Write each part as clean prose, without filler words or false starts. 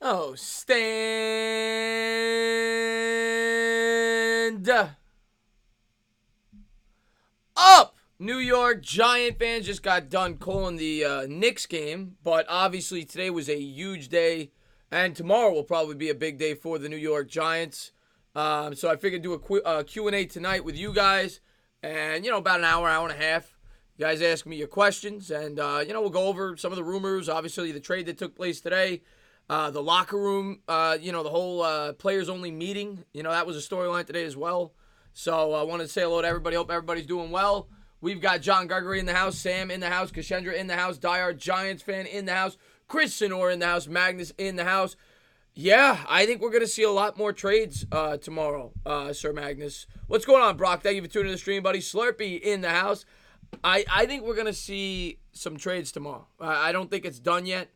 Oh, stand up! New York Giant fans just got done calling the Knicks game, but obviously today was a huge day, and tomorrow will probably be a big day for the New York Giants. So I figured do a Q&A tonight with you guys, and, about an hour and a half. You guys ask me your questions, and, we'll go over some of the rumors, obviously the trade that took place today, the locker room, the whole players-only meeting. That was a storyline today as well. So I wanted to say hello to everybody. Hope everybody's doing well. We've got John Gregory in the house, Sam in the house, Kashendra in the house, Diehard Giants fan in the house, Chris Sinor in the house, Magnus in the house. Yeah, I think we're going to see a lot more trades tomorrow, Sir Magnus. What's going on, Brock? Thank you for tuning in the stream, buddy. Slurpee in the house. I think we're going to see some trades tomorrow. I don't think it's done yet.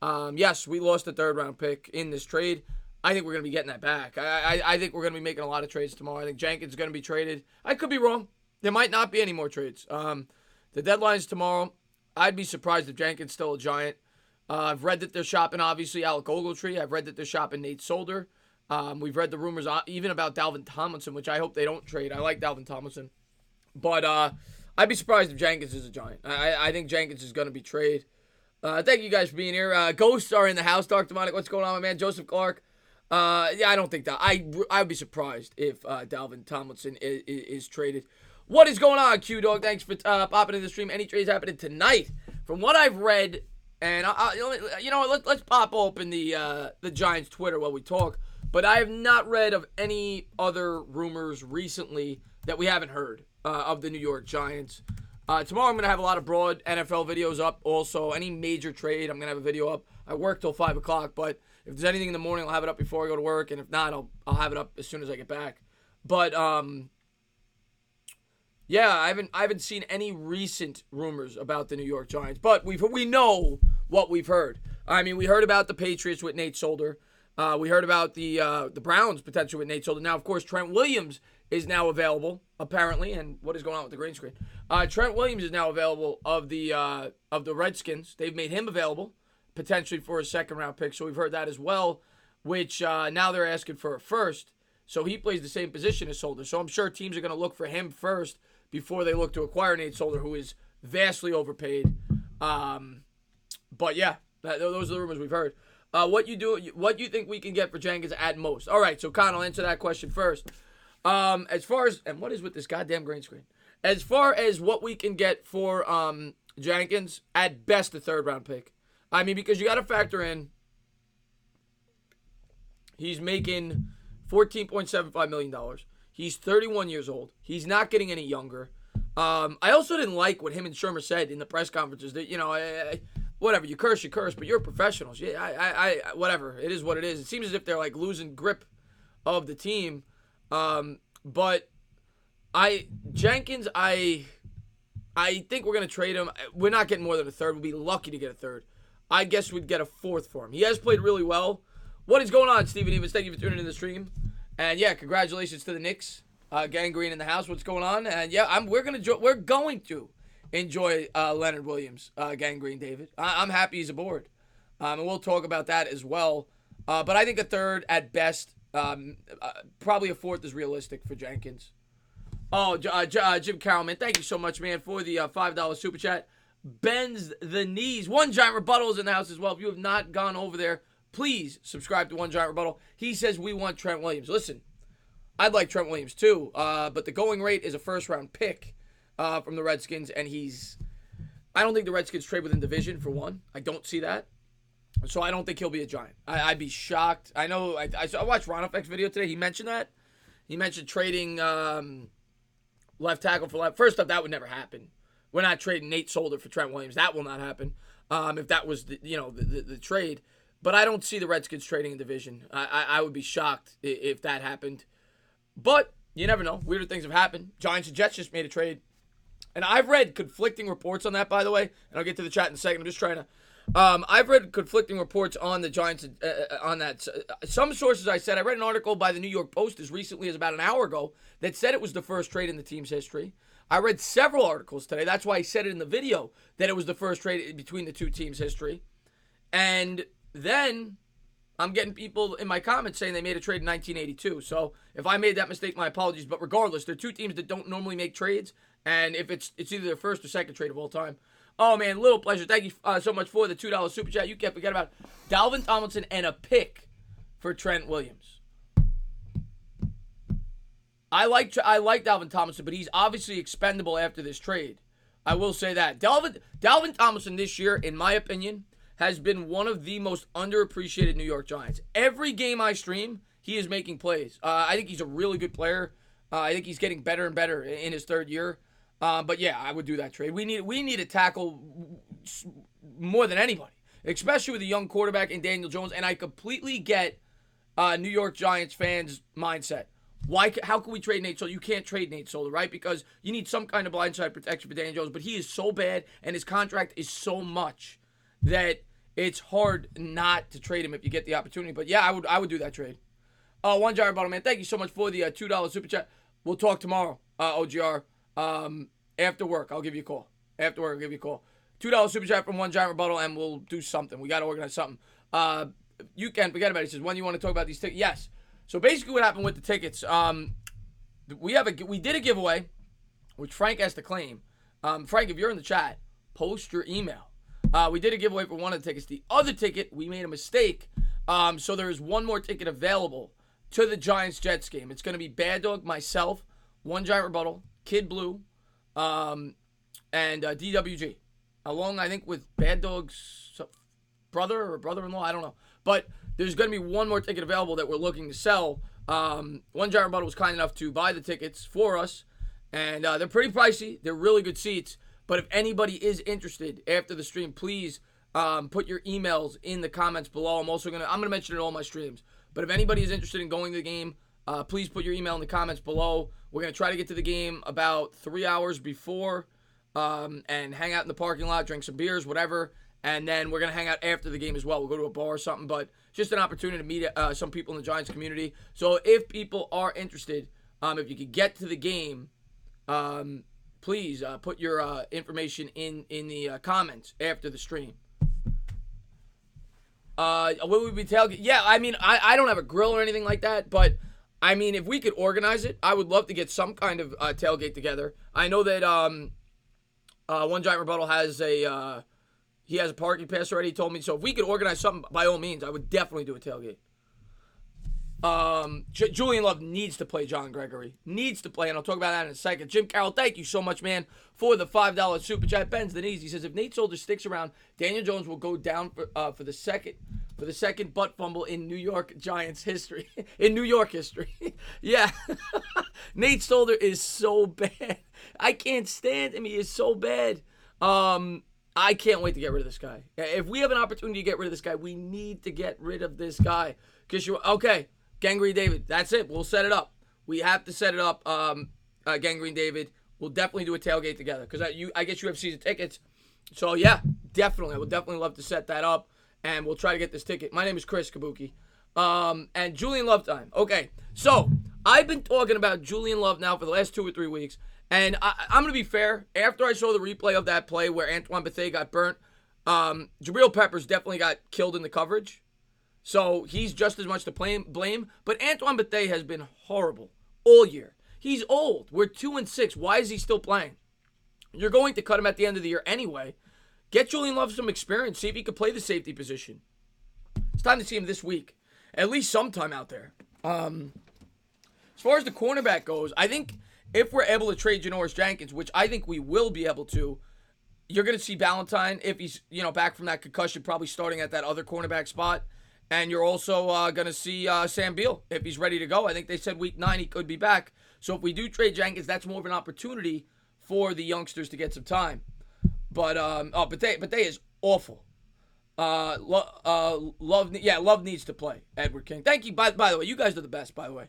Yes, we lost a third-round pick in this trade. I think we're going to be getting that back. I think we're going to be making a lot of trades tomorrow. I think Jenkins is going to be traded. I could be wrong. There might not be any more trades. The deadline's tomorrow. I'd be surprised if Jenkins is still a Giant. I've read that they're shopping, obviously, Alec Ogletree. I've read that they're shopping Nate Solder. We've read the rumors even about Dalvin Tomlinson, which I hope they don't trade. I like Dalvin Tomlinson. But I'd be surprised if Jenkins is a Giant. I think Jenkins is going to be traded. Thank you guys for being here. Ghosts are in the house. Dark Demonic, what's going on, my man? Joseph Clark. I don't think that. I'd be surprised if Dalvin Tomlinson is traded. What is going on, Q-Dog? Thanks for popping in the stream. Any trades happening tonight? From what I've read, and let's pop open the Giants Twitter while we talk. But I have not read of any other rumors recently that we haven't heard of the New York Giants. Tomorrow I'm going to have a lot of broad NFL videos up. Also, any major trade, I'm going to have a video up. I work till 5 o'clock, but if there's anything in the morning, I'll have it up before I go to work. And if not, I'll have it up as soon as I get back. But, yeah, I haven't seen any recent rumors about the New York Giants, but we know what we've heard. I mean, we heard about the Patriots with Nate Solder. We heard about the Browns potentially with Nate Solder. Now, of course, Trent Williams is now available apparently. And what is going on with the green screen? Trent Williams is now available of the Redskins. They've made him available potentially for a second-round pick. So we've heard that as well. Which now they're asking for a first. So he plays the same position as Solder. So I'm sure teams are going to look for him first before they look to acquire Nate Solder, who is vastly overpaid. But yeah, those are the rumors we've heard. What you think we can get for Jenkins at most? All right, so Con, I'll answer that question first. As far as, and what is with this goddamn green screen? As far as what we can get for Jenkins, at best a third-round pick. I mean, because you got to factor in, he's making $14.75 million. He's 31 years old. He's not getting any younger. I also didn't like what him and Shermer said in the press conferences. That, whatever, you curse, but you're professionals. Yeah, whatever. It is what it is. It seems as if they're like losing grip of the team. But Jenkins, I think we're going to trade him. We're not getting more than a third. We'll be lucky to get a third. I guess we'd get a fourth for him. He has played really well. What is going on, Steven Evans? Thank you for tuning in the stream. And yeah, congratulations to the Knicks. Gangrene in the house. What's going on? And yeah, we're going to enjoy Leonard Williams, Gangrene David. I'm happy he's aboard. And we'll talk about that as well. But I think a third at best. Probably a fourth is realistic for Jenkins. Oh, Jim Carrollman, thank you so much, man, for the $5 super chat. Bends the knees. One Giant Rebuttal is in the house as well. If you have not gone over there, please subscribe to One Giant Rebuttal. He says we want Trent Williams. Listen, I'd like Trent Williams too, but the going rate is a first-round pick from the Redskins, and I don't think the Redskins trade within division, for one. I don't see that. So I don't think he'll be a Giant. I'd be shocked. I know. I watched Ron Effect's video today. He mentioned that. He mentioned trading left tackle for left. First up, that would never happen. We're not trading Nate Solder for Trent Williams. That will not happen. If that was the trade. But I don't see the Redskins trading in division. I would be shocked if that happened. But you never know. Weirder things have happened. Giants and Jets just made a trade. And I've read conflicting reports on that, by the way. And I'll get to the chat in a second. I'm just trying to. I've read conflicting reports on the Giants on that. Some sources I read an article by the New York Post as recently as about an hour ago that said it was the first trade in the team's history. I read several articles today. That's why I said it in the video that it was the first trade between the two teams' history. And then I'm getting people in my comments saying they made a trade in 1982. So if I made that mistake, my apologies. But regardless, they're two teams that don't normally make trades, and if it's either their first or second trade of all time. Oh man, little pleasure. Thank you so much for the $2 super chat. You can't forget about Dalvin Tomlinson and a pick for Trent Williams. I like Dalvin Tomlinson, but he's obviously expendable after this trade. I will say that Dalvin Tomlinson this year, in my opinion, has been one of the most underappreciated New York Giants. Every game I stream, he is making plays. I think he's a really good player. I think he's getting better and better in his third year. But yeah, I would do that trade. We need a tackle more than anybody, especially with a young quarterback in Daniel Jones. And I completely get New York Giants fans' mindset. How can we trade Nate Solder? You can't trade Nate Solder, right? Because you need some kind of blindside protection for Daniel Jones. But he is so bad, and his contract is so much that it's hard not to trade him if you get the opportunity. But yeah, I would do that trade. One Jar Bottle, man. Thank you so much for the $2 super chat. We'll talk tomorrow, OGR. After work, I'll give you a call. After work, I'll give you a call. $2 super chat from One Giant Rebuttal, and we'll do something. We got to organize something. You can forget about it. He says, when you want to talk about these tickets? Yes. So basically what happened with the tickets, we did a giveaway, which Frank has to claim. Frank, if you're in the chat, post your email. We did a giveaway for one of the tickets. The other ticket, we made a mistake. So there is one more ticket available to the Giants-Jets game. It's going to be Bad Dog, myself, One Giant Rebuttal, Kid Blue, and DWG. Along, I think, with Bad Dog's brother or brother-in-law. I don't know. But there's going to be one more ticket available that we're looking to sell. One Giant Rebuttal was kind enough to buy the tickets for us. And they're pretty pricey. They're really good seats. But if anybody is interested after the stream, please put your emails in the comments below. I'm gonna mention it in all my streams. But if anybody is interested in going to the game, please put your email in the comments below. We're gonna try to get to the game about 3 hours before, and hang out in the parking lot, drink some beers, whatever. And then we're gonna hang out after the game as well. We'll go to a bar or something. But just an opportunity to meet some people in the Giants community. So if people are interested, if you could get to the game, please put your information in the comments after the stream. Will we be tailgate? Yeah, I mean, I don't have a grill or anything like that, but I mean, if we could organize it, I would love to get some kind of tailgate together. I know that One Giant Rebuttal has he has a parking pass already. He told me, so if we could organize something, by all means, I would definitely do a tailgate. Julian Love needs to play John Gregory. Needs to play, and I'll talk about that in a second. Jim Carroll, thank you so much, man, for the $5 super chat. Ben's the knees. He says, if Nate Solder sticks around, Daniel Jones will go down for the second butt fumble in New York Giants history. In New York history. Yeah. Nate Solder is so bad. I can't stand him. He is so bad. I can't wait to get rid of this guy. If we have an opportunity to get rid of this guy, we need to get rid of this guy. Okay. Gangrene David, that's it. We'll set it up. We have to set it up, Gangrene David. We'll definitely do a tailgate together because I guess you have season tickets. So, yeah, definitely. I would definitely love to set that up, and we'll try to get this ticket. My name is Chris Kabuki. And Julian Love time. Okay, so I've been talking about Julian Love now for the last 2 or 3 weeks, and I'm going to be fair. After I saw the replay of that play where Antoine Bethea got burnt, Jabril Peppers definitely got killed in the coverage. So he's just as much to blame. But Antoine Bethea has been horrible all year. He's old. We're 2-6. Why is he still playing? You're going to cut him at the end of the year anyway. Get Julian Love some experience. See if he can play the safety position. It's time to see him this week. At least sometime out there. As far as the cornerback goes, I think if we're able to trade Janoris Jenkins, which I think we will be able to, you're going to see Valentine, if he's back from that concussion, probably starting at that other cornerback spot. And you're also going to see Sam Beal if he's ready to go. I think they said week 9 he could be back. So if we do trade Jenkins, that's more of an opportunity for the youngsters to get some time. But Bethea is awful. Love needs to play. Edward King. Thank you. By the way, you guys are the best. By the way,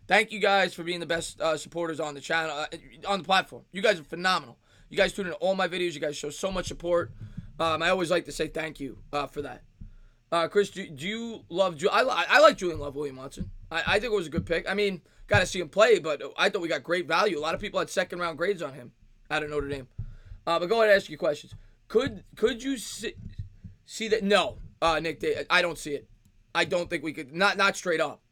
thank you guys for being the best supporters on the channel, on the platform. You guys are phenomenal. You guys tune in to all my videos. You guys show so much support. I always like to say thank you for that. Chris, do you love I like Julian Love, William Watson. I think it was a good pick. I mean, got to see him play, but I thought we got great value. A lot of people had second-round grades on him out of Notre Dame. But go ahead and ask your questions. Could you see that? No, Nick, I don't see it. I don't think we could. Not straight up.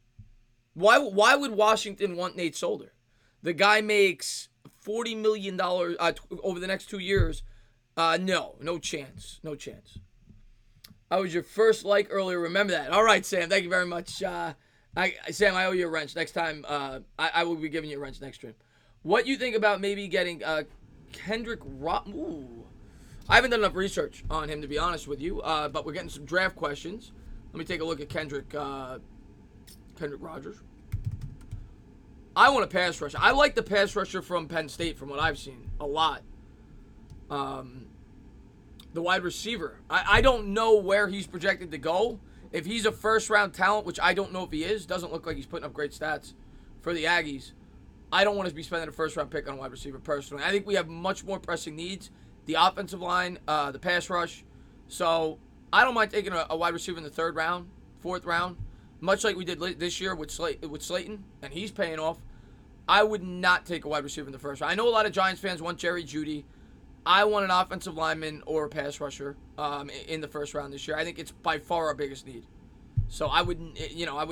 Why would Washington want Nate Solder? The guy makes $40 million over the next 2 years. No chance. No chance. I was your first like earlier. Remember that. All right, Sam. Thank you very much. Sam, I owe you a wrench next time. I will be giving you a wrench next stream. What you think about maybe getting Kendrick Ooh. I haven't done enough research on him, to be honest with you, but we're getting some draft questions. Let me take a look at Kendrick Rogers. I want a pass rusher. I like the pass rusher from Penn State, from what I've seen, a lot. The wide receiver. I don't know where he's projected to go. If he's a first-round talent, which I don't know if he is, doesn't look like he's putting up great stats for the Aggies, I don't want to be spending a first-round pick on a wide receiver personally. I think we have much more pressing needs. The offensive line, the pass rush. So I don't mind taking a wide receiver in the 3rd round, 4th round, much like we did this year with Slayton, and he's paying off. I would not take a wide receiver in the 1st round. I know a lot of Giants fans want Jerry Jeudy. I want an offensive lineman or a pass rusher in the 1st round this year. I think it's by far our biggest need. So I would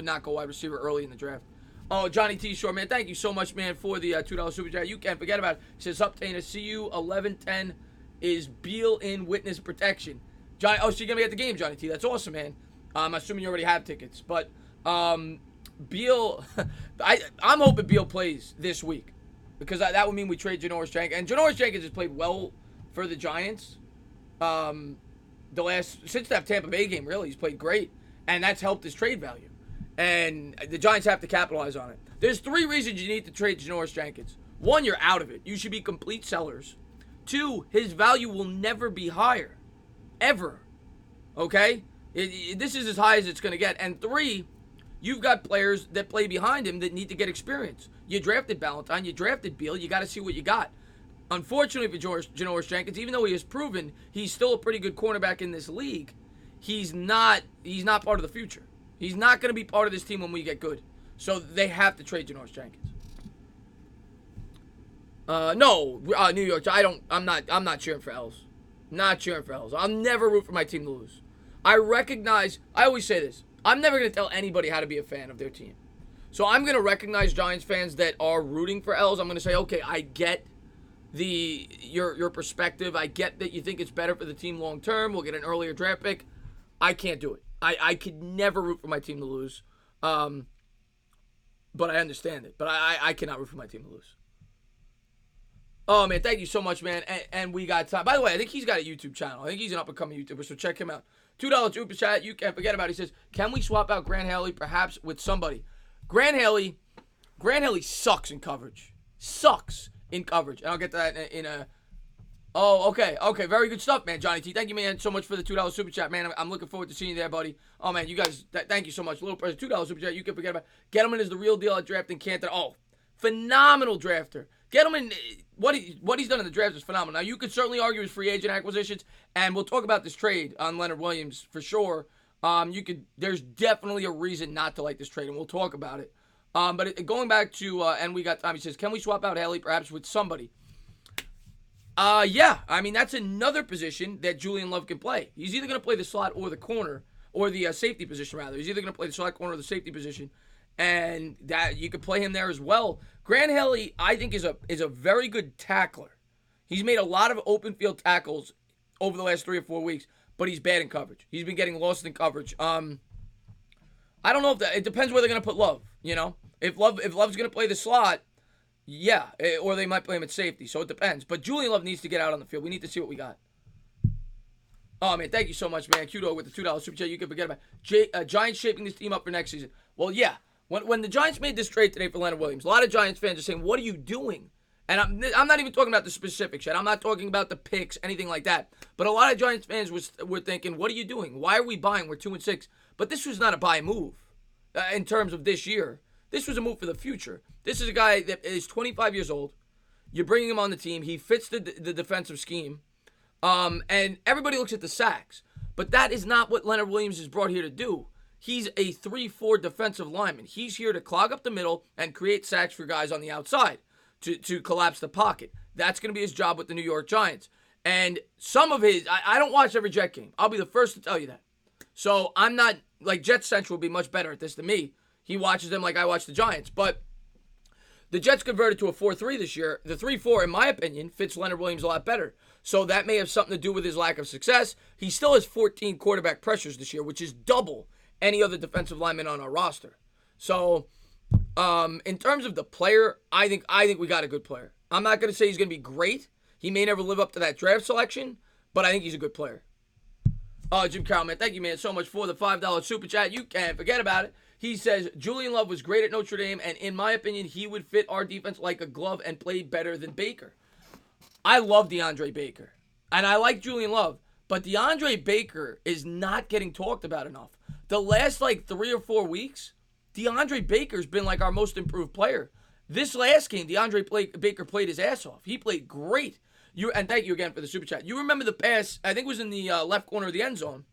not go wide receiver early in the draft. Oh, Johnny T. Short, man, thank you so much, man, for the $2 super chat. You can't forget about it. It says, Uptain, see you 11:10 is Beal in witness protection. Johnny, so you're going to be at the game, Johnny T. That's awesome, man. I'm assuming you already have tickets. But Beal, I'm hoping Beal plays this week because that would mean we trade Janoris Jenkins. And Janoris Jenkins has played well for the Giants. Since that Tampa Bay game, really, he's played great. And that's helped his trade value. And the Giants have to capitalize on it. There's 3 reasons you need to trade Janoris Jenkins. 1, you're out of it. You should be complete sellers. 2, his value will never be higher. Ever. Okay? This is as high as it's going to get. And 3, you've got players that play behind him that need to get experience. You drafted Ballantyne. You drafted Beal. You got to see what you got. Unfortunately for Janoris Jenkins, even though he has proven he's still a pretty good cornerback in this league, he's not part of the future. He's not going to be part of this team when we get good. So they have to trade Janoris Jenkins. New York. I'm not cheering for L's. Not cheering for L's. I'll never root for my team to lose. I always say this. I'm never going to tell anybody how to be a fan of their team. So I'm going to recognize Giants fans that are rooting for L's. I'm going to say, okay, I get your perspective. I get that you think it's better for the team long term. We'll get an earlier draft pick. I can't do it. I could never root for my team to lose. But I understand it. But I cannot root for my team to lose. Oh, man, thank you so much, man. And we got time. By the way, I think he's got a YouTube channel. I think he's an up-and-coming YouTuber, so check him out. $2 super chat. You can't forget about it. He says, can we swap out Grant Haley perhaps with somebody? Grant Haley sucks in coverage. Sucks in coverage. And I'll get to that in a... Oh, okay. Okay, very good stuff, man. Johnny T, thank you, man, so much for the $2 super chat, man. I'm looking forward to seeing you there, buddy. Oh, man, you guys, thank you so much. Little present, $2 super chat. You can forget about it. Gettleman is the real deal at drafting Canton. Oh, phenomenal drafter. Gettleman, what he's done in the draft is phenomenal. Now, you could certainly argue his free agent acquisitions, and we'll talk about this trade on Leonard Williams for sure. There's definitely a reason not to like this trade, and we'll talk about it. But going back to, and we got time, he says, can we swap out Haley perhaps with somebody? Yeah. I mean, that's another position that Julian Love can play. He's either going to play the slot or the corner, or the safety position, rather. He's either going to play the slot corner or the safety position, and that you could play him there as well. Grant Haley, I think, is a very good tackler. He's made a lot of open field tackles over the last 3 or 4 weeks, but he's bad in coverage. He's been getting lost in coverage. I don't know if it depends where they're going to put Love, you know? If Love's going to play the slot, yeah, or they might play him at safety, so it depends. But Julian Love needs to get out on the field. We need to see what we got. Oh, man, thank you so much, man. Kudo with the $2 super chat. You can forget about it. Giants shaping this team up for next season. Well, yeah. When the Giants made this trade today for Leonard Williams, a lot of Giants fans are saying, what are you doing? And I'm not even talking about the specifics yet. I'm not talking about the picks, anything like that. But a lot of Giants fans were thinking, what are you doing? Why are we buying? We're 2-6. But this was not a buy move in terms of this year. This was a move for the future. This is a guy that is 25 years old. You're bringing him on the team. He fits the defensive scheme. And everybody looks at the sacks. But that is not what Leonard Williams is brought here to do. He's a 3-4 defensive lineman. He's here to clog up the middle and create sacks for guys on the outside to collapse the pocket. That's going to be his job with the New York Giants. And some of his, I don't watch every Jet game. I'll be the first to tell you that. So I'm not like Jets Central would be much better at this than me. He watches them like I watch the Giants. But the Jets converted to a 4-3 this year. The 3-4, in my opinion, fits Leonard Williams a lot better. So that may have something to do with his lack of success. He still has 14 quarterback pressures this year, which is double any other defensive lineman on our roster. So in terms of the player, I think we got a good player. I'm not going to say he's going to be great. He may never live up to that draft selection, but I think he's a good player. Jim Carroll, man, thank you, man, so much for the $5 super chat. You can't forget about it. He says, Julian Love was great at Notre Dame, and in my opinion, he would fit our defense like a glove and play better than Baker. I love DeAndre Baker, and I like Julian Love, but DeAndre Baker is not getting talked about enough. The last, 3 or 4 weeks, DeAndre Baker's been, our most improved player. This last game, DeAndre Baker played his ass off. He played great. And thank you again for the super chat. You remember the pass, I think it was in the left corner of the end zone.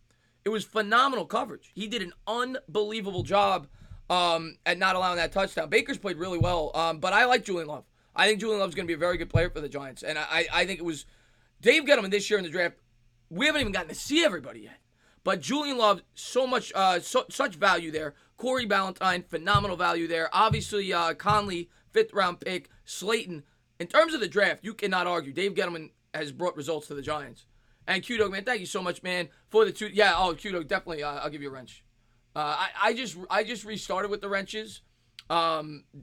It was phenomenal coverage. He did an unbelievable job at not allowing that touchdown. Baker's played really well, but I like Julian Love. I think Julian Love's going to be a very good player for the Giants. And I think it was Dave Gettleman this year in the draft. We haven't even gotten to see everybody yet. But Julian Love, such value there. Corey Ballantyne, phenomenal value there. Obviously, Conley, 5th-round pick. Slayton. In terms of the draft, you cannot argue. Dave Gettleman has brought results to the Giants. And Q-Dog, man, thank you so much, man, for the 2. Yeah, Q-Dog, definitely, I'll give you a wrench. I just restarted with the wrenches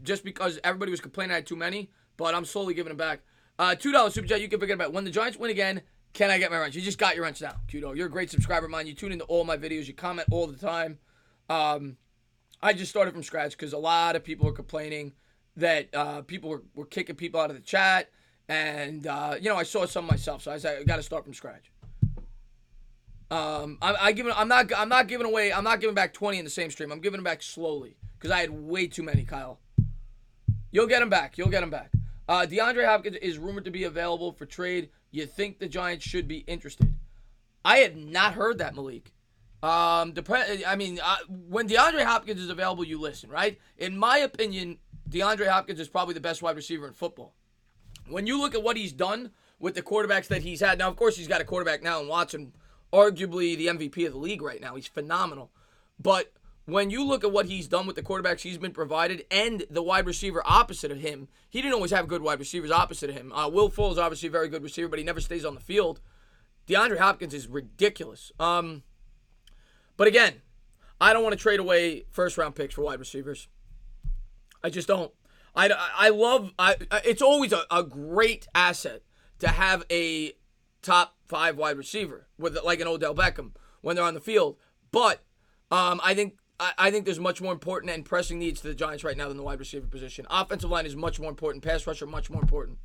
just because everybody was complaining I had too many, but I'm slowly giving them back. $2 super chat, you can forget about. When the Giants win again, can I get my wrench? You just got your wrench now, Q-Dog. You're a great subscriber of mine. You tune into all my videos. You comment all the time. I just started from scratch because a lot of people are complaining that people were kicking people out of the chat. And, I saw some myself, so I said, I got to start from scratch. I'm not giving back 20 in the same stream. I'm giving them back slowly because I had way too many, Kyle. You'll get them back. DeAndre Hopkins is rumored to be available for trade. You think the Giants should be interested? I had not heard that, Malik. When DeAndre Hopkins is available, you listen, right? In my opinion, DeAndre Hopkins is probably the best wide receiver in football. When you look at what he's done with the quarterbacks that he's had, now, of course, he's got a quarterback now in Watson, arguably the MVP of the league right now. He's phenomenal. But when you look at what he's done with the quarterbacks he's been provided and the wide receiver opposite of him, he didn't always have good wide receivers opposite of him. Will Fuller is obviously a very good receiver, but he never stays on the field. DeAndre Hopkins is ridiculous. But again, I don't want to trade away first-round picks for wide receivers. I just don't. It's always a great asset to have a top 5 wide receiver with like an Odell Beckham when they're on the field. But I think there's much more important and pressing needs to the Giants right now than the wide receiver position. Offensive line is much more important. Pass rusher much more important.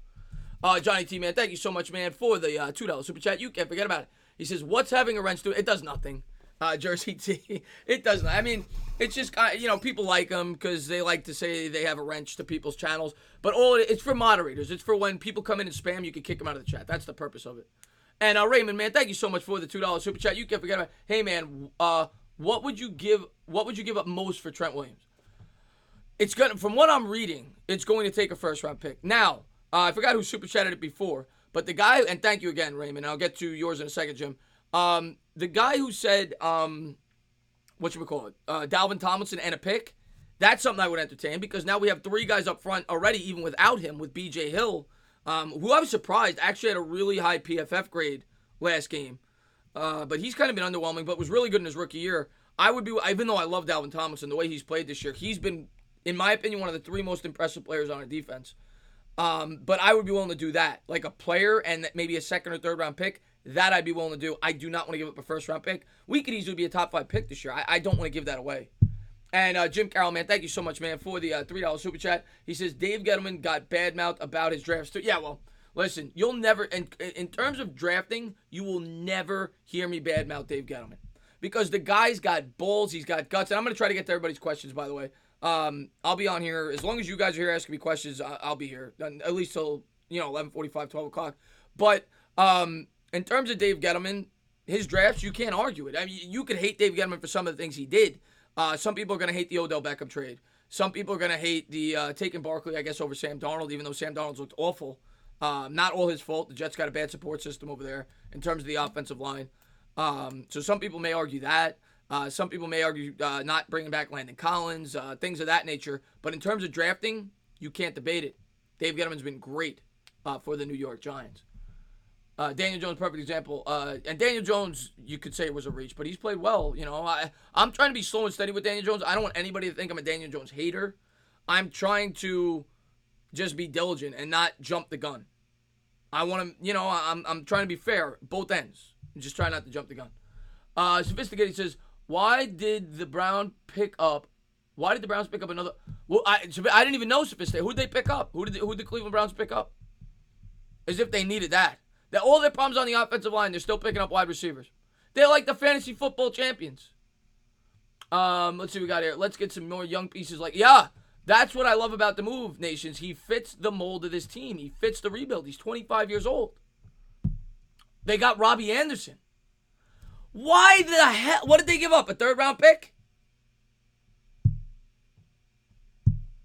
Johnny T, man, thank you so much, man, for the $2 super chat. You can't forget about it. He says, "What's having a wrench do?" It does nothing. Jersey T. It doesn't. I mean, it's just, people like them because they like to say they have a wrench to people's channels. But it's for moderators. It's for when people come in and spam, you can kick them out of the chat. That's the purpose of it. And Raymond, man, thank you so much for the $2 super chat. You can't forget about it. Hey, man, what would you give up most for Trent Williams? It's gonna, from what I'm reading, it's going to take a first-round pick. Now, I forgot who super chatted it before, but the guy, and thank you again, Raymond. I'll get to yours in a second, Jim. The guy who said, Dalvin Tomlinson and a pick, that's something I would entertain because now we have 3 guys up front already, even without him, with B.J. Hill, who I was surprised actually had a really high PFF grade last game. But he's kind of been underwhelming, but was really good in his rookie year. Even though I love Dalvin Tomlinson, the way he's played this year, he's been, in my opinion, one of the 3 most impressive players on our defense. But I would be willing to do that, like a player and maybe a 2nd or 3rd round pick. That I'd be willing to do. I do not want to give up a first-round pick. We could easily be a top 5 pick this year. I don't want to give that away. And Jim Carroll, man, thank you so much, man, for the $3 super chat. He says, Dave Gettleman got badmouth about his drafts too. Yeah, well, listen, you'll never, in terms of drafting, you will never hear me badmouth Dave Gettleman. Because the guy's got balls, he's got guts. And I'm going to try to get to everybody's questions, by the way. I'll be on here. As long as you guys are here asking me questions, I'll be here. At least till, 11:45, 12 o'clock. But, in terms of Dave Gettleman, his drafts, you can't argue it. I mean, you could hate Dave Gettleman for some of the things he did. Some people are going to hate the Odell Beckham trade. Some people are going to hate the taking Barkley, I guess, over Sam Darnold, even though Sam Darnold's looked awful. Not all his fault. The Jets got a bad support system over there in terms of the offensive line. So some people may argue that. Some people may argue not bringing back Landon Collins, things of that nature. But in terms of drafting, you can't debate it. Dave Gettleman's been great for the New York Giants. Daniel Jones, perfect example. And Daniel Jones, you could say it was a reach, but he's played well. I'm trying to be slow and steady with Daniel Jones. I don't want anybody to think I'm a Daniel Jones hater. I'm trying to just be diligent and not jump the gun. I want to, I'm trying to be fair, both ends. I'm just trying not to jump the gun. Sophisticated says, why did the Browns pick up another? Well, I didn't even know Sophisticated. Who did they pick up? Who did the Cleveland Browns pick up? As if they needed that. All their problems on the offensive line, they're still picking up wide receivers. They're like the fantasy football champions. Let's see what we got here. Let's get some more young pieces. That's what I love about the move, Nations. He fits the mold of this team. He fits the rebuild. He's 25 years old. They got Robbie Anderson. Why the hell? What did they give up? A third-round pick?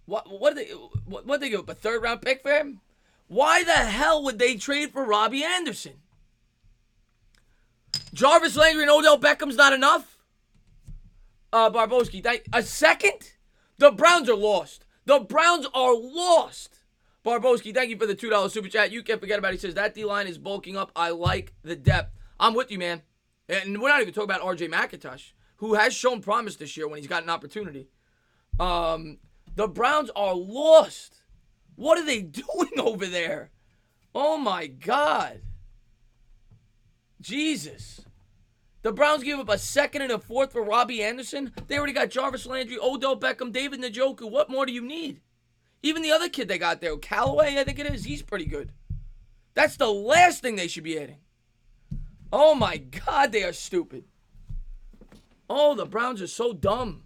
What did they give up? A third-round pick for him? Why the hell would they trade for Robbie Anderson? Jarvis Landry and Odell Beckham's not enough? Barboski, a second? The Browns are lost. The Browns are lost. Barboski, thank you for the $2 super chat. You can't forget about it. He says, that D-line is bulking up. I like the depth. I'm with you, man. And we're not even talking about R.J. McIntosh, who has shown promise this year when he's got an opportunity. The Browns are lost. What are they doing over there? Oh, my God. Jesus. The Browns gave up a second and a fourth for Robbie Anderson. They already got Jarvis Landry, Odell Beckham, David Njoku. What more do you need? Even the other kid they got there, Callaway, I think it is, he's pretty good. That's the last thing they should be adding. Oh, my God, they are stupid. Oh, the Browns are so dumb.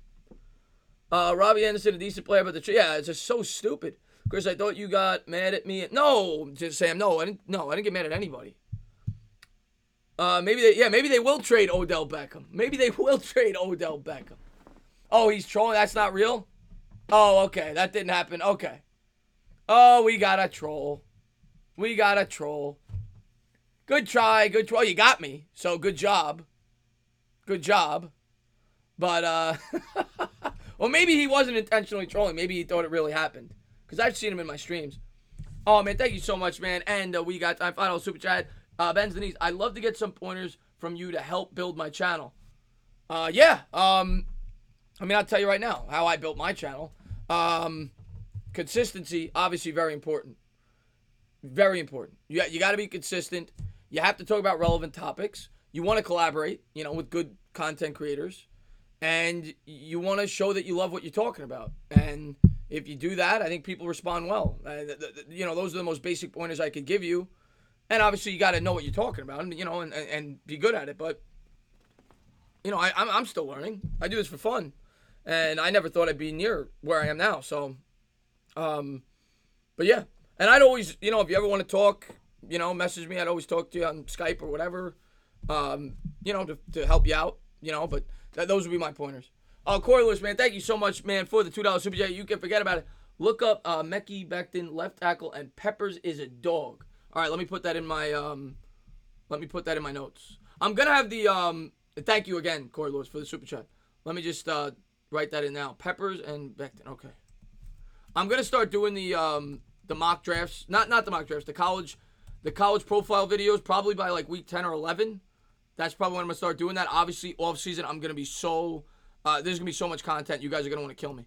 Robbie Anderson, a decent player, but it's just so stupid. Chris, I thought you got mad at me. No, Sam, no, I didn't get mad at anybody. Maybe they will trade Odell Beckham. Maybe they will trade Odell Beckham. Oh, he's trolling. That's not real? Oh, okay. That didn't happen. Okay. Oh, we got a troll. Good try. You got me. So good job. But, well, maybe he wasn't intentionally trolling. Maybe he thought it really happened. Because I've seen him in my streams. Oh, man, thank you so much, man. And we got time. Final super chat. Ben's Denise, I'd love to get some pointers from you to help build my channel. I'll tell you right now how I built my channel. Consistency, obviously very important. Very important. You got to be consistent. You have to talk about relevant topics. You want to collaborate, with good content creators. And you want to show that you love what you're talking about. And if you do that, I think people respond well. Those are the most basic pointers I could give you. And obviously, you got to know what you're talking about, and be good at it. But, I'm still learning. I do this for fun. And I never thought I'd be near where I am now. So, but yeah. And I'd always, if you ever want to talk, message me. I'd always talk to you on Skype or whatever, to help you out, But those would be my pointers. Corey Lewis, man, thank you so much, man, for the $2 super chat. You can forget about it. Look up Mekhi Becton, left tackle, and Peppers is a dog. All right, let me put that in my notes. I'm gonna have the thank you again, Corey Lewis, for the super chat. Let me just write that in now. Peppers and Becton. Okay. I'm gonna start doing the mock drafts. Not the mock drafts. The college profile videos probably by like week 10 or 11. That's probably when I'm gonna start doing that. Obviously, off season, I'm gonna be so there's gonna be so much content. You guys are gonna want to kill me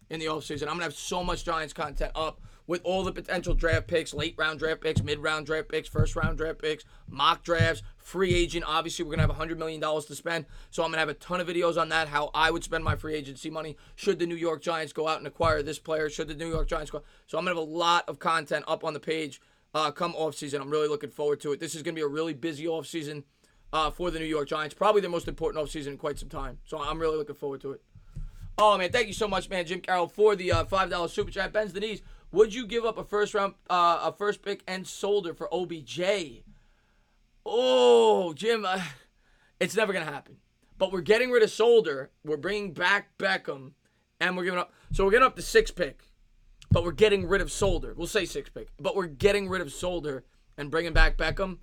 in the off season. I'm gonna have so much Giants content up. With all the potential draft picks, late-round draft picks, mid-round draft picks, first-round draft picks, mock drafts, free agent. Obviously, we're going to have $100 million to spend, so I'm going to have a ton of videos on that, how I would spend my free agency money should the New York Giants go out and acquire this player, should the New York Giants go. So I'm going to have a lot of content up on the page come off-season. I'm really looking forward to it. This is going to be a really busy off-season for the New York Giants, probably the most important off-season in quite some time. So I'm really looking forward to it. Oh, man, thank you so much, man, Jim Carroll, for the $5 super chat. Ben's Denise. Would you give up a first pick and Solder for OBJ? Oh, Jim, it's never going to happen. But we're getting rid of Solder. We're bringing back Beckham. And we're giving up. So we're getting up to 6th pick. But we're getting rid of Solder. We'll say 6th pick. But we're getting rid of Solder and bringing back Beckham.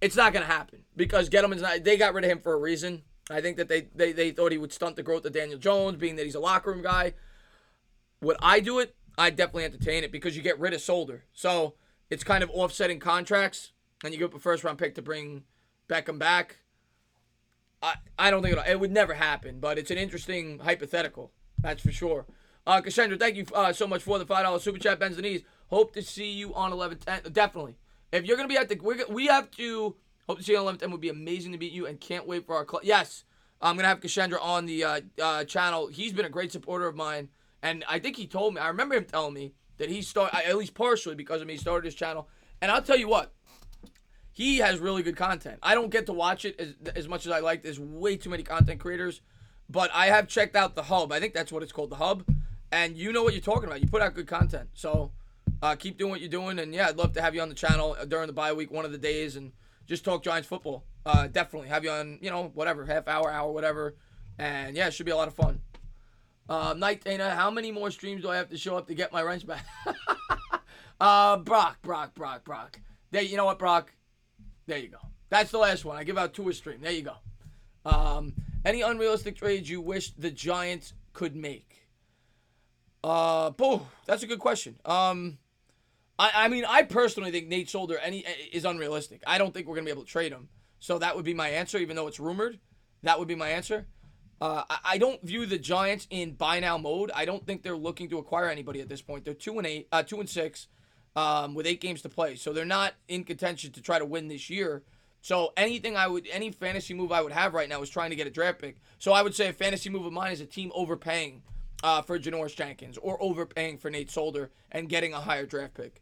It's not going to happen. Because Gettleman's not. They got rid of him for a reason. I think that they thought he would stunt the growth of Daniel Jones, being that he's a locker room guy. Would I do it? I definitely entertain it because you get rid of Solder. So it's kind of offsetting contracts, and you give up a first-round pick to bring Beckham back. I don't think it would never happen, but it's an interesting hypothetical. That's for sure. Cassandra, thank you so much for the $5 super chat. Bends the knees. Hope to see you on 11/10. Definitely. If you're gonna be at the, we have to hope to see you on 11/10. Would be amazing to meet you, and can't wait for our club. Yes, I'm gonna have Cassandra on the channel. He's been a great supporter of mine, and I think he told me. I remember him telling me that he started, at least partially because of me, he started his channel. And I'll tell you what. He has really good content. I don't get to watch it as much as I like. There's way too many content creators. But I have checked out the Hub. I think that's what it's called, the Hub. And you know what you're talking about. You put out good content. So keep doing what you're doing. And, yeah, I'd love to have you on the channel during the bye week one of the days and just talk Giants football. Definitely. Have you on, whatever, half hour, whatever. And, yeah, it should be a lot of fun. Night Dana, how many more streams do I have to show up to get my wrench back? Brock. There, you know what, Brock? There you go. That's the last one. I give out 2 a stream. There you go. Any unrealistic trades you wish the Giants could make? That's a good question. I mean, I personally think Nate Solder is unrealistic. I don't think we're going to be able to trade him. So that would be my answer, even though it's rumored. That would be my answer. I don't view the Giants in buy now mode. I don't think they're looking to acquire anybody at this point. They're 2-6. With 8 games to play. So they're not in contention to try to win this year. So any fantasy move I would have right now is trying to get a draft pick. So I would say a fantasy move of mine is a team overpaying for Janoris Jenkins or overpaying for Nate Solder and getting a higher draft pick.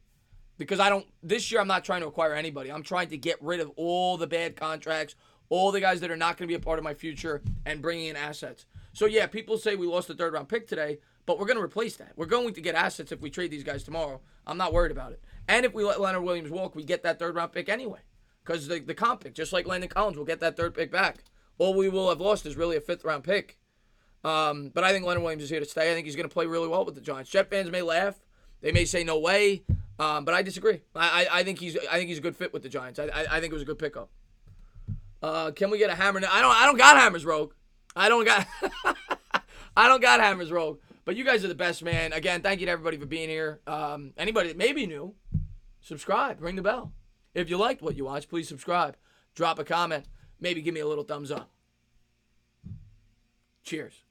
Because this year I'm not trying to acquire anybody. I'm trying to get rid of all the bad contracts, all the guys that are not going to be a part of my future, and bringing in assets. So yeah, people say we lost the 3rd round pick today, but we're going to replace that. We're going to get assets if we trade these guys tomorrow. I'm not worried about it. And if we let Leonard Williams walk, we get that 3rd round pick anyway. Because the comp pick, just like Landon Collins, we'll get that 3rd pick back. All we will have lost is really a 5th round pick. But I think Leonard Williams is here to stay. I think he's going to play really well with the Giants. Jet fans may laugh. They may say no way. But I disagree. I think he's a good fit with the Giants. I think it was a good pickup. Can we get a hammer? I don't got hammers, Rogue. I don't got hammers, Rogue. But you guys are the best, man. Again, thank you to everybody for being here. Anybody that may be new, subscribe. Ring the bell. If you liked what you watched, please subscribe. Drop a comment. Maybe give me a little thumbs up. Cheers.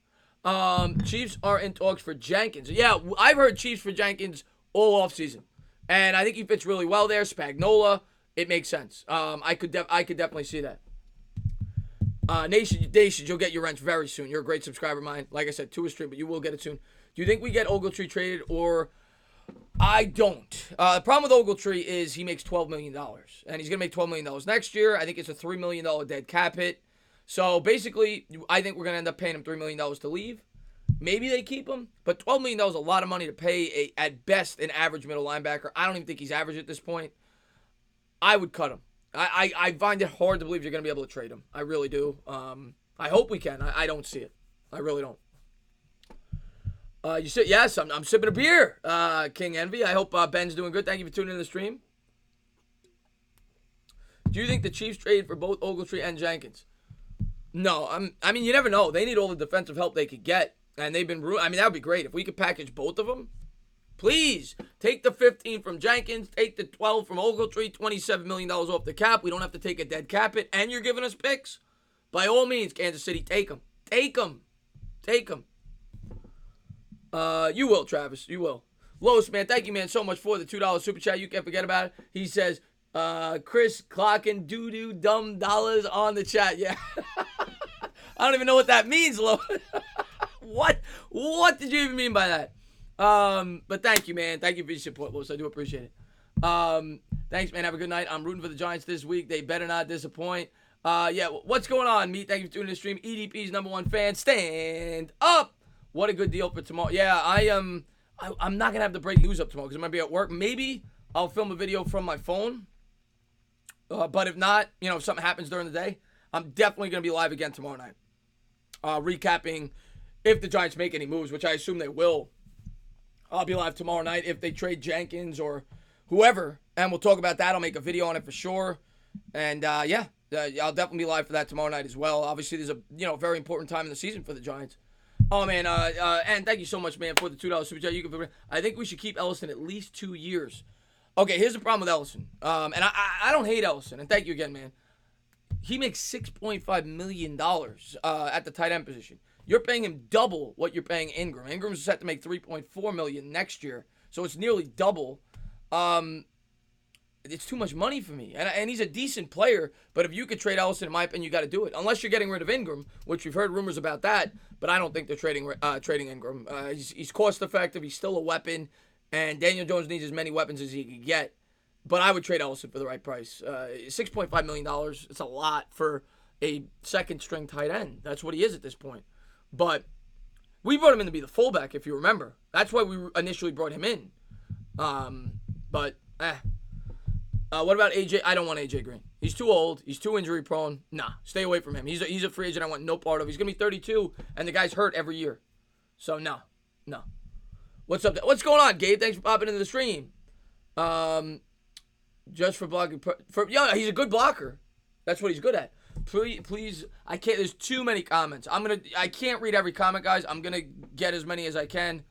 Chiefs are in talks for Jenkins. Yeah, I've heard Chiefs for Jenkins all offseason. And I think he fits really well there. Spagnola. It makes sense. I could definitely see that. Nation, you'll get your wrench very soon. You're a great subscriber of mine. Like I said, 2 a stream, but you will get it soon. Do you think we get Ogletree traded or... I don't. The problem with Ogletree is he makes $12 million. And he's going to make $12 million next year. I think it's a $3 million dead cap hit. So basically, I think we're going to end up paying him $3 million to leave. Maybe they keep him. But $12 million is a lot of money to pay, at best, an average middle linebacker. I don't even think he's average at this point. I would cut him. I find it hard to believe you're going to be able to trade him. I really do. I hope we can. I don't see it. I really don't. You said yes. I'm sipping a beer. King Envy. I hope Ben's doing good. Thank you for tuning in the stream. Do you think the Chiefs trade for both Ogletree and Jenkins? No. I mean, you never know. They need all the defensive help they could get, and they've been. I mean, that would be great if we could package both of them. Please take the 15 from Jenkins, take the 12 from Ogletree, $27 million off the cap. We don't have to take a dead cap hit, and you're giving us picks. By all means, Kansas City, take them. Take them. Take them. You will, Travis. You will. Los, man, thank you, man, so much for the $2 super chat. You can't forget about it. He says, Chris clocking doo-doo dumb dollars on the chat. Yeah. I don't even know what that means, Los. What did you even mean by that? But thank you, man. Thank you for your support, Los. I do appreciate it. Thanks, man. Have a good night. I'm rooting for the Giants this week. They better not disappoint. Yeah, what's going on, Meat? Thank you for tuning in the stream. EDP's #1 fan. Stand up. What a good deal for tomorrow. Yeah, I'm not gonna have the breaking news up tomorrow because I'm gonna be at work. Maybe I'll film a video from my phone. But if not, if something happens during the day, I'm definitely gonna be live again tomorrow night. Recapping if the Giants make any moves, which I assume they will. I'll be live tomorrow night if they trade Jenkins or whoever, and we'll talk about that. I'll make a video on it for sure. And yeah, I'll definitely be live for that tomorrow night as well. Obviously, there's a very important time in the season for the Giants. Oh man, and thank you so much, man, for the $2 super chat. I think we should keep Ellison at least 2 years. Okay, here's the problem with Ellison. And I don't hate Ellison, and thank you again, man. He makes $6.5 million at the tight end position. You're paying him double what you're paying Ingram. Ingram's set to make $3.4 million next year, so it's nearly double. It's too much money for me, and he's a decent player. But if you could trade Ellison, in my opinion, you got to do it. Unless you're getting rid of Ingram, which we've heard rumors about that. But I don't think they're trading Ingram. He's cost effective. He's still a weapon, and Daniel Jones needs as many weapons as he can get. But I would trade Ellison for the right price. $6.5 million. It's a lot for a second-string tight end. That's what he is at this point. But we brought him in to be the fullback, if you remember. That's why we initially brought him in. What about AJ? I don't want AJ Green. He's too old. He's too injury prone. Nah, stay away from him. He's a free agent I want no part of. He's going to be 32, and the guy's hurt every year. So, no. What's up? What's going on, Gabe? Thanks for popping into the stream. Just for blocking. He's a good blocker. That's what he's good at. Please, I can't. There's too many comments. I can't read every comment, guys. I'm gonna get as many as I can.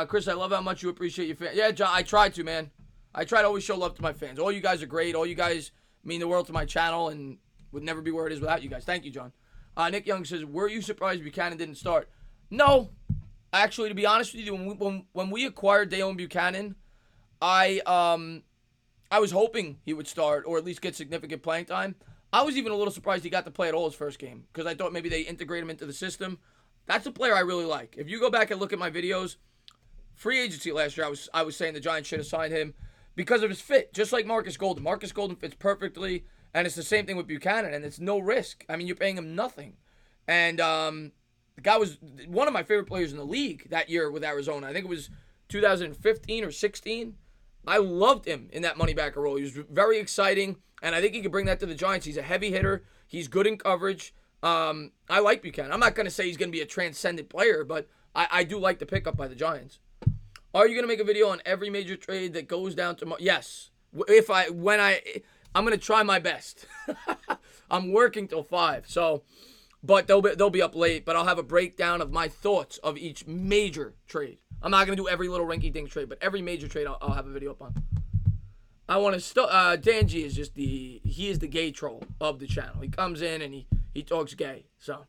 Chris, I love how much you appreciate your fans. Yeah, John, I try to, man. I try to always show love to my fans. All you guys are great. All you guys mean the world to my channel, and would never be where it is without you guys. Thank you, John. Nick Young says, "Were you surprised Buchanan didn't start?" No, actually, to be honest with you, when we acquired Dayon Buchanan, I was hoping he would start or at least get significant playing time. I was even a little surprised he got to play at all his first game because I thought maybe they integrate him into the system. That's a player I really like. If you go back and look at my videos, free agency last year, I was saying the Giants should have signed him because of his fit, just like Marcus Golden. Marcus Golden fits perfectly, and it's the same thing with Buchanan, and it's no risk. I mean, you're paying him nothing. And the guy was one of my favorite players in the league that year with Arizona. I think it was 2015 or 16. I loved him in that money backer role. He was very exciting, and I think he could bring that to the Giants. He's a heavy hitter. He's good in coverage. I like Buchanan. I'm not going to say he's going to be a transcendent player, but I do like the pickup by the Giants. Are you going to make a video on every major trade that goes down tomorrow? Yes. I'm going to try my best. I'm working till 5, so, but they'll be up late. But I'll have a breakdown of my thoughts of each major trade. I'm not going to do every little rinky-dink trade, but every major trade I'll have a video up on. I want to Dan G is he is the gay troll of the channel. He comes in and he talks gay. So,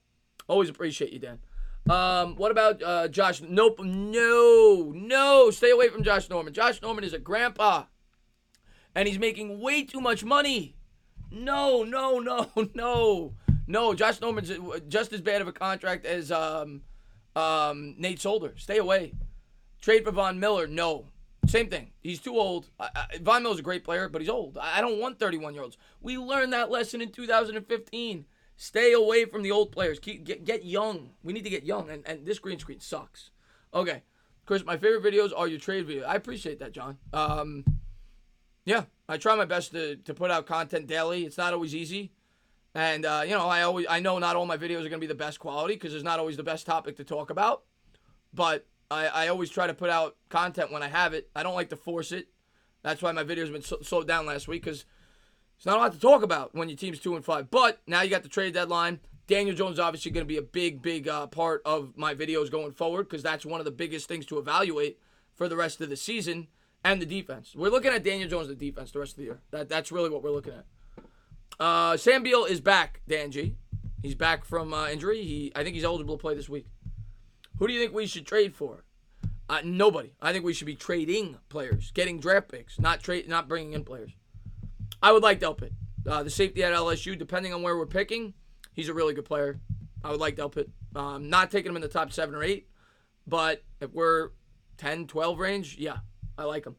always appreciate you, Dan. What about Josh? Nope. No. Stay away from Josh Norman. Josh Norman is a grandpa, and he's making way too much money. No. Josh Norman's just as bad of a contract as Nate Solder. Stay away. Trade for Von Miller? No. Same thing. He's too old. Von Miller's a great player, but he's old. I don't want 31-year-olds. We learned that lesson in 2015. Stay away from the old players. Get young. We need to get young, and this green screen sucks. Okay. Chris, my favorite videos are your trade videos. I appreciate that, John. Yeah, I try my best to put out content daily. It's not always easy. And, I know not all my videos are going to be the best quality because there's not always the best topic to talk about. But I always try to put out content when I have it. I don't like to force it. That's why my videos have been slowed down last week because there's not a lot to talk about when your team's 2-5. But now you got the trade deadline. Daniel Jones is obviously going to be a big part of my videos going forward because that's one of the biggest things to evaluate for the rest of the season and the defense. We're looking at Daniel Jones, the defense, the rest of the year. That's really what we're looking at. Sam Beal is back, Dan G. He's back from injury. I think he's eligible to play this week. Who do you think we should trade for? Nobody. I think we should be trading players, getting draft picks, not bringing in players. I would like Delpit. The safety at LSU, depending on where we're picking, he's a really good player. I would like Delpit. Not taking him in the top 7 or 8, but if we're 10, 12 range, yeah, I like him.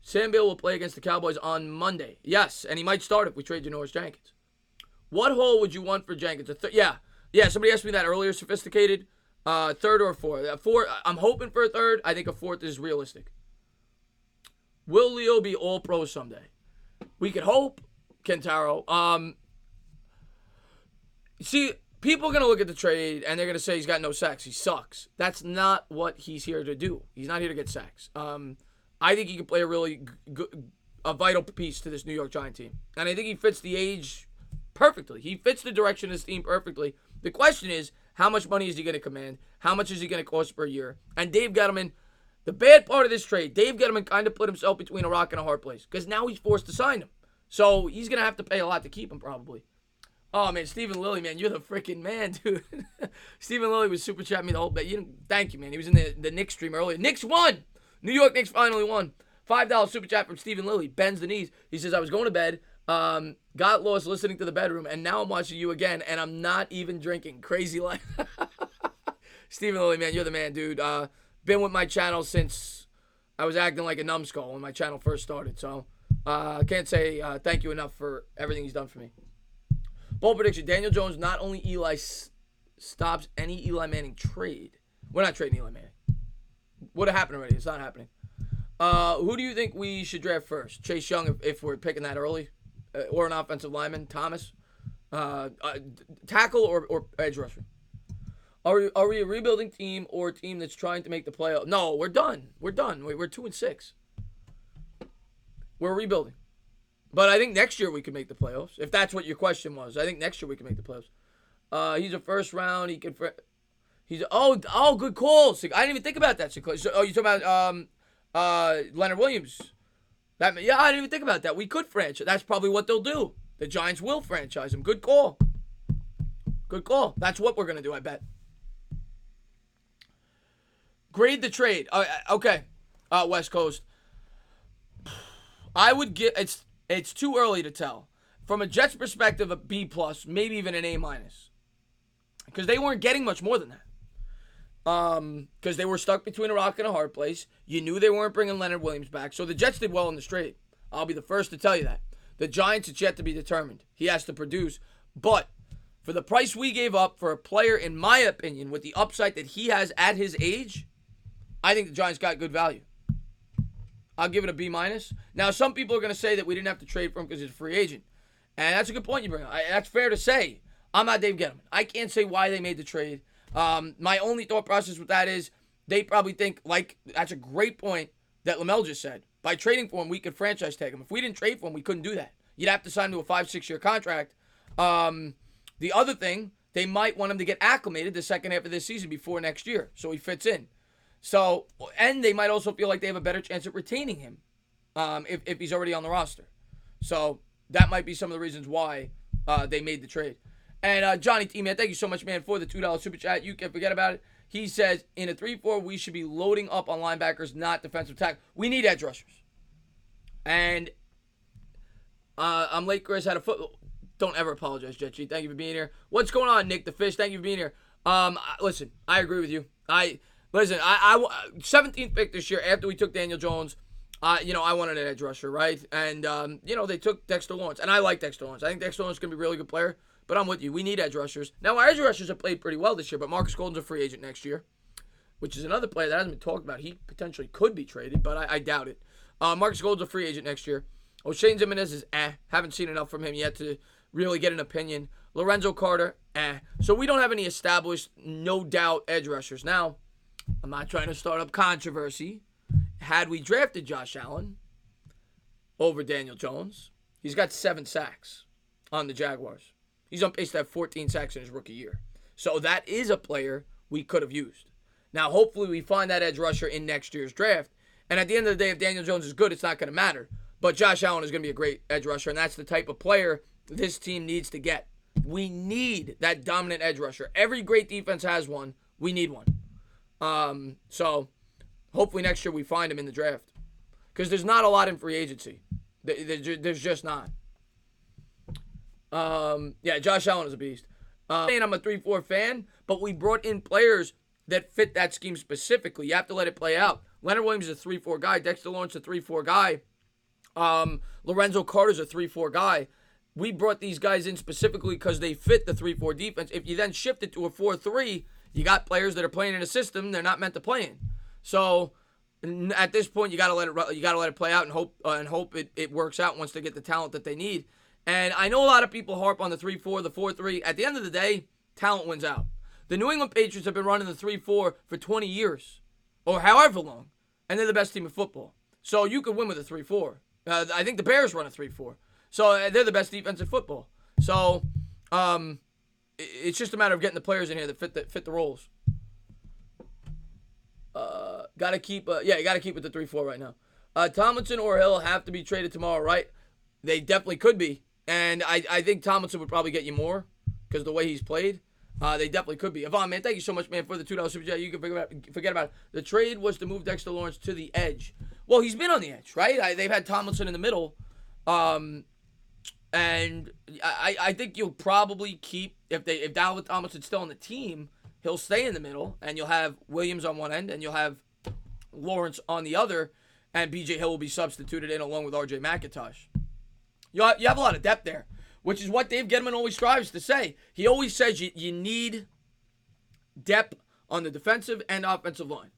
Sam Beal will play against the Cowboys on Monday. Yes, and he might start if we trade Janoris Jenkins. What hole would you want for Jenkins? Yeah, somebody asked me that earlier, Sophisticated. Third or fourth? Fourth, I'm hoping for a third. I think a fourth is realistic. Will Leo be all-pro someday? We could hope, Kentaro. See, people are going to look at the trade, and they're going to say he's got no sacks. He sucks. That's not what he's here to do. He's not here to get sacks. I think he can play a really a vital piece to this New York Giant team. And I think he fits the age perfectly. He fits the direction of his team perfectly. The question is, how much money is he going to command? How much is he going to cost per year? And Dave Gettleman, the bad part of this trade, Dave Gettleman kind of put himself between a rock and a hard place because now he's forced to sign him. So he's going to have to pay a lot to keep him probably. Oh, man, Stephen Lilly, man, you're the freaking man, dude. Stephen Lilly was super chatting me the whole bit. Thank you, man. He was in the Knicks stream earlier. Knicks won. New York Knicks finally won. $5 super chat from Stephen Lilly. Bends the knees. He says, I was going to bed, got lost listening to the bedroom, and now I'm watching you again, and I'm not even drinking. Crazy life. Stephen Lilly, man, you're the man, dude. Been with my channel since I was acting like a numbskull when my channel first started. So I can't say thank you enough for everything he's done for me. Bold prediction, Daniel Jones, not only Eli stops any Eli Manning trade. We're not trading Eli Manning. Would have happened already. It's not happening. Who do you think we should draft first? Chase Young, if we're picking that early, or an offensive lineman, Thomas, tackle or edge rusher. Are we a rebuilding team or a team that's trying to make the playoffs? No, we're done. We're 2-6. We're rebuilding, but I think next year we could make the playoffs. If that's what your question was, I think next year we can make the playoffs. He's a first round. He can. He's good calls. I didn't even think about that. So, you talking about Leonard Williams? I didn't even think about that. We could franchise. That's probably what they'll do. The Giants will franchise him. Good call. Good call. That's what we're gonna do. I bet. Grade the trade. Okay. West Coast. I would get. It's too early to tell. From a Jets perspective, a B+, maybe even an A-, because they weren't getting much more than that. Because they were stuck between a rock and a hard place. You knew they weren't bringing Leonard Williams back. So the Jets did well in this trade. I'll be the first to tell you that. The Giants, it's yet to be determined. He has to produce. But for the price we gave up for a player, in my opinion, with the upside that he has at his age, I think the Giants got good value. I'll give it a B-. Now, some people are going to say that we didn't have to trade for him because he's a free agent. And that's a good point you bring up. That's fair to say. I'm not Dave Gettleman. I can't say why they made the trade. My only thought process with that is they probably think, that's a great point that Lamel just said. By trading for him, we could franchise tag him. If we didn't trade for him, we couldn't do that. You'd have to sign to a 5-6 year contract. The other thing, they might want him to get acclimated the second half of this season before next year, so he fits in. So, and they might also feel like they have a better chance at retaining him if he's already on the roster. So that might be some of the reasons why they made the trade. And Johnny T, man, thank you so much, man, for the $2 super chat. You can forget about it. He says, in a 3-4, we should be loading up on linebackers, not defensive tackle. We need edge rushers. And I'm late, Chris. Had a foot. Don't ever apologize, Jet G. Thank you for being here. What's going on, Nick the Fish? Thank you for being here. Listen, I agree with you. I 17th pick this year after we took Daniel Jones. I wanted an edge rusher, right? And they took Dexter Lawrence, and I like Dexter Lawrence. I think Dexter Lawrence is going to be a really good player. But I'm with you. We need edge rushers. Now, our edge rushers have played pretty well this year, but Marcus Golden's a free agent next year, which is another player that hasn't been talked about. He potentially could be traded, but I doubt it. Marcus Golden's a free agent next year. O'Shane Jimenez is Haven't seen enough from him yet to really get an opinion. Lorenzo Carter, So we don't have any established, no doubt, edge rushers. Now, I'm not trying to start up controversy. Had we drafted Josh Allen over Daniel Jones, he's got 7 sacks on the Jaguars. He's on pace to have 14 sacks in his rookie year. So that is a player we could have used. Now, hopefully we find that edge rusher in next year's draft. And at the end of the day, if Daniel Jones is good, it's not going to matter. But Josh Allen is going to be a great edge rusher, and that's the type of player this team needs to get. We need that dominant edge rusher. Every great defense has one. We need one. So hopefully next year we find him in the draft. Because there's not a lot in free agency. There's just not. Josh Allen is a beast. And I'm a 3-4 fan, but we brought in players that fit that scheme specifically. You have to let it play out. Leonard Williams is a 3-4 guy. Dexter Lawrence is a 3-4 guy. Lorenzo Carter's a 3-4 guy. We brought these guys in specifically because they fit the 3-4 defense. If you then shift it to a 4-3, you got players that are playing in a system they're not meant to play in. So at this point, you got to let it play out and hope it works out once they get the talent that they need. And I know a lot of people harp on the 3-4, the 4-3. At the end of the day, talent wins out. The New England Patriots have been running the 3-4 for 20 years, or however long, and they're the best team in football. So you could win with a 3-4. I think the Bears run a 3-4. So they're the best defense in football. So, it's just a matter of getting the players in here that fit the roles. Got to keep, you got to keep with the 3-4 right now. Tomlinson or Hill have to be traded tomorrow, right? They definitely could be. And I think Tomlinson would probably get you more because of the way he's played. They definitely could be. Yvonne, man, thank you so much, man, for the $2 super chat. You can forget about it. The trade was to move Dexter Lawrence to the edge. Well, he's been on the edge, right? They've had Tomlinson in the middle. And I think you'll probably keep, if Dalvin Tomlinson's still on the team, he'll stay in the middle, and you'll have Williams on one end, and you'll have Lawrence on the other, and B.J. Hill will be substituted in along with R.J. McIntosh. You have a lot of depth there, which is what Dave Gettleman always strives to say. He always says you need depth on the defensive and offensive line.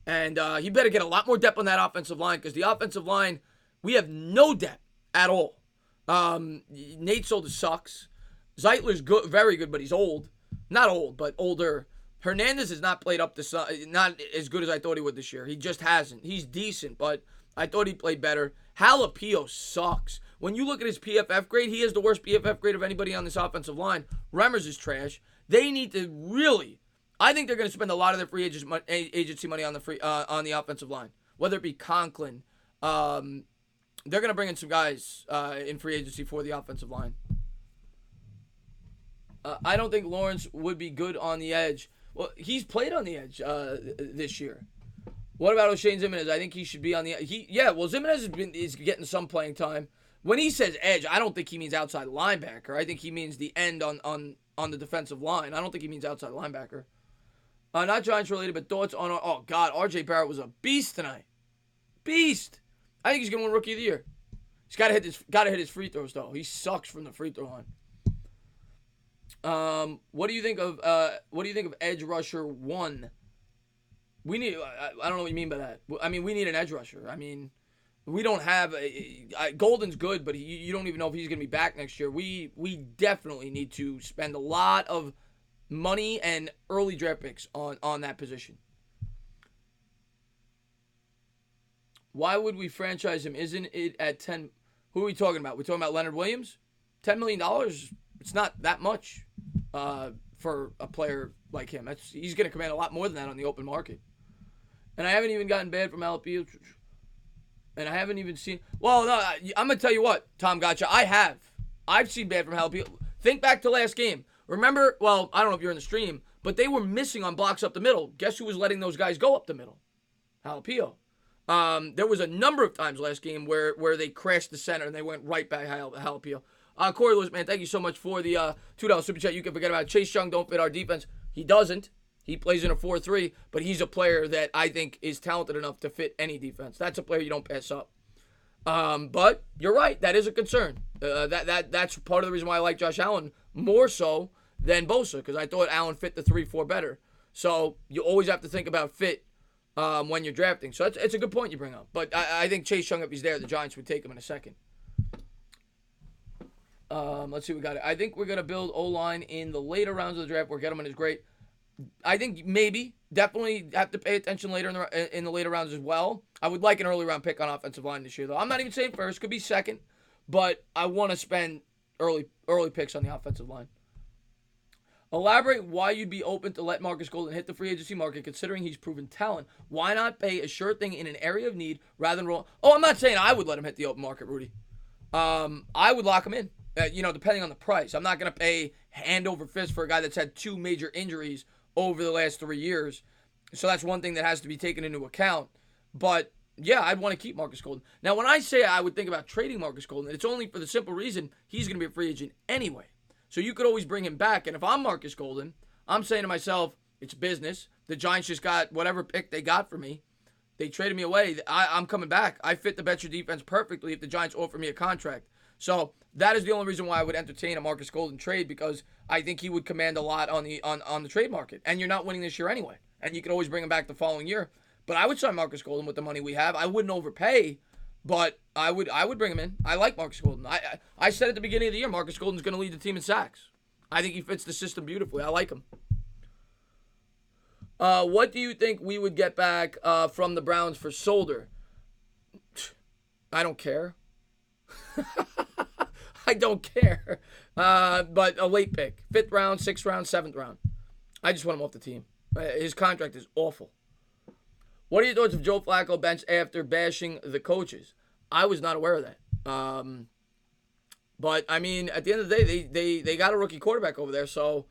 And he better get a lot more depth on that offensive line because the offensive line, we have no depth at all. Nate Solder sucks. Zeitler's good, very good, but he's old. Not old, but older. Hernandez has not played up to not as good as I thought he would this year. He just hasn't. He's decent, but I thought he played better. Jalapeno sucks. When you look at his PFF grade, he has the worst PFF grade of anybody on this offensive line. Remmers is trash. They need to really, I think they're going to spend a lot of their free agency money on the offensive line, whether it be Conklin. They're going to bring in some guys in free agency for the offensive line. I don't think Lawrence would be good on the edge. Well, he's played on the edge this year. What about O'Shane Ximines? I think he should be on the edge. Ximines is getting some playing time. When he says edge, I don't think he means outside linebacker. I think he means the end on the defensive line. I don't think he means outside linebacker. Not Giants related, but thoughts on, oh God, R.J. Barrett was a beast tonight. Beast. I think he's going to win Rookie of the Year. He's got to hit his free throws, though. He sucks from the free throw line. What do you think of edge rusher 1? We need. I don't know what you mean by that. I mean, we need an edge rusher. I mean, we don't have Golden's good, but you don't even know if he's going to be back next year. We definitely need to spend a lot of money and early draft picks on that position. Why would we franchise him? Isn't it at 10? Who are we talking about? We're talking about Leonard Williams. $10 million. It's not that much for a player like him. He's going to command a lot more than that on the open market. And I haven't even gotten bad from Alapio. And I haven't even seen... Well, no, I'm going to tell you what, Tom Gotcha. I have. I've seen bad from Alapio. Think back to last game. Remember, well, I don't know if you're in the stream, but they were missing on blocks up the middle. Guess who was letting those guys go up the middle? Jalapeno. There was a number of times last game where they crashed the center and they went right back Jalapeno. Corey Lewis, man, thank you so much for the $2 super chat. You can forget about it. Chase Young don't fit our defense. He doesn't. He plays in a 4-3, but he's a player that I think is talented enough to fit any defense. That's a player you don't pass up. But you're right. That is a concern. That's part of the reason why I like Josh Allen more so than Bosa, because I thought Allen fit the 3-4 better. So you always have to think about fit when you're drafting. So it's a good point you bring up. But I think Chase Young, if he's there, the Giants would take him in a second. Let's see what we got. I think we're going to build O-line in the later rounds of the draft where Gettleman is great. I think maybe, definitely have to pay attention later in the later rounds as well. I would like an early round pick on offensive line this year, though. I'm not even saying first, could be second, but I want to spend early picks on the offensive line. Elaborate why you'd be open to let Marcus Golden hit the free agency market, considering he's proven talent. Why not pay a sure thing in an area of need rather than roll? Oh, I'm not saying I would let him hit the open market, Rudy. I would lock him in, depending on the price. I'm not going to pay hand over fist for a guy that's had 2 major injuries over the last 3 years. So that's one thing that has to be taken into account. But, yeah, I'd want to keep Marcus Golden. Now, when I say I would think about trading Marcus Golden, it's only for the simple reason he's going to be a free agent anyway. So you could always bring him back. And if I'm Marcus Golden, I'm saying to myself, it's business. The Giants just got whatever pick they got for me. They traded me away. I'm coming back. I fit the Betcher defense perfectly if the Giants offer me a contract. So that is the only reason why I would entertain a Marcus Golden trade, because I think he would command a lot on the trade market. And you're not winning this year anyway. And you can always bring him back the following year. But I would sign Marcus Golden with the money we have. I wouldn't overpay, but I would bring him in. I like Marcus Golden. I said at the beginning of the year, Marcus Golden's going to lead the team in sacks. I think he fits the system beautifully. I like him. What do you think we would get back from the Browns for Solder? I don't care. I don't care. But a late pick. 5th round, 6th round, 7th round. I just want him off the team. His contract is awful. What are your thoughts of Joe Flacco bench after bashing the coaches? I was not aware of that. But, I mean, at the end of the day, they got a rookie quarterback over there, so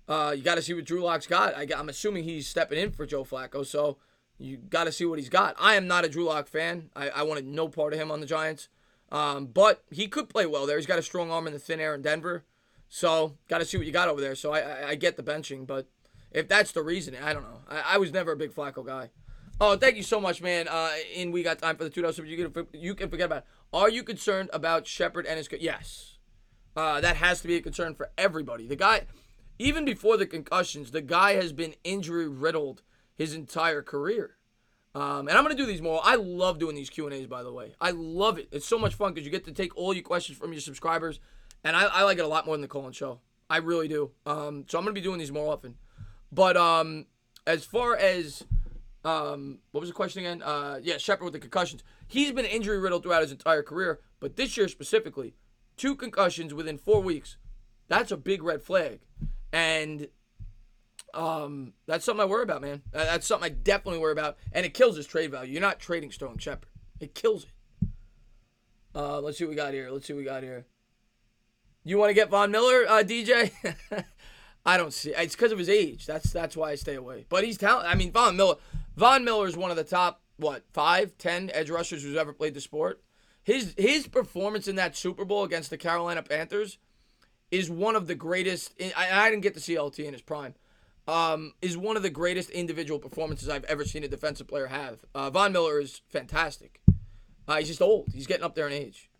you got to see what Drew Lock's got. I'm assuming he's stepping in for Joe Flacco, so you got to see what he's got. I am not a Drew Lock fan. I wanted no part of him on the Giants. But he could play well there. He's got a strong arm in the thin air in Denver. So, got to see what you got over there. So, I get the benching. But if that's the reason, I don't know. I was never a big Flacco guy. Oh, thank you so much, man. And we got time for the $2. You can forget about it. Are you concerned about Shepard and his... Yes. That has to be a concern for everybody. The guy, even before the concussions, the guy has been injury-riddled his entire career. And I'm going to do these more. I love doing these Q&As, by the way. I love it. It's so much fun because you get to take all your questions from your subscribers. And I like it a lot more than the call-in show. I really do. So I'm going to be doing these more often. But as far as... what was the question again? Yeah, Shepard with the concussions. He's been injury-riddled throughout his entire career. But this year specifically, 2 concussions within 4 weeks. That's a big red flag. And... that's something I worry about, man. That's something I definitely worry about, and it kills his trade value. You're not trading Sterling Shepard. It kills it. Let's see what we got here. You want to get Von Miller, DJ? I don't see. It's because of his age. That's why I stay away. But he's talented. I mean, Von Miller is one of the top 5, 10 edge rushers who's ever played the sport. His performance in that Super Bowl against the Carolina Panthers is one of the greatest. I didn't get to see LT in his prime. Is one of the greatest individual performances I've ever seen a defensive player have. Von Miller is fantastic. He's just old. He's getting up there in age.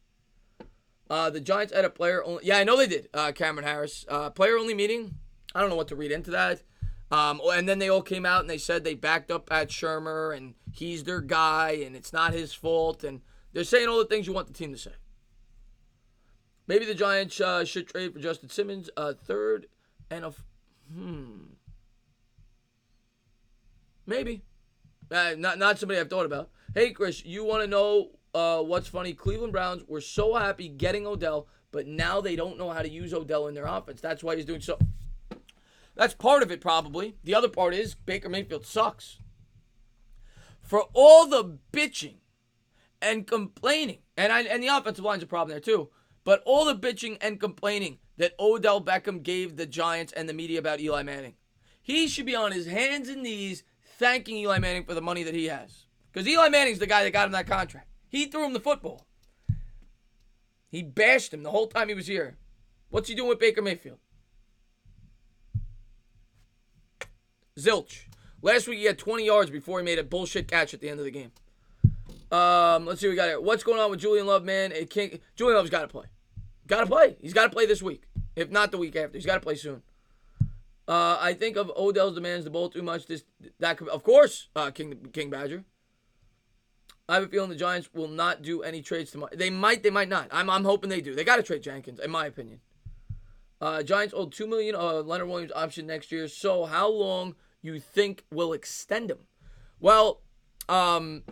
The Giants had a player only... Yeah, I know they did, Cameron Harris. Player-only meeting. I don't know what to read into that. And then they all came out and they said they backed up Pat Shurmur and he's their guy and it's not his fault. And they're saying all the things you want the team to say. Maybe the Giants should trade for Justin Simmons, a 3rd and a... Maybe. Not somebody I've thought about. Hey, Chris, you want to know what's funny? Cleveland Browns were so happy getting Odell, but now they don't know how to use Odell in their offense. That's why he's doing so. That's part of it, probably. The other part is Baker Mayfield sucks. For all the bitching and complaining, and the offensive line's a problem there too, but all the bitching and complaining that Odell Beckham gave the Giants and the media about Eli Manning, he should be on his hands and knees thanking Eli Manning for the money that he has. Because Eli Manning's the guy that got him that contract. He threw him the football. He bashed him the whole time he was here. What's he doing with Baker Mayfield? Zilch. Last week he had 20 yards before he made a bullshit catch at the end of the game. Let's see what we got here. What's going on with Julian Love, man? Julian Love's got to play. Got to play. He's got to play this week. If not the week after. He's got to play soon. I think of Odell's demands the ball too much. That could, of course, King Badger. I have a feeling the Giants will not do any trades tomorrow. They might not. I'm hoping they do. They got to trade Jenkins, in my opinion. Giants owed $2 million Leonard Williams option next year. So how long you think will extend him? Well, someone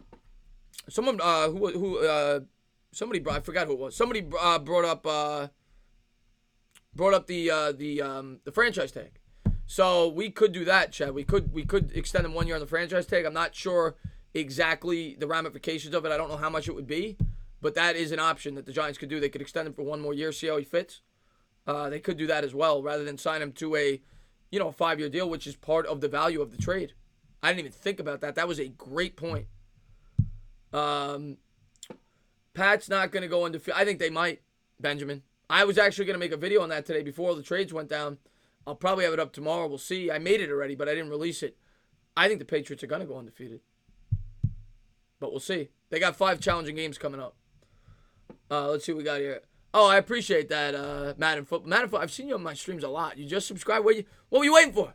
somebody I forgot who it was. Somebody brought up the franchise tag. So we could do that, Chad. We could extend him 1 year on the franchise tag. I'm not sure exactly the ramifications of it. I don't know how much it would be, but that is an option that the Giants could do. They could extend him for 1 more year, see how he fits. They could do that as well, rather than sign him to a 5-year deal, which is part of the value of the trade. I didn't even think about that. That was a great point. Pat's not going to go undefeated. I think they might, Benjamin. I was actually going to make a video on that today before the trades went down. I'll probably have it up tomorrow. We'll see. I made it already, but I didn't release it. I think the Patriots are going to go undefeated. But we'll see. They got 5 challenging games coming up. Let's see what we got here. Oh, I appreciate that, Madden Football. I've seen you on my streams a lot. You just subscribed. What were you waiting for?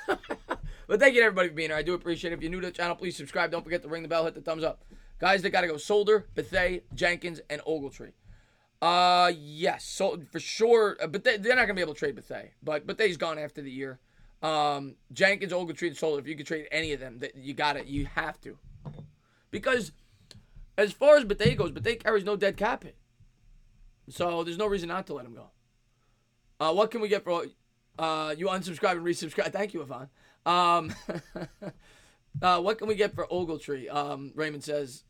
But thank you to everybody for being here. I do appreciate it. If you're new to the channel, please subscribe. Don't forget to ring the bell, hit the thumbs up. Guys, they got to go Solder, Bethea, Jenkins, and Ogletree. Yes, so for sure. But they're not gonna be able to trade Bethea. But Bethea's gone after the year. Jenkins, Ogletree, and Solder. If you could trade any of them, you got it. You have to. Because as far as Bethea goes, Bethea carries no dead cap hit. So there's no reason not to let him go. What can we get for you unsubscribe and resubscribe? Thank you, Yvonne. What can we get for Ogletree? Raymond says,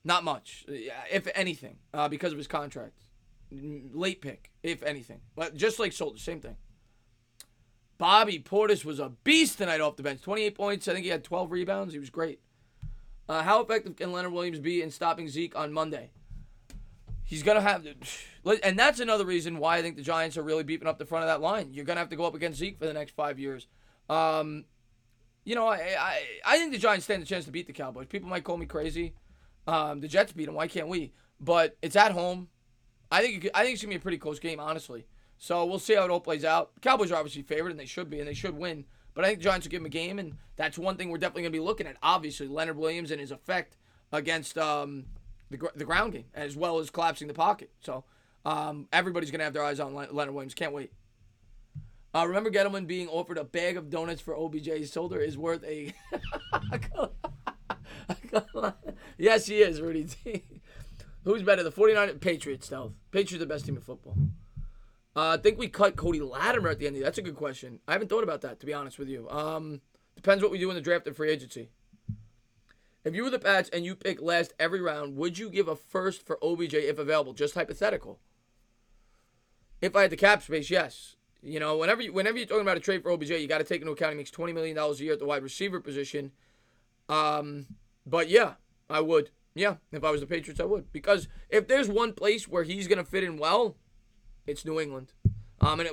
not much, if anything, because of his contract. Late pick, if anything. But just like Soldier, same thing. Bobby Portis was a beast tonight off the bench. 28 points. I think he had 12 rebounds. He was great. How effective can Leonard Williams be in stopping Zeke on Monday? He's going to have to. And that's another reason why I think the Giants are really beefing up the front of that line. You're going to have to go up against Zeke for the next 5 years. I think the Giants stand a chance to beat the Cowboys. People might call me crazy. The Jets beat them. Why can't we? But it's at home. I think it's going to be a pretty close game, honestly. So we'll see how it all plays out. The Cowboys are obviously favored, and they should be, and they should win. But I think the Giants will give them a game, and that's one thing we're definitely going to be looking at. Obviously, Leonard Williams and his effect against the ground game, as well as collapsing the pocket. So everybody's going to have their eyes on Leonard Williams. Can't wait. Remember Gettleman being offered a bag of donuts for OBJ's shoulder is worth a... Yes, he is, Rudy T. Who's better, the 49ers? Patriots, Stealth. Patriots are the best team in football. I think we cut Cody Latimer at the end of the year. That's a good question. I haven't thought about that, to be honest with you. Depends what we do in the draft and free agency. If you were the Pats and you pick last every round, would you give a first for OBJ if available? Just hypothetical. If I had the cap space, yes. You know, whenever you're talking about a trade for OBJ, you got to take into account he makes $20 million a year at the wide receiver position. But yeah, I would. Yeah, if I was the Patriots, I would. Because if there's one place where he's going to fit in well, it's New England.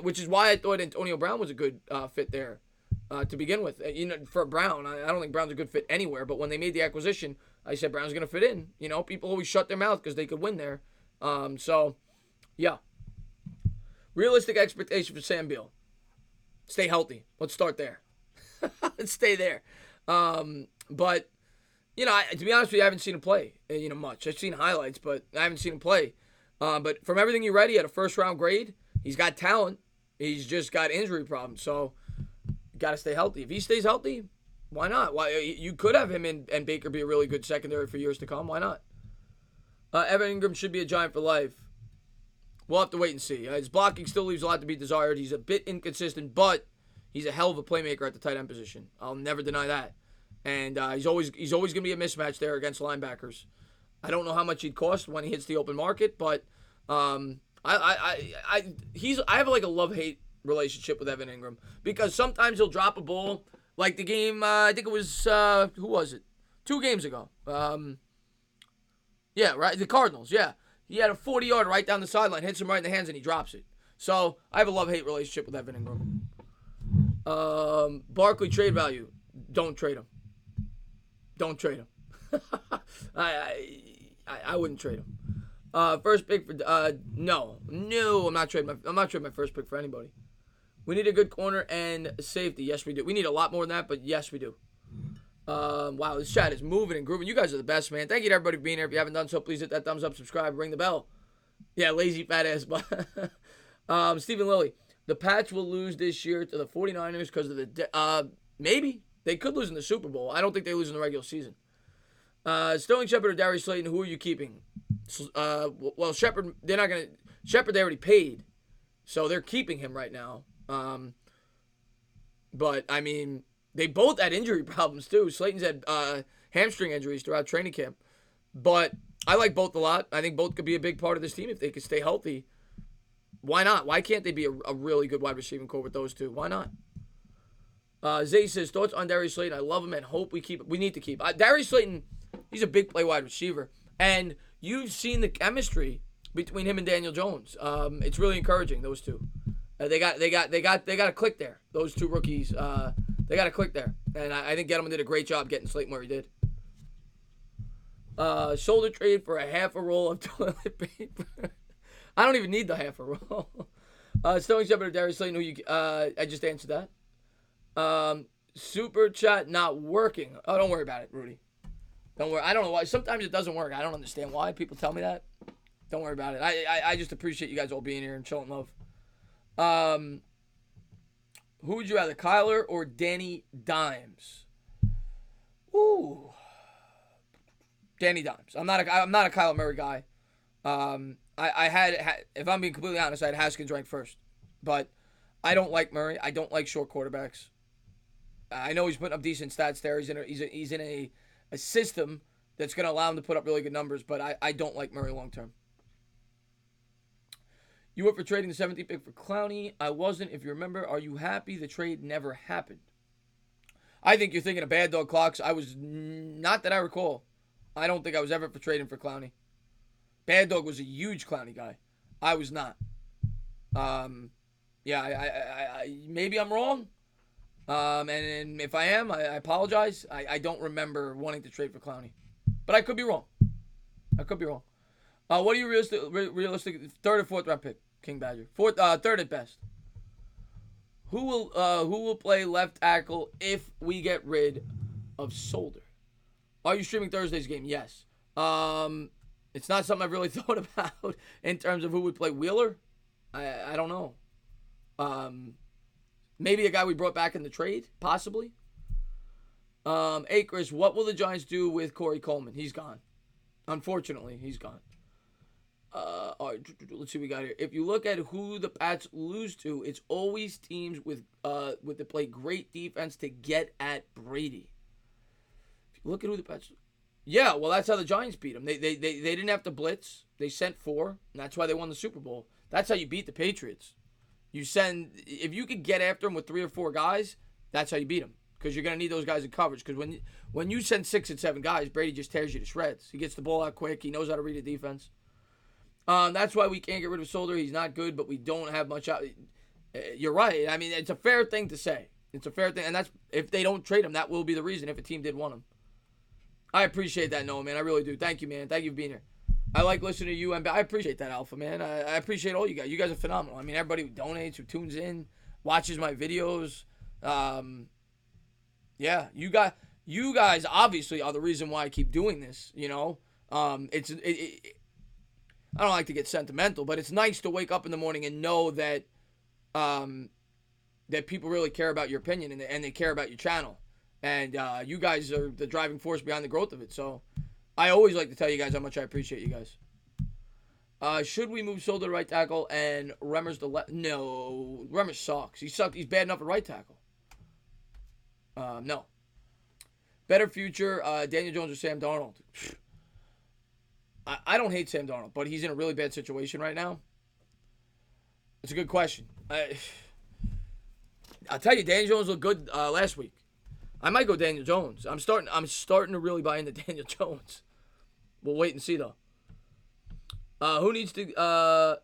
Which is why I thought Antonio Brown was a good fit there to begin with. For Brown, I don't think Brown's a good fit anywhere. But when they made the acquisition, I said Brown's going to fit in. You know, people always shut their mouth because they could win there. So, yeah. Realistic expectation for Sam Beal. Stay healthy. Let's start there. Let's stay there. But, you know, to be honest with you, I haven't seen him play, much. I've seen highlights, but I haven't seen him play. But from everything you read, he had a first-round grade. He's got talent. He's just got injury problems. So, you got to stay healthy. If he stays healthy, why not? You could have him and Baker be a really good secondary for years to come. Why not? Evan Ingram should be a Giant for life. We'll have to wait and see. His blocking still leaves a lot to be desired. He's a bit inconsistent, but he's a hell of a playmaker at the tight end position. I'll never deny that. And he's always going to be a mismatch there against linebackers. I don't know how much he'd cost when he hits the open market, but I have like a love-hate relationship with Evan Ingram because sometimes he'll drop a ball, like the game. I think it was who was it? 2 games ago. Yeah, right. The Cardinals. Yeah. He had a 40-yard right down the sideline, hits him right in the hands, and he drops it. So, I have a love-hate relationship with Evan Ingram. Barkley trade value. Don't trade him. Don't trade him. I wouldn't trade him. First pick for no, I'm not trading my first pick for anybody. We need a good corner and safety. Yes, we do. We need a lot more than that, but yes, we do. Wow, this chat is moving and grooving. You guys are the best, man. Thank you to everybody for being here. If you haven't done so, please hit that thumbs up, subscribe, ring the bell. Yeah, lazy fat ass. Stephen Lilly. The Pats will lose this year to the 49ers because of the... maybe. They could lose in the Super Bowl. I don't think they lose in the regular season. Sterling Shepard or Darius Slayton, who are you keeping? Well, Shepard, they're not going to... Shepard, they already paid. So they're keeping him right now. But, I mean... They both had injury problems, too. Slayton's had hamstring injuries throughout training camp. But I like both a lot. I think both could be a big part of this team if they could stay healthy. Why not? Why can't they be a really good wide receiving core with those two? Why not? Zay says, thoughts on Darius Slayton? I love him and hope we keep it. We need to keep. Darius Slayton, he's a big play wide receiver. And you've seen the chemistry between him and Daniel Jones. It's really encouraging, those two. They got a click there. Those two rookies, they got a click there. And I think Gettleman did a great job getting Slayton where he did. Shoulder trade for a half a roll of toilet paper. I don't even need the half a roll. Sterling Shepard or Darius Slayton, who you I just answered that. Super chat not working. Oh, don't worry about it, Rudy. Don't worry. I don't know why. Sometimes it doesn't work. I don't understand why. People tell me that. Don't worry about it. I just appreciate you guys all being here and showing love. Who would you rather, Kyler or Danny Dimes? Ooh, Danny Dimes. I'm not a Kyler Murray guy. I had, if I'm being completely honest, I had Haskins ranked first. But I don't like Murray. I don't like short quarterbacks. I know he's putting up decent stats there. He's in a system that's going to allow him to put up really good numbers, but I don't like Murray long term. You were for trading the 17th pick for Clowney. I wasn't. If you remember, are you happy the trade never happened? I think you're thinking of Bad Dog Clocks. I was not that I recall. I don't think I was ever for trading for Clowney. Bad Dog was a huge Clowney guy. I was not. Yeah, I maybe I'm wrong. And if I am, I apologize. I don't remember wanting to trade for Clowney, but I could be wrong. What are you realistic third or fourth round pick, King Badger? Third at best. Who will play left tackle if we get rid of Solder? Are you streaming Thursday's game? Yes. It's not something I've really thought about in terms of who would play Wheeler. I don't know. Maybe a guy we brought back in the trade, possibly. Chris, what will the Giants do with Corey Coleman? He's gone. Unfortunately, he's gone. All right, let's see what we got here. If you look at who the Pats lose to, it's always teams with that play great defense to get at Brady. If you look at who the Pats, yeah, well, that's how the Giants beat them. They didn't have to blitz. They sent 4, and that's why they won the Super Bowl. That's how you beat the Patriots. If you could get after them with 3 or 4 guys, that's how you beat them. Because you're going to need those guys in coverage. Because when you send 6 and 7 guys, Brady just tears you to shreds. He gets the ball out quick. He knows how to read a defense. That's why we can't get rid of Solder. He's not good, but we don't have much out. You're right. I mean, it's a fair thing to say. It's a fair thing. And that's if they don't trade him, that will be the reason if a team did want him. I appreciate that, Noah, man. I really do. Thank you, man. Thank you for being here. I like listening to you, and I appreciate that, Alpha, man. I appreciate all you guys. You guys are phenomenal. I mean, everybody who donates, who tunes in, watches my videos. Yeah, you guys obviously are the reason why I keep doing this. You know, I don't like to get sentimental, but it's nice to wake up in the morning and know that that people really care about your opinion and they care about your channel. And you guys are the driving force behind the growth of it. So I always like to tell you guys how much I appreciate you guys. Should we move Solder to right tackle and Remmers to left? No, Remmers sucks. He sucked. He's bad enough at right tackle. No. Better future, Daniel Jones or Sam Darnold? I don't hate Sam Darnold, but he's in a really bad situation right now. It's a good question. I'll tell you, Daniel Jones looked good last week. I might go Daniel Jones. I'm starting to really buy into Daniel Jones. We'll wait and see though. Who needs to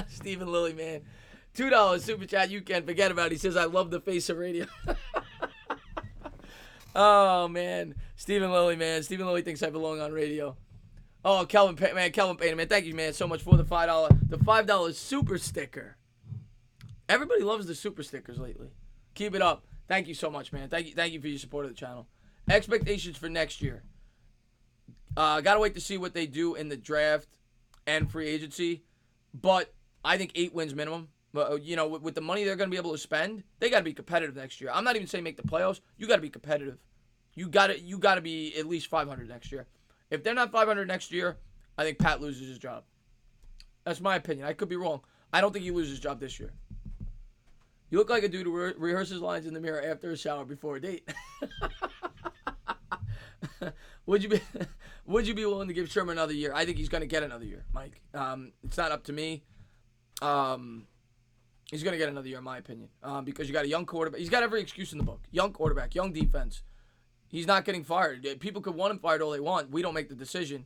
Stephen Lilly, man. $2 super chat you can't forget about. He says, I love the face of radio. Oh, man. Stephen Lilly, man. Stephen Lilly thinks I belong on radio. Oh, Kelvin Payne, man. Thank you, man, so much for the $5 super sticker. Everybody loves the super stickers lately. Keep it up. Thank you so much, man. Thank you for your support of the channel. Expectations for next year. Gotta wait to see what they do in the draft and free agency. But I think 8 wins minimum. But, you know, with the money they're going to be able to spend, they got to be competitive next year. I'm not even saying make the playoffs. You got to be competitive. You got to be at least 500 next year. If they're not 500 next year, I think Pat loses his job. That's my opinion. I could be wrong. I don't think he loses his job this year. You look like a dude who rehearses lines in the mirror after a shower before a date. Would you be willing to give Sherman another year? I think he's going to get another year, Mike. It's not up to me. He's going to get another year, in my opinion, because you got a young quarterback. He's got every excuse in the book. Young quarterback, young defense. He's not getting fired. People could want him fired all they want. We don't make the decision.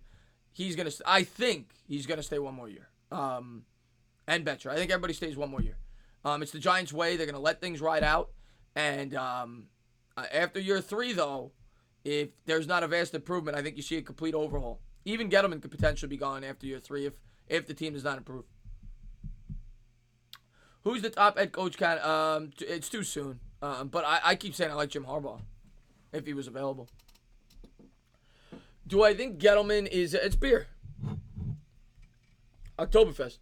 I think he's going to stay one more year. And Betcher. I think everybody stays one more year. It's the Giants' way. They're going to let things ride out. And after year 3, though, if there's not a vast improvement, I think you see a complete overhaul. Even Gettleman could potentially be gone after year 3 if the team does not improve. Who's the top head coach? It's too soon. But I keep saying I like Jim Harbaugh if he was available. Do I think Gettleman is... It's beer. Oktoberfest.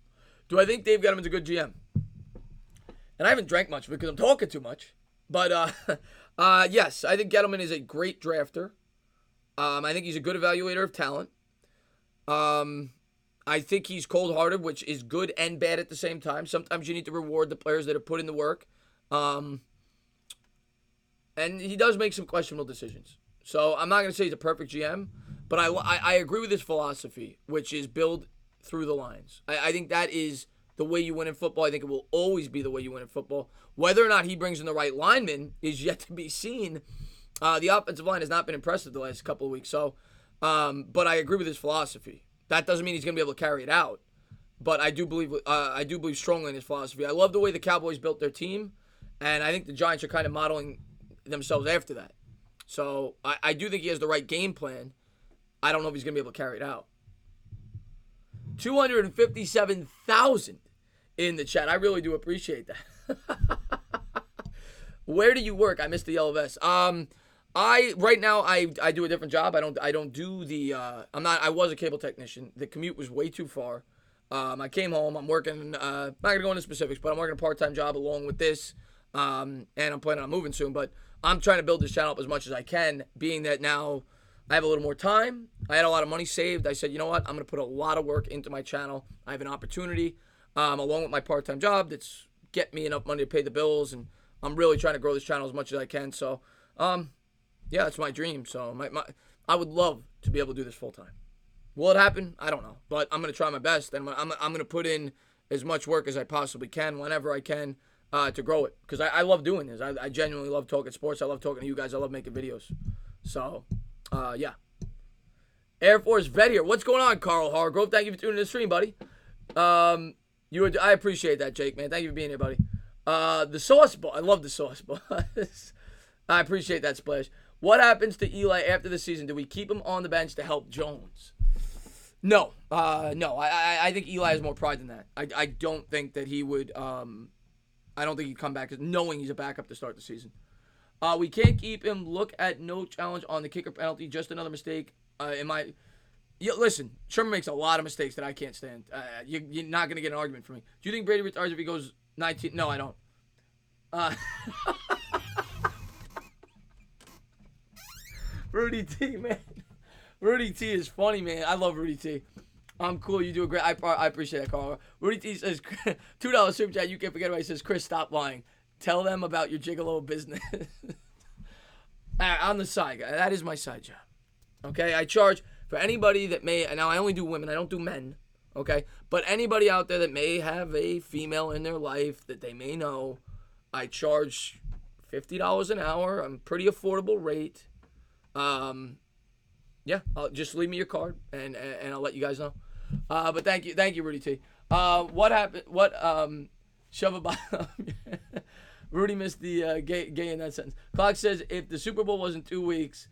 Do I think Dave Gettleman's a good GM? And I haven't drank much because I'm talking too much. But, yes, I think Gettleman is a great drafter. I think he's a good evaluator of talent. I think he's cold-hearted, which is good and bad at the same time. Sometimes you need to reward the players that have put in the work. And he does make some questionable decisions. So I'm not going to say he's a perfect GM, but I agree with his philosophy, which is build through the lines. I think that is the way you win in football. I think it will always be the way you win in football. Whether or not he brings in the right linemen is yet to be seen. The offensive line has not been impressive the last couple of weeks. So, but I agree with his philosophy. That doesn't mean he's going to be able to carry it out. But I do believe strongly in his philosophy. I love the way the Cowboys built their team, and I think the Giants are kind of modeling themselves after that. So I do think he has the right game plan. I don't know if he's going to be able to carry it out. 257,000 in the chat. I really do appreciate that. Where do you work? I missed the yellow vest. Right now I do a different job. I don't do the I was a cable technician. The commute was way too far. I came home. I'm working I'm not gonna go into specifics, but I'm working a part-time job along with this. And I'm planning on moving soon, but I'm trying to build this channel up as much as I can, being that now I have a little more time. I had a lot of money saved. I said, you know what? I'm going to put a lot of work into my channel. I have an opportunity, along with my part-time job, that's get me enough money to pay the bills, and I'm really trying to grow this channel as much as I can. So, yeah, that's my dream. So I would love to be able to do this full-time. Will it happen? I don't know, but I'm going to try my best, and I'm going to put in as much work as I possibly can, whenever I can, to grow it, because I love doing this. I genuinely love talking sports. I love talking to you guys. I love making videos. So, yeah. Air Force Vet here. What's going on, Carl Hargrove? Thank you for tuning in the stream, buddy. I appreciate that, Jake, man. Thank you for being here, buddy. The sauce ball. I love the sauce ball. I appreciate that, Splash. What happens to Eli after the season? Do we keep him on the bench to help Jones? No. No. I think Eli has more pride than that. I don't think that he would... I don't think he'd come back knowing he's a backup to start the season. We can't keep him. Look at no challenge on the kicker penalty. Just another mistake. Listen, Sherman makes a lot of mistakes that I can't stand. You're not going to get an argument from me. Do you think Brady retires if he goes 19? No, I don't. Rudy T, man. Rudy T is funny, man. I love Rudy T. I'm cool. You do a great. I appreciate that, Carl. Rudy T says, $2 super chat. You can't forget about it. He says, Chris, stop lying. Tell them about your gigolo business. On the side, guy. That is my side job. Okay? I charge for anybody that may. Now, I only do women. I don't do men. Okay? But anybody out there that may have a female in their life that they may know, I charge $50 an hour. I'm pretty affordable rate. Yeah. Just leave me your card, and I'll let you guys know. But thank you, Rudy T. What happened? Shove a bottom. Rudy missed the gay in that sentence. Clock says, if the Super Bowl was in 2 weeks,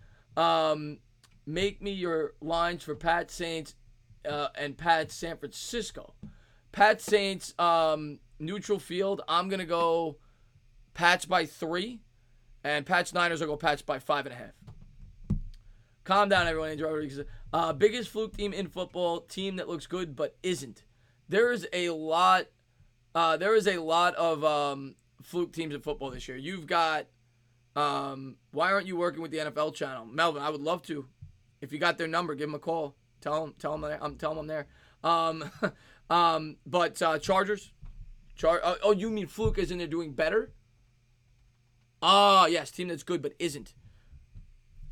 make me your lines for Pat Saints and Pat San Francisco. Pat Saints, neutral field. I'm gonna go Pats by 3, and Pats Niners will go Pats by 5.5. Calm down, everyone. Andrew Rodriguez. Biggest fluke team in football, team that looks good but isn't. There is a lot of fluke teams in football this year. You've got. Why aren't you working with the NFL channel, Melvin? I would love to. If you got their number, give them a call. Tell them I'm there. But Chargers. Oh, you mean fluke as in they're doing better? Yes, team that's good but isn't.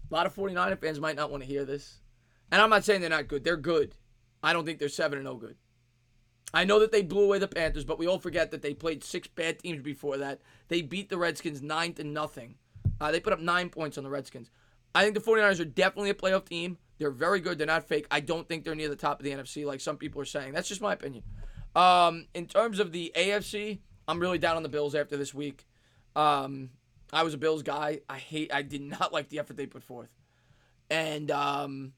A lot of 49er fans might not want to hear this. And I'm not saying they're not good. They're good. I don't think they're 7-0 good. I know that they blew away the Panthers, but we all forget that they played 6 bad teams before that. They beat the Redskins 9-0. They put up 9 points on the Redskins. I think the 49ers are definitely a playoff team. They're very good. They're not fake. I don't think they're near the top of the NFC like some people are saying. That's just my opinion. In terms of the AFC, I'm really down on the Bills after this week. I was a Bills guy. I did not like the effort they put forth. And the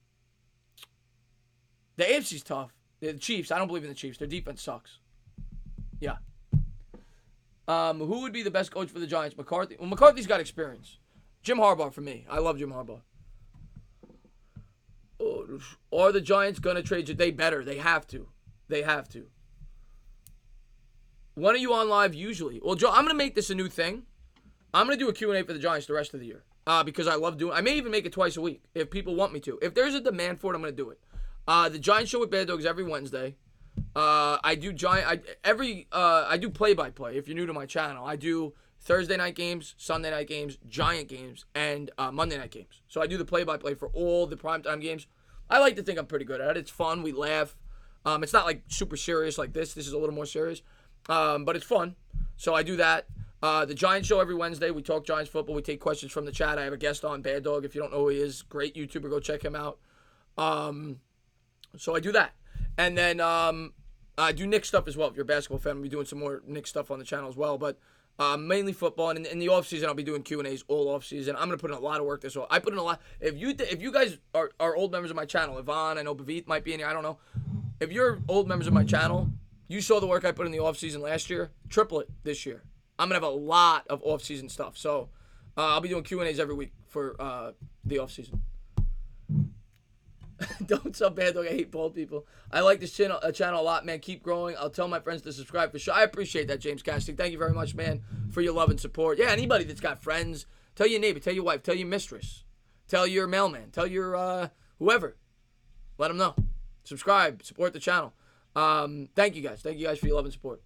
AFC's tough. The Chiefs, I don't believe in the Chiefs. Their defense sucks. Yeah. Who would be the best coach for the Giants? McCarthy? Well, McCarthy's got experience. Jim Harbaugh for me. I love Jim Harbaugh. Are the Giants going to trade you? They better. They have to. They have to. When are you on live usually? Well, Joe, I'm going to make this a new thing. I'm going to do a Q&A for the Giants the rest of the year. Because I love doing it. I may even make it twice a week if people want me to. If there's a demand for it, I'm going to do it. The Giant Show with Bad Dogs every Wednesday. I do I do play-by-play. If you're new to my channel, I do Thursday night games, Sunday night games, Giant games, and Monday night games. So I do the play-by-play for all the primetime games. I like to think I'm pretty good at it. It's fun. We laugh. It's not like super serious like this. This is a little more serious, but it's fun. So I do that. The Giant Show every Wednesday. We talk Giants football. We take questions from the chat. I have a guest on, Bad Dog. If you don't know who he is, great YouTuber. Go check him out. So I do that. And then I do Knicks stuff as well. If you're a basketball fan, I'll be doing some more Knicks stuff on the channel as well. But mainly football. And in the offseason, I'll be doing Q&As all offseason. I'm going to put in a lot of work this fall. I put in a lot. If you guys are old members of my channel, Yvonne, I know Bavit might be in here. I don't know. If you're old members of my channel, you saw the work I put in the offseason last year. Triple it this year. I'm going to have a lot of off-season stuff. So I'll be doing Q&As every week for the off-season. Don't sub Bad Dog. I hate bald people. I like this channel a lot, man. Keep growing. I'll tell my friends to subscribe for sure. I appreciate that, James Cassidy. Thank you very much, man, for your love and support. Yeah, anybody that's got friends, tell your neighbor, tell your wife, tell your mistress, tell your mailman, tell your whoever. Let them know. Subscribe. Support the channel. Thank you guys. Thank you guys for your love and support.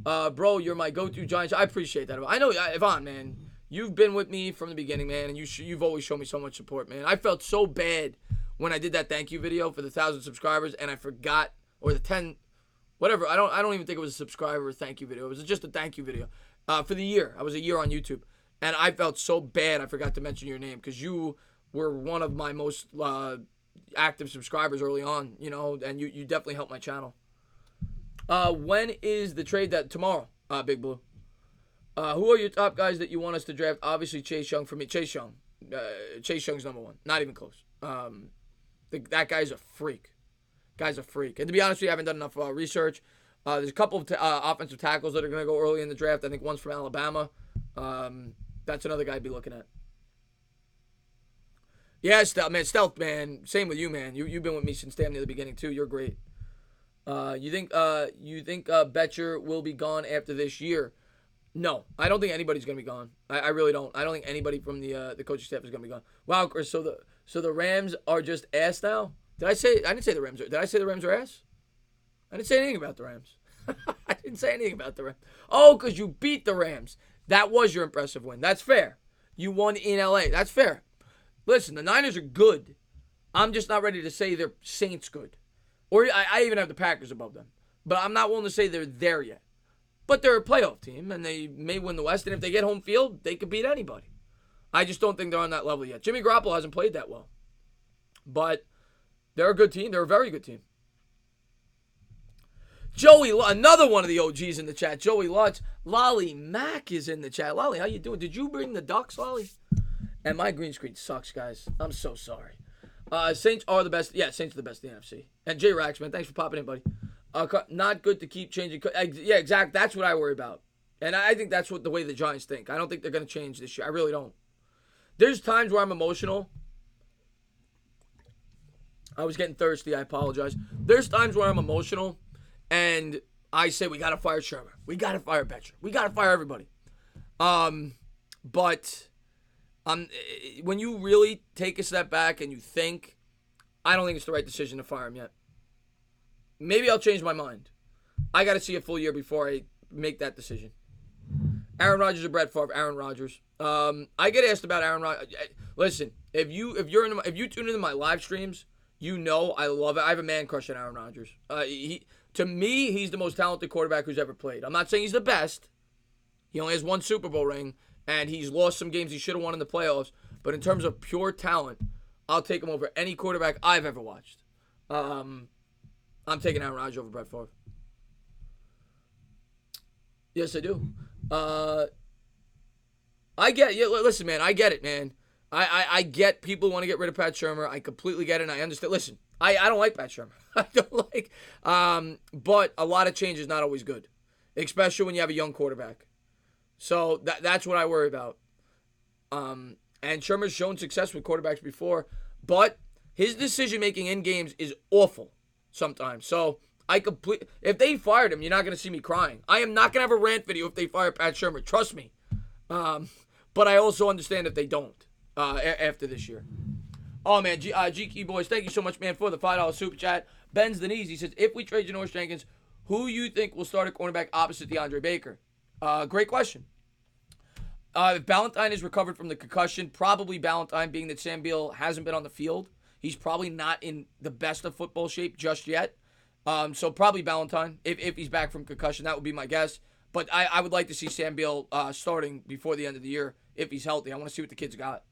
Bro, you're my go-to Giants. I appreciate that. I know, Yvonne, man. You've been with me from the beginning, man, and you've always shown me so much support, man. I felt so bad when I did that thank you video for the 1,000 subscribers, and I forgot, or the 10, whatever. I don't even think it was a subscriber thank you video. It was just a thank you video for the year. I was a year on YouTube, and I felt so bad I forgot to mention your name because you were one of my most active subscribers early on, you know, and you definitely helped my channel. When is the trade that tomorrow, Big Blue? Who are your top guys that you want us to draft? Obviously, Chase Young for me. Chase Young. Chase Young's number one. Not even close. That guy's a freak. Guy's a freak. And to be honest with you, I haven't done enough research. There's a couple of offensive tackles that are going to go early in the draft. I think one's from Alabama. That's another guy I'd be looking at. Yeah, Stealth, man. Same with you, man. You've been with me since damn near the beginning, too. You're great. You think Betcher will be gone after this year? No, I don't think anybody's gonna be gone. I really don't. I don't think anybody from the coaching staff is gonna be gone. Wow, Chris. So the Rams are just ass now? I didn't say the Rams are. Did I say the Rams are ass? I didn't say anything about the Rams. I didn't say anything about the Rams. Oh, because you beat the Rams. That was your impressive win. That's fair. You won in LA. That's fair. Listen, the Niners are good. I'm just not ready to say they're Saints good. Or I even have the Packers above them. But I'm not willing to say they're there yet. But they're a playoff team, and they may win the West. And if they get home field, they could beat anybody. I just don't think they're on that level yet. Jimmy Garoppolo hasn't played that well. But they're a good team. They're a very good team. Joey, another one of the OGs in the chat. Joey Lutz. Lolly Mack is in the chat. Lolly, how you doing? Did you bring the Ducks, Lolly? And my green screen sucks, guys. I'm so sorry. Saints are the best. Yeah, Saints are the best in the NFC. And J Rax, man, thanks for popping in, buddy. Not good to keep changing. Yeah, exactly. That's what I worry about. And I think that's the way the Giants think. I don't think they're going to change this year. I really don't. There's times where I'm emotional. I was getting thirsty. I apologize. There's times where I'm emotional, and I say, we got to fire Sherman. We got to fire Betcher. We got to fire everybody. But when you really take a step back and you think, I don't think it's the right decision to fire him yet. Maybe I'll change my mind. I got to see a full year before I make that decision. Aaron Rodgers or Brett Favre? Aaron Rodgers. I get asked about Aaron Rodgers. Listen, if you tune into my live streams, you know I love it. I have a man crush on Aaron Rodgers. To me, he's the most talented quarterback who's ever played. I'm not saying he's the best. He only has one Super Bowl ring, and he's lost some games he should have won in the playoffs. But in terms of pure talent, I'll take him over any quarterback I've ever watched. I'm taking Aaron Rodgers over Brett Favre. Yes, I do. I get yeah, listen, man, I get it, man. I get people want to get rid of Pat Shurmur. I completely get it, and I understand. Listen, I don't like Pat Shurmur. I don't like but a lot of change is not always good, especially when you have a young quarterback. So that's what I worry about. And Shurmur's shown success with quarterbacks before, but his decision-making in games is awful sometimes. So if they fired him, you're not going to see me crying. I am not going to have a rant video if they fire Pat Shurmur. Trust me. But I also understand if they don't after this year. Oh, man, GK Boys, thank you so much, man, for the $5 super chat. Ben's the knees. He says, if we trade Janoris Jenkins, who you think will start at cornerback opposite DeAndre Baker? Great question. If Ballantyne is recovered from the concussion, probably Ballantyne, being that Sam Beal hasn't been on the field. He's probably not in the best of football shape just yet. So probably Ballantyne, if he's back from concussion. That would be my guess. But I would like to see Sam Beal starting before the end of the year if he's healthy. I want to see what the kid's got.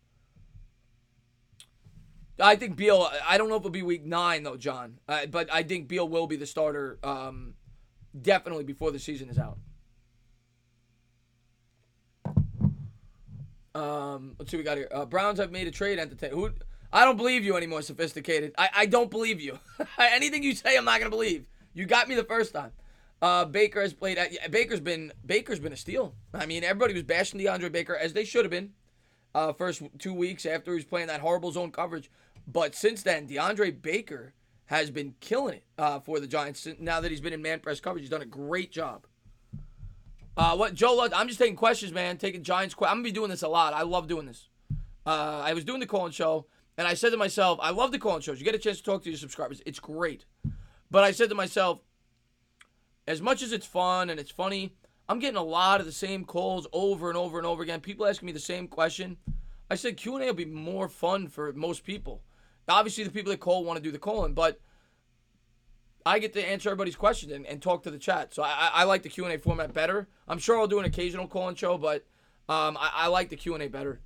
I think Beal, I don't know if it'll be week 9, though, John. But I think Beal will be the starter definitely before the season is out. Let's see what we got here. Browns have made a trade entertain. I don't believe you anymore, Sophisticated. I don't believe you. Anything you say, I'm not going to believe. You got me the first time. Baker has played. Baker's been a steal. I mean, everybody was bashing DeAndre Baker, as they should have been. First 2 weeks after he was playing that horrible zone coverage. But since then, DeAndre Baker has been killing it for the Giants. Now that he's been in man press coverage, he's done a great job. Joe? I'm just taking questions, man. Taking Giants questions. I'm gonna be doing this a lot. I love doing this. I was doing the call-in show, and I said to myself, I love the call-in shows. You get a chance to talk to your subscribers. It's great. But I said to myself, as much as it's fun and it's funny, I'm getting a lot of the same calls over and over and over again. People asking me the same question. I said Q&A will be more fun for most people. Obviously, the people that call want to do the call-in, but I get to answer everybody's questions and talk to the chat. So I like the Q&A format better. I'm sure I'll do an occasional call-in show, but I like the Q&A better.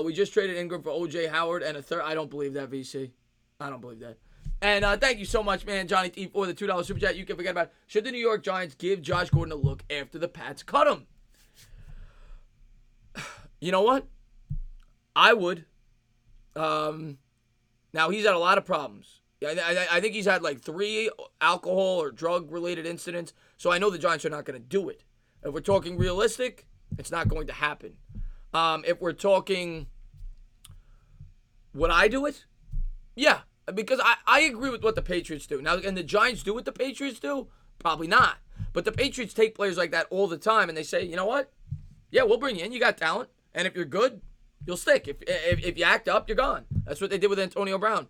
We just traded Ingram for O.J. Howard and a third. I don't believe that, VC. I don't believe that. And thank you so much, man, Johnny T, for the $2 super chat. You can forget about it. Should the New York Giants give Josh Gordon a look after the Pats cut him? You know what? I would. Now, he's had a lot of problems. I think he's had like 3 alcohol or drug-related incidents, so I know the Giants are not going to do it. If we're talking realistic, it's not going to happen. If we're talking, would I do it? Yeah, because I agree with what the Patriots do. Now, can the Giants do what the Patriots do? Probably not. But the Patriots take players like that all the time, and they say, you know what? Yeah, we'll bring you in. You got talent, and if you're good, you'll stick. If you act up, you're gone. That's what they did with Antonio Brown.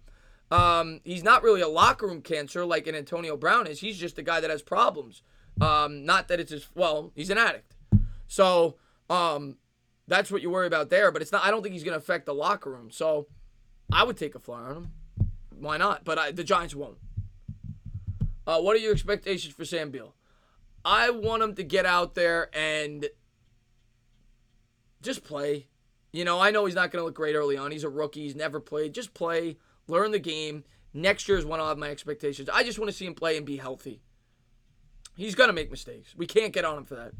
He's not really a locker room cancer like an Antonio Brown is. He's just a guy that has problems. Not that it's he's an addict. So, that's what you worry about there. But it's not. I don't think he's going to affect the locker room. So, I would take a flyer on him. Why not? But the Giants won't. What are your expectations for Sam Beal? I want him to get out there and just play. You know, I know he's not going to look great early on. He's a rookie. He's never played. Just play. Learn the game. Next year is when I'll have my expectations. I just want to see him play and be healthy. He's going to make mistakes. We can't get on him for that.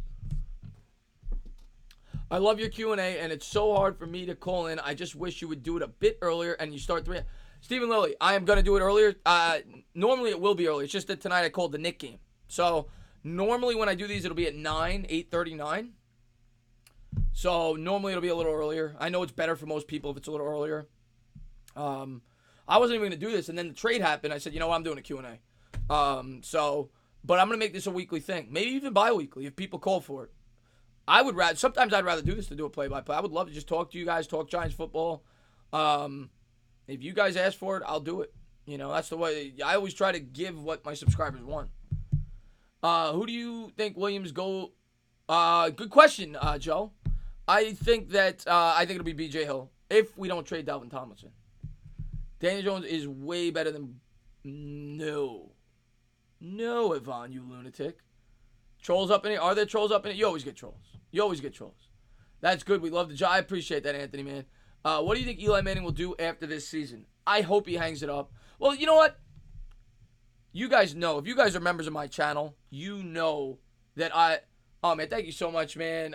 I love your Q&A, and it's so hard for me to call in. I just wish you would do it a bit earlier, and you start 3. Stephen Lilly, I am going to do it earlier. Normally it will be early. It's just that tonight I called the Knicks game. So normally when I do these, it'll be at 8:39. So normally it'll be a little earlier. I know it's better for most people if it's a little earlier. I wasn't even going to do this, and then the trade happened. I said, you know what, I'm doing a Q&A. But I'm going to make this a weekly thing. Maybe even bi-weekly if people call for it. Sometimes I'd rather do this to do a play-by-play. I would love to just talk to you guys, talk Giants football. If you guys ask for it, I'll do it. You know, that's the way. I always try to give what my subscribers want. Who do you think Williams go? Good question, Joe. I think it'll be B.J. Hill if we don't trade Dalvin Tomlinson. Daniel Jones is way better than... No, Yvonne, you lunatic. Trolls up in it? Are there trolls up in it? You always get trolls. That's good. We love the job. I appreciate that, Anthony, man. What do you think Eli Manning will do after this season? I hope he hangs it up. Well, you know what? You guys know. If you guys are members of my channel, you know that Oh, man, thank you so much, man.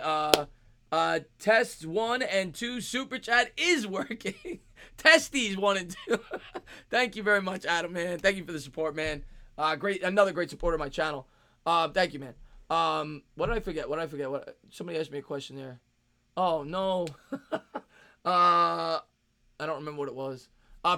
Tests 1 and 2 super chat is working. Testies 1 and 2. Thank you very much, Adam, man. Thank you for the support, man. Another great supporter of my channel. Thank you, man. What did I forget? Somebody asked me a question there. Oh, no. I don't remember what it was.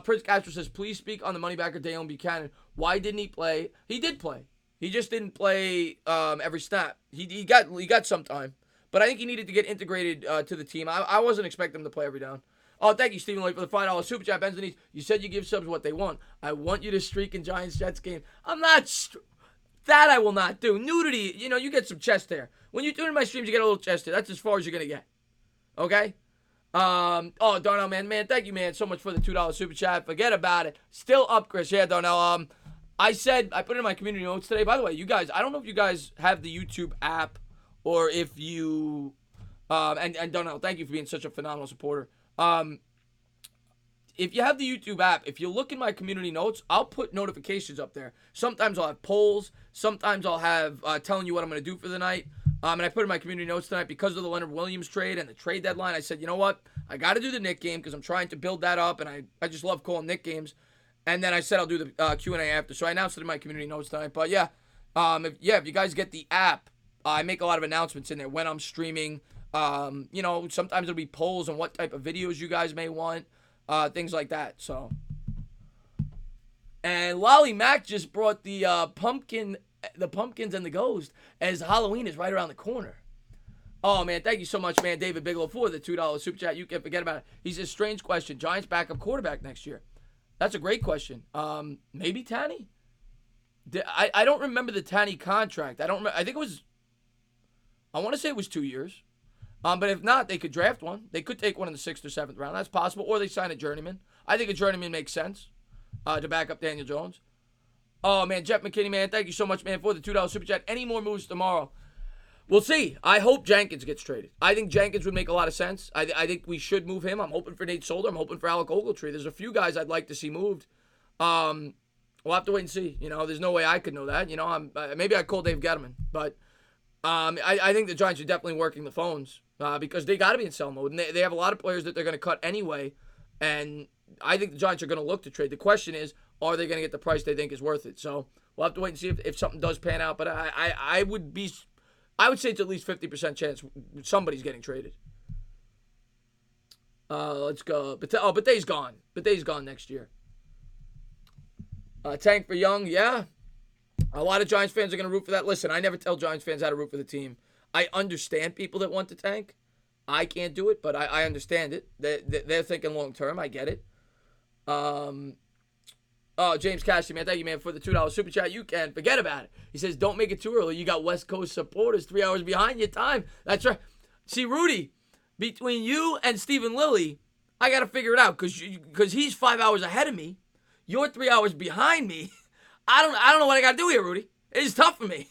Prince Castro says, please speak on the moneybacker Dalen Buchanan. Why didn't he play? He did play. He just didn't play every snap. He got some time. But I think he needed to get integrated to the team. I wasn't expecting him to play every down. Oh, thank you, Stephen Lloyd, for the $5 super chat. Ben's Denise, you said you give subs what they want. I want you to streak in Giants-Jets game. I'm not... That I will not do. Nudity, you get some chest hair. When you're doing my streams, you get a little chest hair. That's as far as you're going to get. Okay? Darnell, man, thank you, man, so much for the $2 super chat. Forget about it. Still up, Chris. Yeah, Darnell. I put it in my community notes today. By the way, you guys, I don't know if you guys have the YouTube app or if you, and Darnell, thank you for being such a phenomenal supporter. If you have the YouTube app, if you look in my community notes, I'll put notifications up there. Sometimes I'll have polls. Sometimes I'll have telling you what I'm going to do for the night. And I put in my community notes tonight because of the Leonard Williams trade and the trade deadline. I said, you know what? I got to do the Knicks game because I'm trying to build that up, and I just love calling Knicks games. And then I said I'll do the Q&A after. So I announced it in my community notes tonight. But yeah, if you guys get the app, I make a lot of announcements in there when I'm streaming. Sometimes it'll be polls on what type of videos you guys may want, things like that. So, and Lolly Mac just brought the pumpkins and the ghost as Halloween is right around the corner. Oh, man, thank you so much, man, David Bigelow, for the $2 super chat. You can forget about it. He says, strange question. Giants backup quarterback next year. That's a great question. Maybe Tanny? I don't remember the Tanny contract. I want to say it was 2 years. But if not, they could draft one. They could take one in the 6th or 7th round. That's possible. Or they sign a journeyman. I think a journeyman makes sense to back up Daniel Jones. Oh, man, Jeff McKinney, man, thank you so much, man, for the $2 super chat. Any more moves tomorrow? We'll see. I hope Jenkins gets traded. I think Jenkins would make a lot of sense. I think we should move him. I'm hoping for Nate Solder. I'm hoping for Alec Ogletree. There's a few guys I'd like to see moved. We'll have to wait and see. There's no way I could know that. Maybe I'd call Dave Gettleman. But I think the Giants are definitely working the phones because they got to be in sell mode. And they have a lot of players that they're going to cut anyway. And I think the Giants are going to look to trade. The question is, are they going to get the price they think is worth it? So we'll have to wait and see if something does pan out. But I would say it's at least 50% chance somebody's getting traded. Let's go. Batey's gone. Batey's gone next year. Tank for Young, yeah. A lot of Giants fans are going to root for that. Listen, I never tell Giants fans how to root for the team. I understand people that want to tank. I can't do it, but I understand it. They're thinking long term. I get it. James Cassidy, man, thank you, man, for the $2 super chat. You can forget about it. He says, don't make it too early. You got West Coast supporters 3 hours behind your time. That's right. See, Rudy, between you and Stephen Lilly, I got to figure it out because he's 5 hours ahead of me. You're 3 hours behind me. I don't know what I got to do here, Rudy. It's tough for me.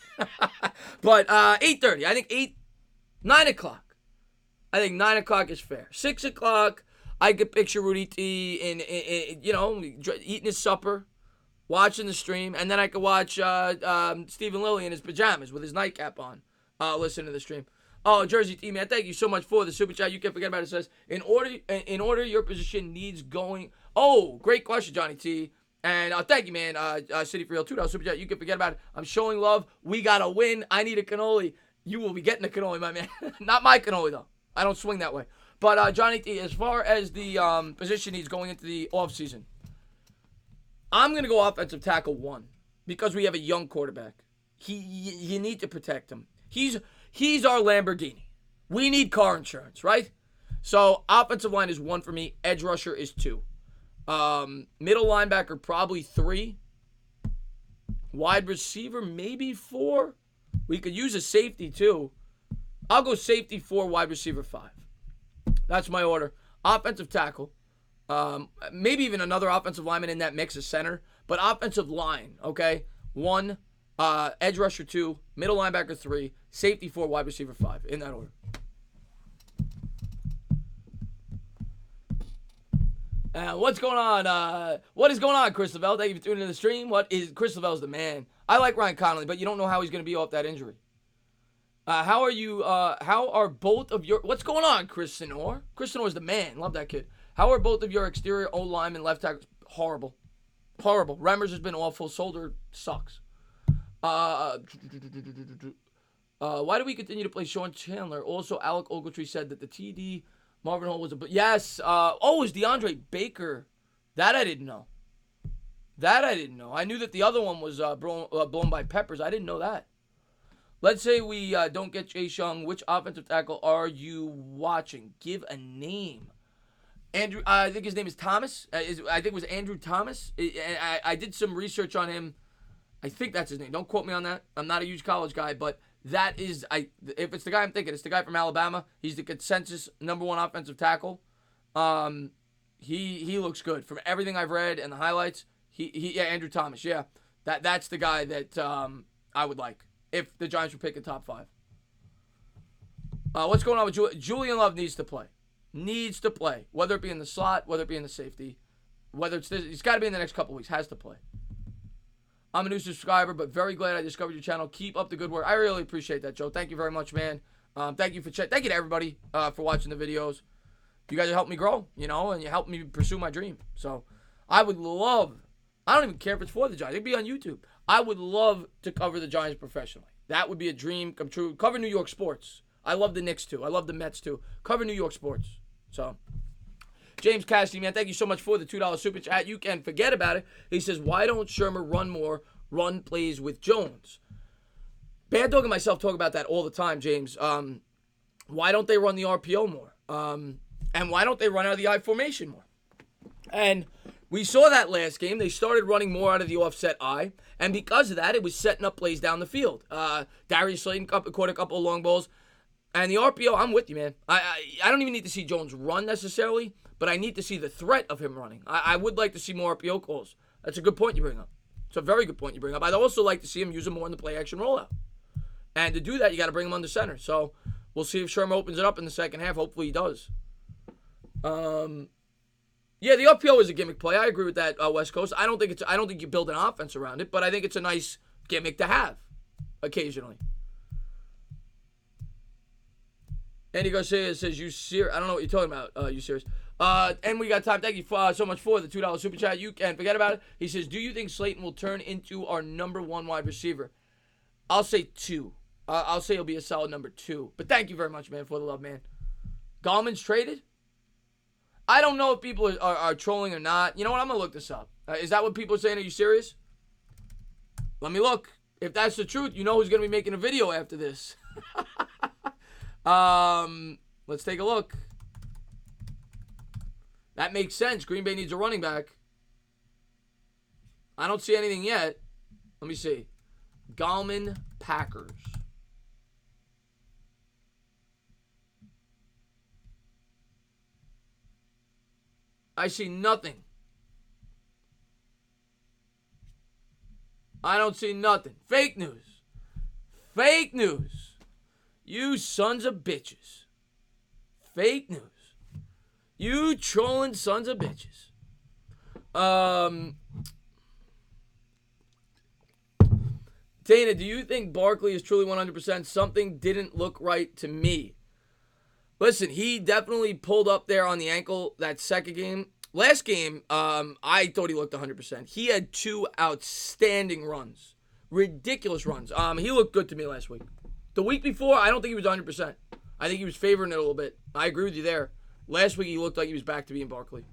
But 8:30. I think 9 o'clock. I think 9 o'clock is fair. 6 o'clock. I could picture Rudy T in eating his supper, watching the stream, and then I could watch Stephen Lilly in his pajamas with his nightcap on, listening to the stream. Oh, Jersey T, man, thank you so much for the super chat. You can't forget about it. It says, in order your position needs going. Oh, great question, Johnny T. And thank you, man. City for Real $2 super chat. You can forget about it. I'm showing love. We got to win. I need a cannoli. You will be getting a cannoli, my man. Not my cannoli, though. I don't swing that way. But, Johnny T, as far as the position he's going into the offseason, I'm going to go offensive tackle 1 because we have a young quarterback. You need to protect him. He's our Lamborghini. We need car insurance, right? So, offensive line is 1 for me. Edge rusher is 2. Middle linebacker probably 3. Wide receiver maybe 4. We could use a safety, too. I'll go safety 4, wide receiver 5. That's my order. Offensive tackle. Maybe even another offensive lineman in that mix of center. But offensive line, okay? 1, edge rusher 2, middle linebacker 3, safety 4, wide receiver 5. In that order. What's going on? What is going on, Chris Lavelle? Thank you for tuning in the stream. Chris Lavelle's the man. I like Ryan Connolly, but you don't know how he's going to be off that injury. How are both of your... What's going on, Chris Sinor? Chris Sinor's the man. Love that kid. How are both of your exterior O-linemen, left tackles? Horrible. Horrible. Remmers has been awful. Solder sucks. Why do we continue to play Sean Chandler? Also, Alec Ogletree said that the TD Marvin Hall was a... Yes. It's DeAndre Baker. That I didn't know. I knew that the other one was blown by Peppers. I didn't know that. Let's say we don't get Chase Young. Which offensive tackle are you watching? Give a name. Andrew, I think his name is Thomas. I think it was Andrew Thomas. I did some research on him. I think that's his name. Don't quote me on that. I'm not a huge college guy, but that is, if it's the guy I'm thinking, it's the guy from Alabama. He's the consensus #1 offensive tackle. He looks good from everything I've read and the highlights. Yeah, Andrew Thomas. Yeah, that's the guy that I would like if the Giants were picking top 5. What's going on with Julian Love? Needs to play. Needs to play. Whether it be in the slot, whether it be in the safety, whether it's this, he's got to be in the next couple weeks. Has to play. I'm a new subscriber, but very glad I discovered your channel. Keep up the good work. I really appreciate that, Joe. Thank you very much, man. Thank you thank you to everybody for watching the videos. You guys have helped me grow, and you helped me pursue my dream. So I would love, I don't even care if it's for the Giants. It'd be on YouTube. I would love to cover the Giants professionally. That would be a dream come true. Cover New York sports. I love the Knicks too. I love the Mets too. Cover New York sports. So, James Cassidy, man, thank you so much for the $2 super chat. You can forget about it. He says, why don't Shermer run more run plays with Jones? Bad Dog and myself talk about that all the time, James. Why don't they run the RPO more? And why don't they run out of the I formation more? And we saw that last game. They started running more out of the offset I. And because of that, it was setting up plays down the field. Darius Slayton caught a couple of long balls. And the RPO, I'm with you, man. I don't even need to see Jones run necessarily, but I need to see the threat of him running. I would like to see more RPO calls. That's a good point you bring up. It's a very good point you bring up. I'd also like to see him use him more in the play-action rollout. And to do that, you got to bring him under center. So we'll see if Shermer opens it up in the second half. Hopefully he does. Yeah, the RPO is a gimmick play. I agree with that, West Coast. I don't think you build an offense around it, but I think it's a nice gimmick to have occasionally. Andy Garcia says, you serious? I don't know what you're talking about, you serious. And we got time. Thank you so much for the $2 super chat. You can forget about it. He says, do you think Slayton will turn into our #1 wide receiver? I'll say 2. I'll say he'll be a solid number 2. But thank you very much, man, for the love, man. Gallman's traded? I don't know if people are trolling or not. You know what? I'm going to look this up. Is that what people are saying? Are you serious? Let me look. If that's the truth, you know who's going to be making a video after this. Let's take a look. That makes sense. Green Bay needs a running back. I don't see anything yet. Let me see. Gallman, Packers. I see nothing. I don't see nothing. Fake news. Fake news. You sons of bitches. Fake news. You trolling sons of bitches. Dana, do you think Barkley is truly 100%? Something didn't look right to me. Listen, he definitely pulled up there on the ankle that second game. Last game, I thought he looked 100%. He had 2 outstanding runs. Ridiculous runs. He looked good to me last week. The week before, I don't think he was 100%. I think he was favoring it a little bit. I agree with you there. Last week, he looked like he was back to being Barkley.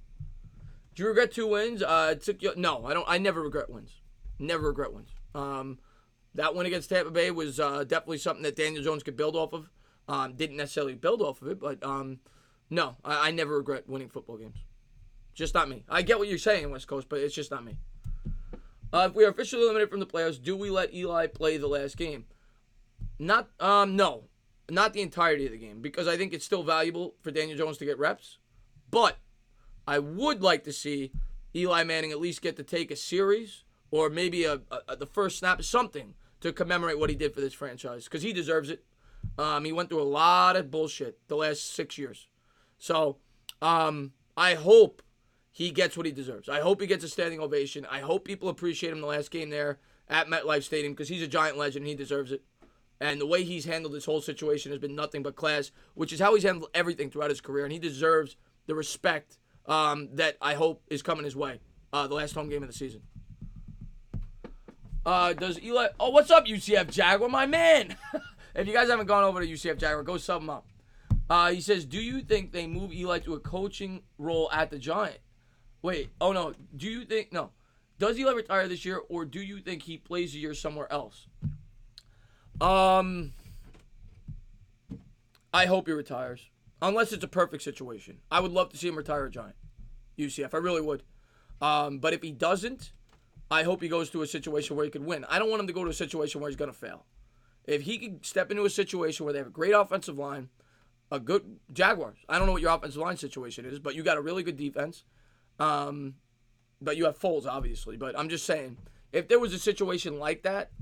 Do you regret 2 wins? No, I don't. I never regret wins. Never regret wins. That win against Tampa Bay was definitely something that Daniel Jones could build off of. Didn't necessarily build off of it, but no, I never regret winning football games. Just not me. I get what you're saying, West Coast, but it's just not me. If we are officially eliminated from the playoffs, do we let Eli play the last game? No, not the entirety of the game, because I think it's still valuable for Daniel Jones to get reps. But I would like to see Eli Manning at least get to take a series or maybe the first snap, something to commemorate what he did for this franchise, because he deserves it. He went through a lot of bullshit the last 6 years. So I hope he gets what he deserves. I hope he gets a standing ovation. I hope people appreciate him the last game there at MetLife Stadium, because he's a Giant legend and he deserves it. And the way he's handled this whole situation has been nothing but class, which is how he's handled everything throughout his career. And he deserves the respect that I hope is coming his way the last home game of the season. Does Eli... Oh, what's up, UCF Jaguar? My man! If you guys haven't gone over to UCF Jaguar, go sub him up. He says, do you think they move Eli to a coaching role at the Giant? Wait, oh no. Do you think... No. Does Eli retire this year, or do you think he plays a year somewhere else? I hope he retires. unless it's a perfect situation. I would love to see him retire a Giant. UCF, I really would. But if he doesn't, I hope he goes to a situation where he could win. I don't want him to go to a situation where he's going to fail. If he could step into a situation where they have a great offensive line, a good Jaguars. I don't know what your offensive line situation is, but you got a really good defense. But you have Foles, obviously. But I'm just saying, if there was a situation like that,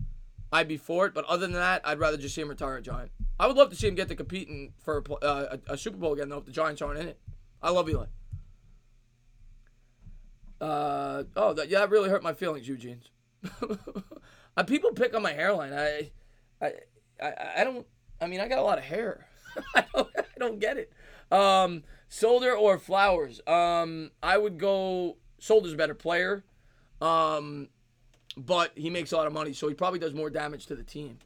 I'd be for it. But other than that, I'd rather just see him retire a Giant. I would love to see him get to competing for a Super Bowl again, though, if the Giants aren't in it. I love Eli. That really hurt my feelings, Eugene. People pick on my hairline. I don't. I mean, I got a lot of hair. I don't get it. Solder or Flowers? I would go. Solder's a better player, but he makes a lot of money, so he probably does more damage to the team.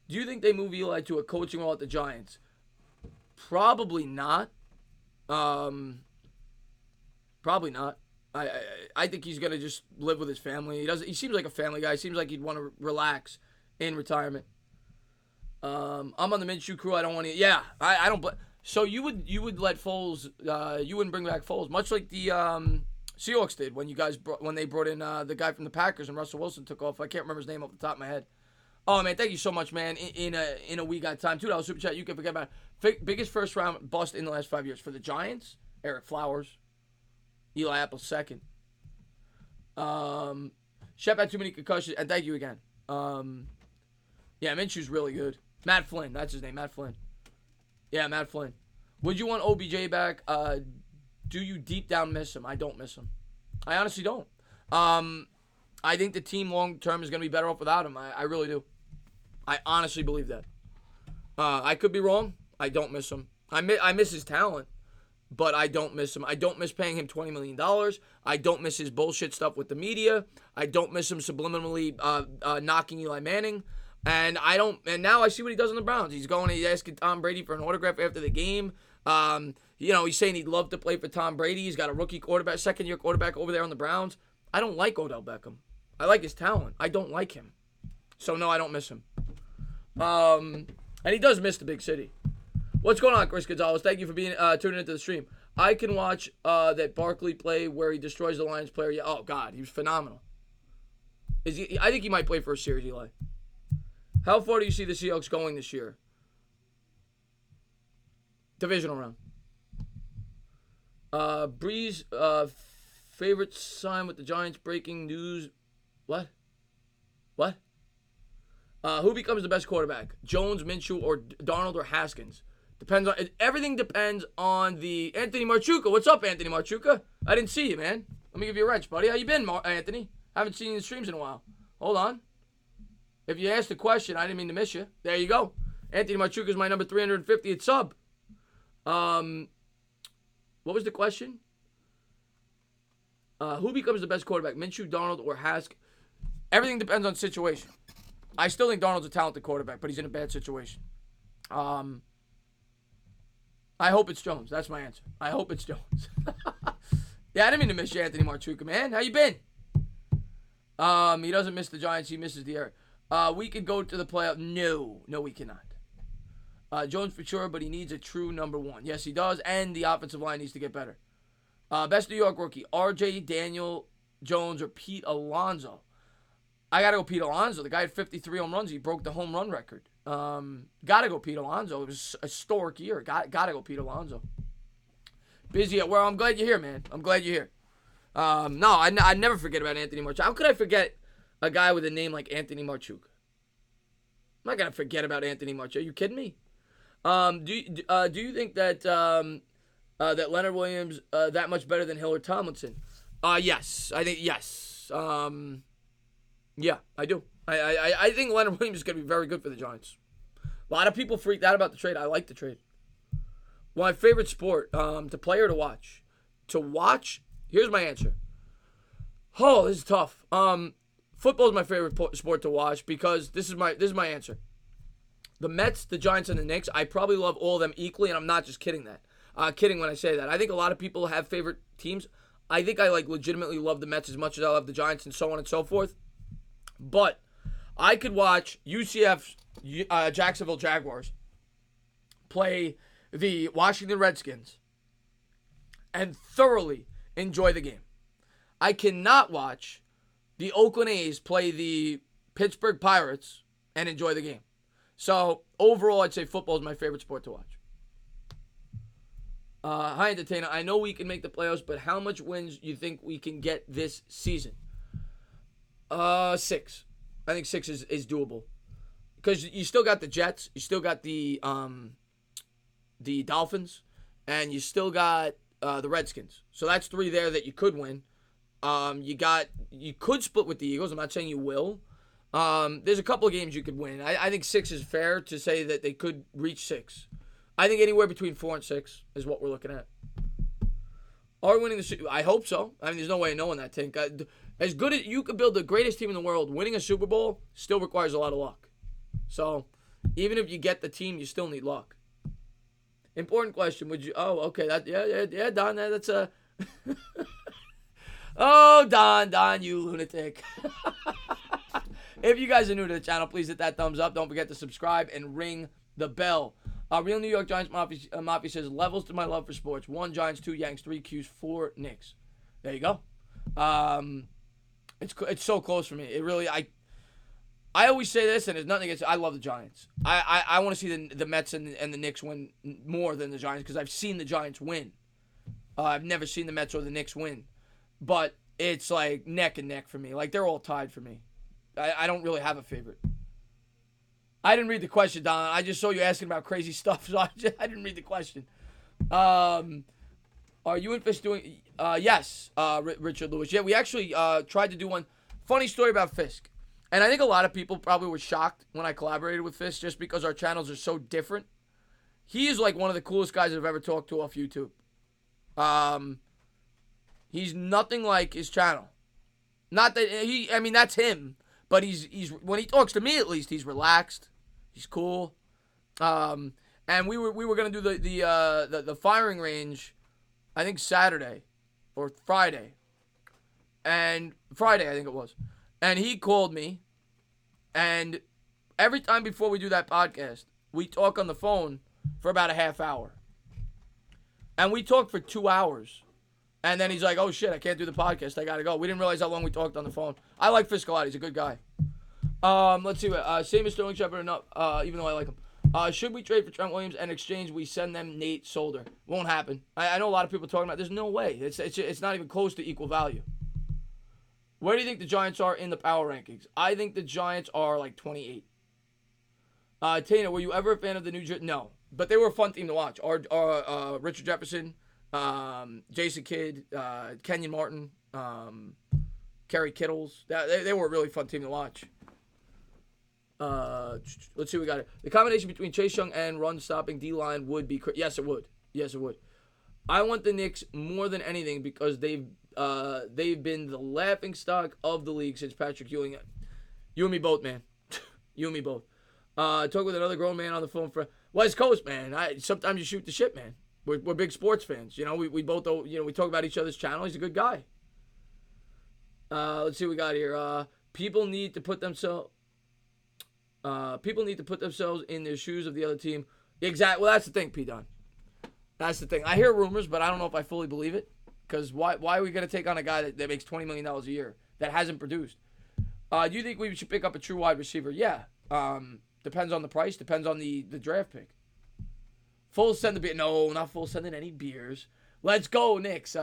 Do you think they move Eli to a coaching role at the Giants? Probably not. Probably not. I think he's gonna just live with his family. He seems like a family guy. He seems like he'd want to relax in retirement. I'm on the Minshew crew. I don't want to. Yeah, I don't. So you would let Foles. You wouldn't bring back Foles, much like the Seahawks did when they brought in the guy from the Packers and Russell Wilson took off. I can't remember his name off the top of my head. Oh man, thank you so much, man. In a we got time. $2 super chat. You can forget about it. Biggest first round bust in the last 5 years for the Giants. Eric Flowers. Eli Apple second. Shep had too many concussions, and thank you again. Yeah, Minshew's really good. Matt Flynn, that's his name, Matt Flynn. Yeah, Matt Flynn. Would you want OBJ back? Do you deep down miss him? I don't miss him. I honestly don't. I think the team long term is going to be better off without him. I really do. I honestly believe that. I could be wrong. I don't miss him. I miss his talent. But I don't miss him. I don't miss paying him $20 million. I don't miss his bullshit stuff with the media. I don't miss him subliminally knocking Eli Manning. And now I see what he does on the Browns. He's asking Tom Brady for an autograph after the game. He's saying he'd love to play for Tom Brady. He's got a rookie quarterback, second-year quarterback over there on the Browns. I don't like Odell Beckham. I like his talent. I don't like him. So, no, I don't miss him. And he does miss the big city. What's going on, Chris Gonzalez? Thank you for being tuning into the stream. I can watch that Barkley play where he destroys the Lions player. Yeah, oh, God, he was phenomenal. I think he might play for a series, Eli. How far do you see the Seahawks going this year? Divisional round. Breeze, favorite sign with the Giants breaking news. What? Who becomes the best quarterback? Jones, Minshew, or Darnold, or Haskins? Everything depends on the Anthony Marchuka. What's up, Anthony Marchuka? I didn't see you, man. Let me give you a wrench, buddy. How you been, Anthony? Haven't seen you in the streams in a while. Hold on. If you asked the question, I didn't mean to miss you. There you go. Anthony Marchuka is my number 350 at sub. What was the question? Who becomes the best quarterback? Minshew, Darnold, or Hask? Everything depends on situation. I still think Darnold's a talented quarterback, but he's in a bad situation. I hope it's Jones. That's my answer. I hope it's Jones. Yeah, I didn't mean to miss you, Anthony Marchuka, man. How you been? He doesn't miss the Giants. He misses the air. We could go to the playoff. No, we cannot. Jones for sure, but he needs a true number one. Yes, he does, and the offensive line needs to get better. Best New York rookie, R.J. Daniel Jones or Pete Alonso. I got to go Pete Alonso. The guy had 53 home runs. He broke the home run record. Got to go Pete Alonso. It was a historic year. Got to go Pete Alonso. Busy at well, I'm glad you're here, man. I'm glad you're here. No, I never forget about Anthony Marchuka. How could I forget a guy with a name like Anthony Marchuka? I'm not going to forget about Anthony Marchuka. Are you kidding me? Do you think that that Leonard Williams that much better than Hill or Tomlinson? Yes. I think yes. Yeah, I do. I think Leonard Williams is going to be very good for the Giants. A lot of people freaked out about the trade. I like the trade. My favorite sport, to play or to watch? To watch, here's my answer. Oh, this is tough. Football is my favorite sport to watch because this is my answer. The Mets, the Giants, and the Knicks, I probably love all of them equally, and I'm not just kidding kidding when I say that. I think a lot of people have favorite teams. I think I legitimately love the Mets as much as I love the Giants and so on and so forth. But I could watch UCF Jacksonville Jaguars play the Washington Redskins and thoroughly enjoy the game. I cannot watch the Oakland A's play the Pittsburgh Pirates and enjoy the game. So, overall, I'd say football is my favorite sport to watch. Hi, Entertainer. I know we can make the playoffs, but how much wins you think we can get this season? 6. I think 6 is doable. Because you still got the Jets, you still got the Dolphins, and you still got the Redskins. So that's 3 there that you could win. You could split with the Eagles. I'm not saying you will. There's a couple of games you could win. I think 6 is fair to say that they could reach 6. I think anywhere between 4 and 6 is what we're looking at. Are we winning the? I hope so. I mean, there's no way of knowing that, Tink. As good as you could build the greatest team in the world, winning a Super Bowl still requires a lot of luck. So, even if you get the team, you still need luck. Important question. Would you? Oh, okay. Yeah, Don. That's a. Oh, Don, you lunatic. If you guys are new to the channel, please hit that thumbs up. Don't forget to subscribe and ring the bell. Real New York Giants Mafia says, levels to my love for sports. 1 Giants, 2 Yanks, 3 Qs, 4 Knicks. There you go. It's so close for me. It really, I always say this, and there's nothing against it. I love the Giants. I want to see the Mets and the Knicks win more than the Giants because I've seen the Giants win. I've never seen the Mets or the Knicks win. But it's like neck and neck for me. Like, they're all tied for me. I don't really have a favorite. I didn't read the question, Don. I just saw you asking about crazy stuff, so I didn't read the question. Are you and Fisk doing... yes, Richard Lewis. Yeah, we actually tried to do one. Funny story about Fisk. And I think a lot of people probably were shocked when I collaborated with Fisk just because our channels are so different. He is like one of the coolest guys I've ever talked to off YouTube. He's nothing like his channel. Not that he... I mean, that's him. But he's when he talks to me, at least, he's relaxed. He's cool. And we were gonna do the firing range, I think Saturday or Friday. And Friday, I think it was. And he called me. And every time before we do that podcast, we talk on the phone for about a half hour. And we talked for 2 hours. And then he's like, oh, shit, I can't do the podcast. I got to go. We didn't realize how long we talked on the phone. I like Fisk a lot. He's a good guy. Let's see. Same as Sterling Shepard, enough, even though I like him. Should we trade for Trent Williams and exchange? We send them Nate Solder. Won't happen. I know a lot of people talking about there's no way. It's not even close to equal value. Where do you think the Giants are in the power rankings? I think the Giants are like 28. Tana, were you ever a fan of the New Jersey? No. But they were a fun team to watch. Richard Jefferson, Jason Kidd, Kenyon Martin, Kerry Kittles. They were a really fun team to watch. Let's see what we got here. The combination between Chase Young and run-stopping D-line would be... Yes, it would. Yes, it would. I want the Knicks more than anything because they've been the laughingstock of the league since Patrick Ewing. You and me both, man. You and me both. Talk with another grown man on the phone for West Coast, man. Sometimes you shoot the shit, man. We're big sports fans. You know, we both, you know, we talk about each other's channel. He's a good guy. Let's see what we got here. People need to put themselves in their shoes of the other team. Exactly. Well, that's the thing, P. Don. That's the thing. I hear rumors, but I don't know if I fully believe it. Because why are we going to take on a guy that makes $20 million a year that hasn't produced? Do you think we should pick up a true wide receiver? Yeah. Depends on the price. Depends on the draft pick. Full send the beer. No, not full sending any beers. Let's go, Knicks.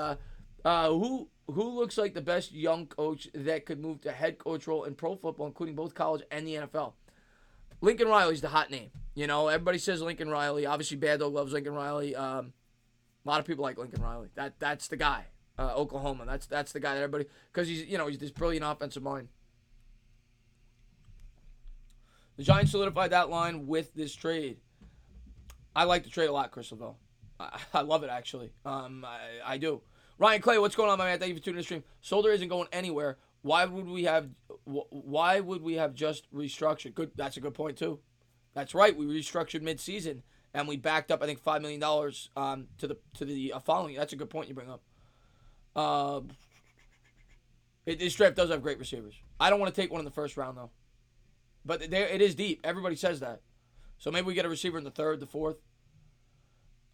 Who looks like the best young coach that could move to head coach role in pro football, including both college and the NFL? Lincoln Riley's the hot name. You know, everybody says Lincoln Riley. Obviously, Bad Dog loves Lincoln Riley. A lot of people like Lincoln Riley. That's the guy. Oklahoma. That's the guy that everybody, because he's this brilliant offensive mind. The Giants solidified that line with this trade. I like the trade a lot, Chris Lavelle. I love it, actually. I do. Ryan Clay, what's going on, my man? Thank you for tuning in the stream. Solder isn't going anywhere. Why would we have just restructured? Good. That's a good point, too. That's right. We restructured mid-season, and we backed up, I think, $5 million to the following. That's a good point you bring up. This draft does have great receivers. I don't want to take one in the first round, though. But it is deep. Everybody says that. So maybe we get a receiver in the third, the fourth.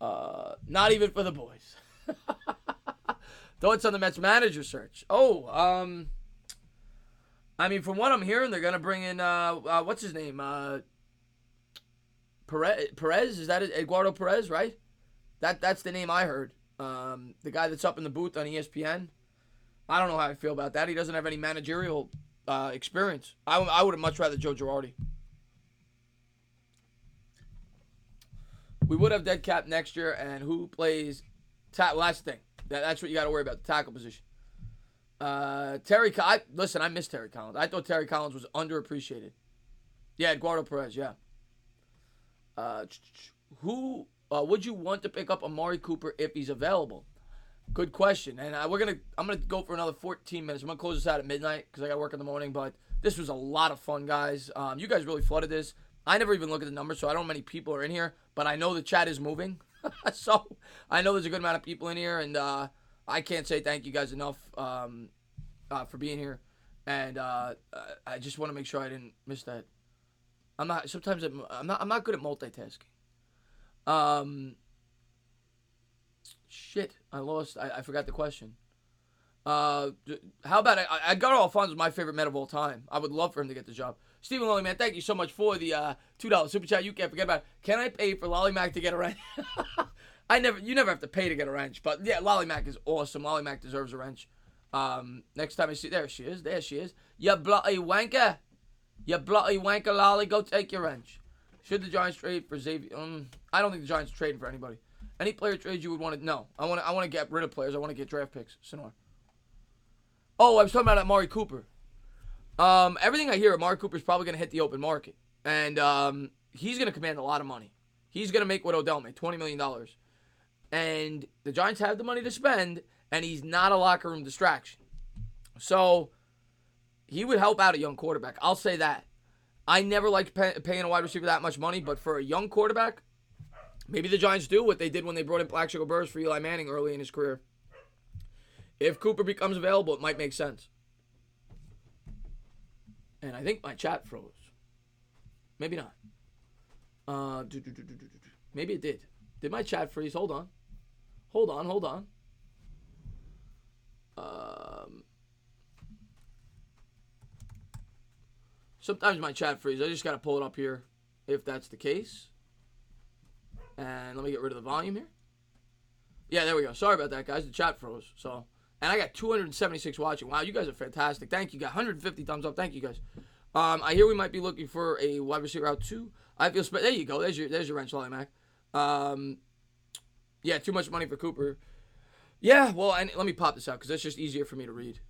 Not even for the boys. Thoughts on the Mets manager search? I mean, from what I'm hearing, they're gonna bring in what's his name? Perez? Is that it? Eduardo Perez, right? That's the name I heard. The guy that's up in the booth on ESPN. I don't know how I feel about that. He doesn't have any managerial experience. I would have much rather Joe Girardi. We would have dead cap next year, and who plays? Last thing. That's what you got to worry about, the tackle position. Listen, I miss Terry Collins. I thought Terry Collins was underappreciated. Yeah, Eduardo Perez, yeah. Who would you want to pick up Amari Cooper if he's available? Good question. And I'm gonna go for another 14 minutes. I'm gonna close this out at midnight because I got to work in the morning. But this was a lot of fun, guys. You guys really flooded this. I never even look at the numbers, so I don't know how many people are in here. But I know the chat is moving, so I know there's a good amount of people in here, and I can't say thank you guys enough for being here. And I just want to make sure I didn't miss that. I'm not good at multitasking. Shit, I forgot the question. How about I got all funds was my favorite Met of all time. I would love for him to get the job. Stephen Lolly, man, thank you so much for the $2 super chat. You can't forget about it. Can I pay for Lolly Mac to get a wrench? You never have to pay to get a wrench, but yeah, Lolly Mac is awesome. Lolly Mac deserves a wrench. Next time I see, there she is. You bloody wanker. You bloody wanker, Lolly. Go take your wrench. Should the Giants trade for Xavier? I don't think the Giants are trading for anybody. Any player trades you would want to? No, I want to get rid of players. I want to get draft picks. Sinor. Oh, I was talking about Amari Cooper. Everything I hear, Amari Cooper's probably going to hit the open market, and he's going to command a lot of money. He's going to make what Odell made, $20 million, and the Giants have the money to spend, and he's not a locker room distraction. So he would help out a young quarterback. I'll say that. I never liked paying a wide receiver that much money, but for a young quarterback, maybe the Giants do what they did when they brought in Black Sugar Burrs for Eli Manning early in his career. If Cooper becomes available, it might make sense. And I think my chat froze. Maybe not. Maybe it did. Did my chat freeze? Hold on. Sometimes my chat freezes. I just got to pull it up here if that's the case. And let me get rid of the volume here. Yeah, there we go. Sorry about that, guys. The chat froze. And I got 276 watching. Wow, you guys are fantastic. Thank you. Got 150 thumbs up. Thank you, guys. I hear we might be looking for a wide receiver out too. There you go. There's your wrench, Lolly Mac. Yeah, too much money for Cooper. Yeah, well, and let me pop this out because that's just easier for me to read.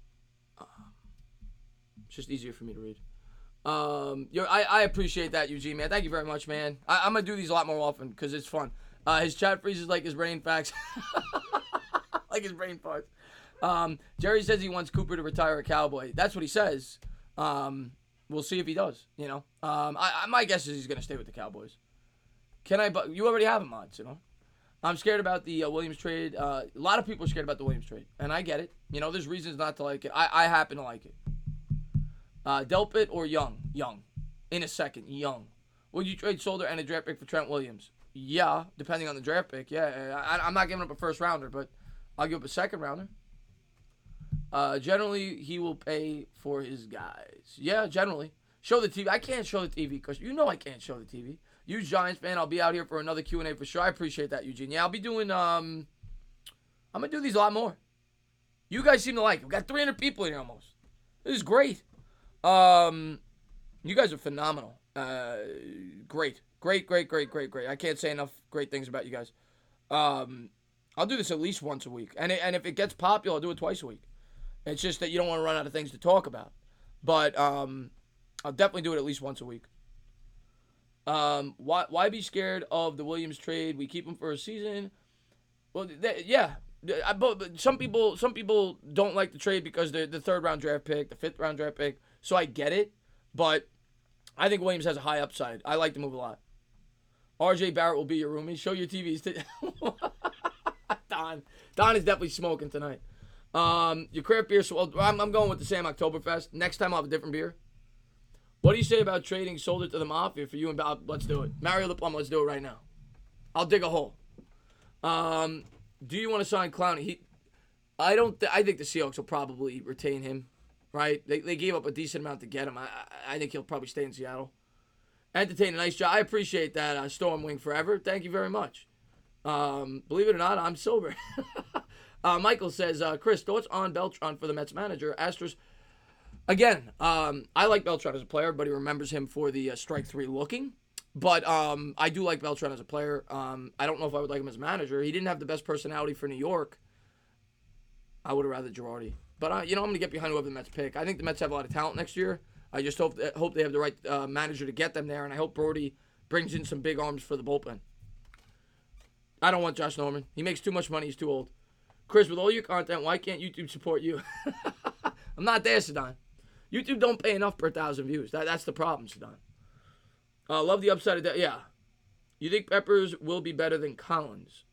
I appreciate that, Eugene, man. Thank you very much, man. I'm going to do these a lot more often because it's fun. His chat freezes like his brain facts. Like his brain parts. Jerry says he wants Cooper to retire a Cowboy. That's what he says. We'll see if he does, you know. My guess is he's going to stay with the Cowboys. You already have him, Mods, you know. I'm scared about the Williams trade. A lot of people are scared about the Williams trade, and I get it. You know, there's reasons not to like it. I happen to like it. Delpit or Young? Young. In a second, Young. Would you trade Solder and a draft pick for Trent Williams? Yeah, depending on the draft pick. Yeah, I'm not giving up a first rounder, but I'll give up a second rounder. Generally, he will pay for his guys. Yeah, generally. Show the TV. I can't show the TV because you know I can't show the TV. You Giants fan, I'll be out here for another Q&A for sure. I appreciate that, Eugene. Yeah, I'll be doing, I'm going to do these a lot more. You guys seem to like it. We've got 300 people in here almost. This is great. You guys are phenomenal. Great. I can't say enough great things about you guys. I'll do this at least once a week. And if it gets popular, I'll do it twice a week. It's just that you don't want to run out of things to talk about. But I'll definitely do it at least once a week. Why be scared of the Williams trade? We keep him for a season. Well, yeah. But some people don't like the trade because they're the third round draft pick, the fifth round draft pick. So I get it, but I think Williams has a high upside. I like the move a lot. RJ Barrett will be your roomie. Show your TVs. Don is definitely smoking tonight. Your craft beer. So I'm going with the Sam Oktoberfest. Next time I'll have a different beer. What do you say about trading Solder to the Mafia for you and Bob? Let's do it. Mario the Plum, let's do it right now. I'll dig a hole. Do you want to sign Clowney? I think the Seahawks will probably retain him, right? They gave up a decent amount to get him. I think he'll probably stay in Seattle. Entertain a nice job. I appreciate that, Stormwing Forever. Thank you very much. Believe it or not, I'm sober. Michael says, Chris, thoughts on Beltran for the Mets manager? Astros. Again, I like Beltran as a player. Everybody remembers him for the strike three looking. But I do like Beltran as a player. I don't know if I would like him as a manager. He didn't have the best personality for New York. I would have rather Girardi. But, I'm going to get behind whoever the Mets pick. I think the Mets have a lot of talent next year. I just hope they have the right manager to get them there. And I hope Brody brings in some big arms for the bullpen. I don't want Josh Norman. He makes too much money. He's too old. Chris, with all your content, why can't YouTube support you? I'm not there, Sadan. YouTube don't pay enough per 1,000 views. That's the problem, Sadan. Love the upside of that. Yeah. You think Peppers will be better than Collins?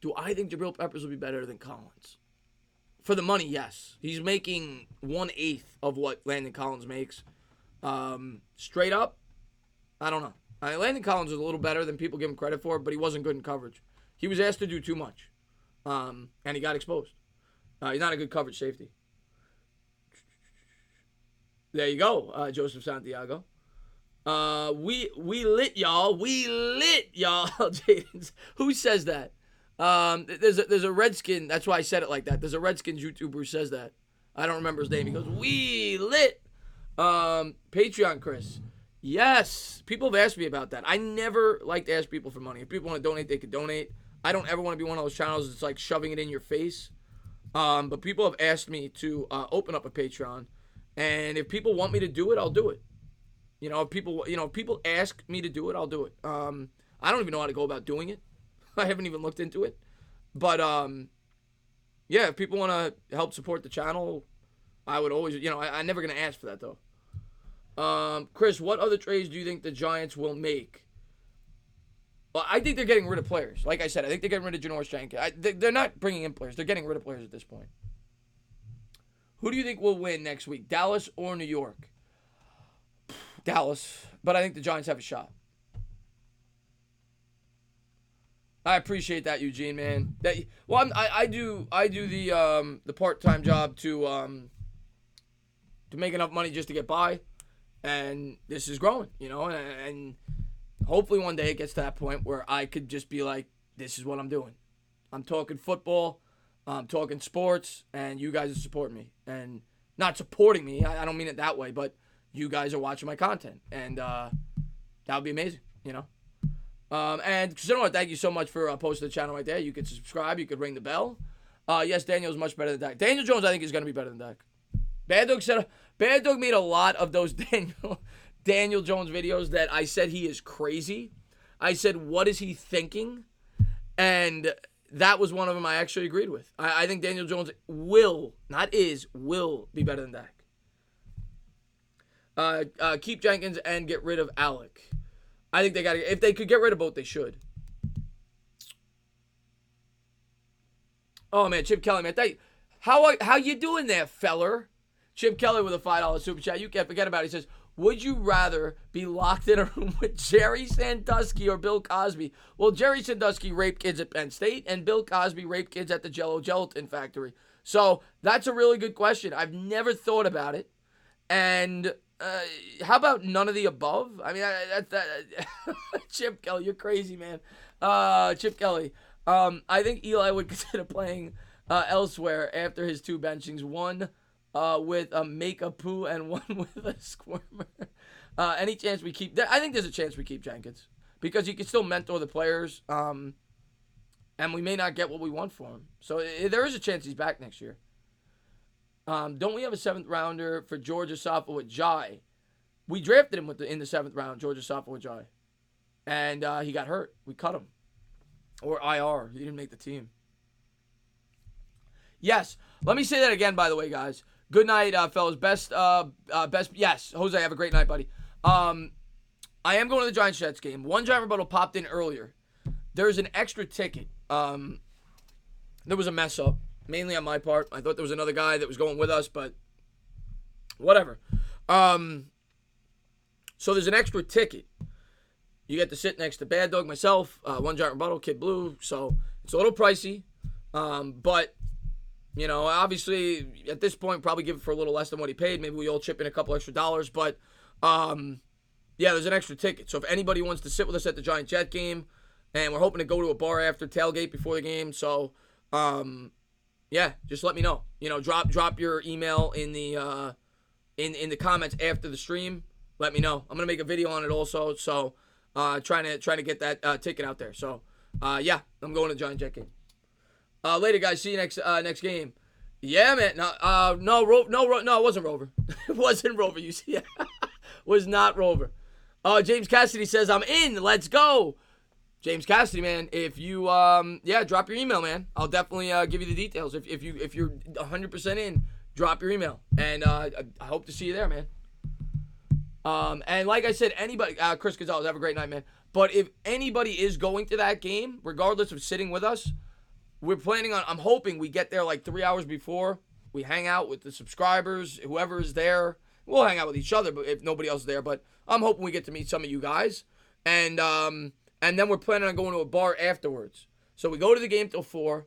Do I think Jabril Peppers will be better than Collins? For the money, yes. He's making 1/8 of what Landon Collins makes. Straight up, I don't know. Landon Collins was a little better than people give him credit for, but he wasn't good in coverage. He was asked to do too much, and he got exposed. He's not a good coverage safety. There you go, Joseph Santiago. We lit, y'all. We lit, y'all. Jadens. Who says that? There's a Redskin. That's why I said it like that. There's a Redskins YouTuber who says that. I don't remember his name. He goes, we lit. Patreon, Chris. Yes. People have asked me about that. I never like to ask people for money. If people want to donate, they could donate. I don't ever want to be one of those channels that's like shoving it in your face. But people have asked me to open up a Patreon. And if people want me to do it, I'll do it. If people ask me to do it, I'll do it. I don't even know how to go about doing it. I haven't even looked into it. But, yeah, if people want to help support the channel, I would always, I'm never going to ask for that, though. Chris, what other trades do you think the Giants will make? Well, I think they're getting rid of players. Like I said, I think they're getting rid of Janoris Jenkins. They're not bringing in players. They're getting rid of players at this point. Who do you think will win next week, Dallas or New York? Dallas, but I think the Giants have a shot. I appreciate that, Eugene, man. I do the part-time job to make enough money just to get by, and this is growing, and hopefully one day it gets to that point where I could just be like, this is what I'm doing. I'm talking football, I'm talking sports, and you guys are supporting me, and not supporting me. I don't mean it that way, but you guys are watching my content, and that would be amazing, And Cristiano, thank you so much for posting the channel right there. You could subscribe, you could ring the bell. Yes, Daniel is much better than Dak. Daniel Jones, I think, is going to be better than Dak. Bad Dog made a lot of those Daniel Jones videos that I said he is crazy. I said, what is he thinking? And that was one of them I actually agreed with. I think Daniel Jones will be better than Dak. Keep Jenkins and get rid of Alec. I think if they could get rid of both, they should. Oh man, Chip Kelly, man. How you doing there, feller? Chip Kelly with a $5 super chat. You can't forget about it. He says, would you rather be locked in a room with Jerry Sandusky or Bill Cosby? Well, Jerry Sandusky raped kids at Penn State, and Bill Cosby raped kids at the Jell-O Gelatin Factory. So that's a really good question. I've never thought about it. And how about none of the above? I mean, Chip Kelly, you're crazy, man. Chip Kelly. I think Eli would consider playing elsewhere after his two benchings. One with a make-a-poo and one with a squirmer. Any chance we keep... I think there's a chance we keep Jenkins. Because he can still mentor the players. And we may not get what we want for him. So there is a chance he's back next year. Don't we have a 7th rounder for George Asafo with Jai? We drafted him in the 7th round, George Asafo with Jai. And he got hurt. We cut him. Or IR. He didn't make the team. Yes. Let me say that again, by the way, guys. Good night, fellas. Best. Yes. Jose, have a great night, buddy. I am going to the Giants-Jets game. One Giant rebuttal popped in earlier. There's an extra ticket. There was a mess up. Mainly on my part. I thought there was another guy that was going with us, but whatever. So there's an extra ticket. You get to sit next to Bad Dog, myself, One Giant Rebuttal, Kid Blue. So it's a little pricey. But, you know, obviously at this point, probably give it for a little less than what he paid. Maybe we all chip in a couple extra dollars. But, yeah, there's an extra ticket. So if anybody wants to sit with us at the Giant Jet game, and we're hoping to go to a bar after Tailgate before the game. So, yeah, just let me know. You know, drop your email in the in the comments after the stream. Let me know. I'm gonna make a video on it also. So, trying to get that ticket out there. So, yeah, I'm going to the Giant Jet game. Later, guys. See you next game. Yeah, man. No, it wasn't Rover. It wasn't Rover. You see, was not Rover. James Cassidy says I'm in. Let's go. James Cassidy, man, if you, drop your email, man. I'll definitely give you the details. If you're 100% in, drop your email. And I hope to see you there, man. And like I said, anybody, Chris Gonzalez, have a great night, man. But if anybody is going to that game, regardless of sitting with us, I'm hoping we get there like 3 hours before. We hang out with the subscribers, whoever is there. We'll hang out with each other, but if nobody else is there. But I'm hoping we get to meet some of you guys. And then we're planning on going to a bar afterwards. So we go to the game till 4.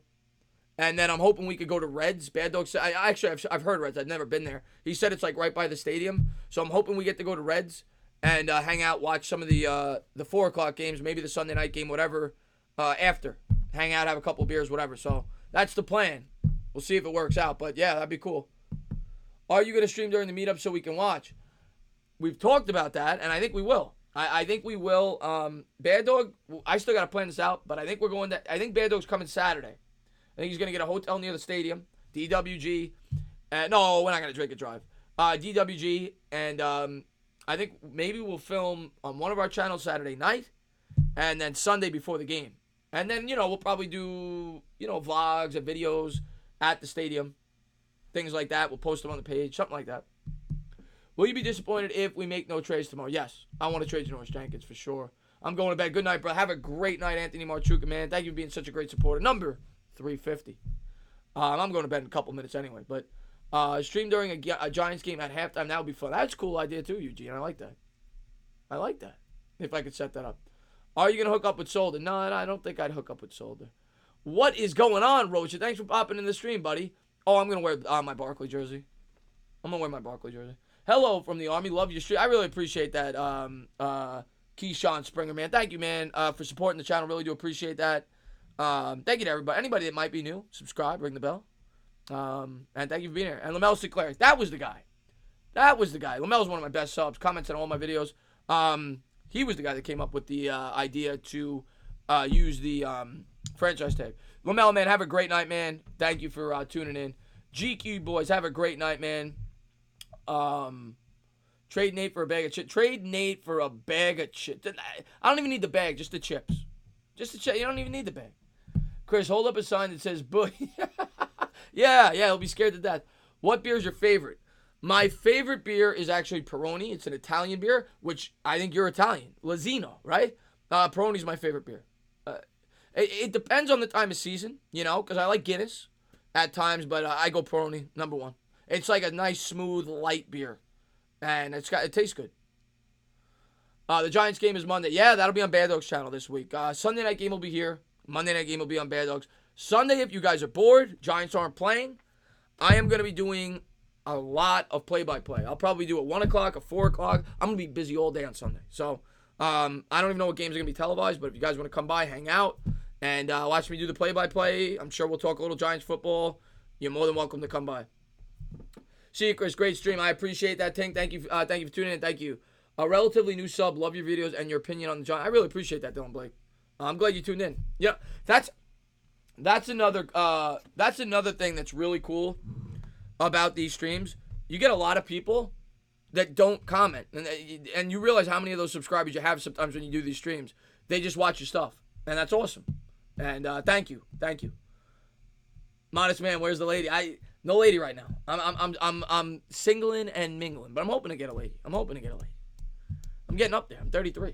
And then I'm hoping we could go to Reds. Bad Dog said, I've heard Reds. I've never been there. He said it's like right by the stadium. So I'm hoping we get to go to Reds and hang out, watch some of the 4 o'clock games, maybe the Sunday night game, whatever, after. Hang out, have a couple beers, whatever. So that's the plan. We'll see if it works out. But, yeah, that'd be cool. Are you going to stream during the meetup so we can watch? We've talked about that, and I think we will. I think we will. Bad Dog, I still got to plan this out, but I think I think Bad Dog's coming Saturday. I think he's going to get a hotel near the stadium, DWG. No, we're not going to drink and drive. DWG, and I think maybe we'll film on one of our channels Saturday night, and then Sunday before the game. And then, we'll probably do, vlogs and videos at the stadium, things like that. We'll post them on the page, something like that. Will you be disappointed if we make no trades tomorrow? Yes. I want to trade you Norris Jenkins for sure. I'm going to bed. Good night, bro. Have a great night, Anthony Marchuka, man. Thank you for being such a great supporter. Number 350. I'm going to bed in a couple minutes anyway. But stream during a Giants game at halftime, that would be fun. That's a cool idea too, Eugene. I like that. If I could set that up. Are you going to hook up with Solder? No, I don't think I'd hook up with Solder. What is going on, Rocha? Thanks for popping in the stream, buddy. Oh, I'm going to wear my Barkley jersey. Hello from the Army. Love your stream. I really appreciate that, Keyshawn Springer, man. Thank you, man, for supporting the channel. Really do appreciate that. Thank you to everybody. Anybody that might be new, subscribe, ring the bell. And thank you for being here. And Lamel Sinclair, that was the guy. Lamel's one of my best subs. Comments on all my videos. He was the guy that came up with the idea to use the franchise tag. Lamel, man, have a great night, man. Thank you for tuning in. GQ boys, have a great night, man. Trade Nate for a bag of chips. I don't even need the bag, just the chips. Just the chips. You don't even need the bag. Chris, hold up a sign that says "Boy." Yeah, he'll be scared to death. What beer is your favorite? My favorite beer is actually Peroni. It's an Italian beer, which I think you're Italian. Lazino, right? Peroni's my favorite beer. It depends on the time of season, because I like Guinness at times, but I go Peroni, number 1. It's like a nice, smooth, light beer. And it tastes good. The Giants game is Monday. Yeah, that'll be on Bad Dogs channel this week. Sunday night game will be here. Monday night game will be on Bad Dogs. Sunday, if you guys are bored, Giants aren't playing, I am going to be doing a lot of play-by-play. I'll probably do at 1 o'clock, at 4 o'clock. I'm going to be busy all day on Sunday. So, I don't even know what games are going to be televised, but if you guys want to come by, hang out, and watch me do the play-by-play, I'm sure we'll talk a little Giants football. You're more than welcome to come by. See you, Chris. Great stream. I appreciate that, Tink. Thank you for tuning in. Thank you. A relatively new sub. Love your videos and your opinion on the Giants. I really appreciate that, Dylan Blake. I'm glad you tuned in. Yeah, that's another thing that's really cool about these streams. You get a lot of people that don't comment, and you realize how many of those subscribers you have sometimes when you do these streams. They just watch your stuff, and that's awesome. And thank you. Modest man, where's the lady? No lady right now. I'm singling and mingling, but I'm hoping to get a lady. I'm getting up there. I'm 33.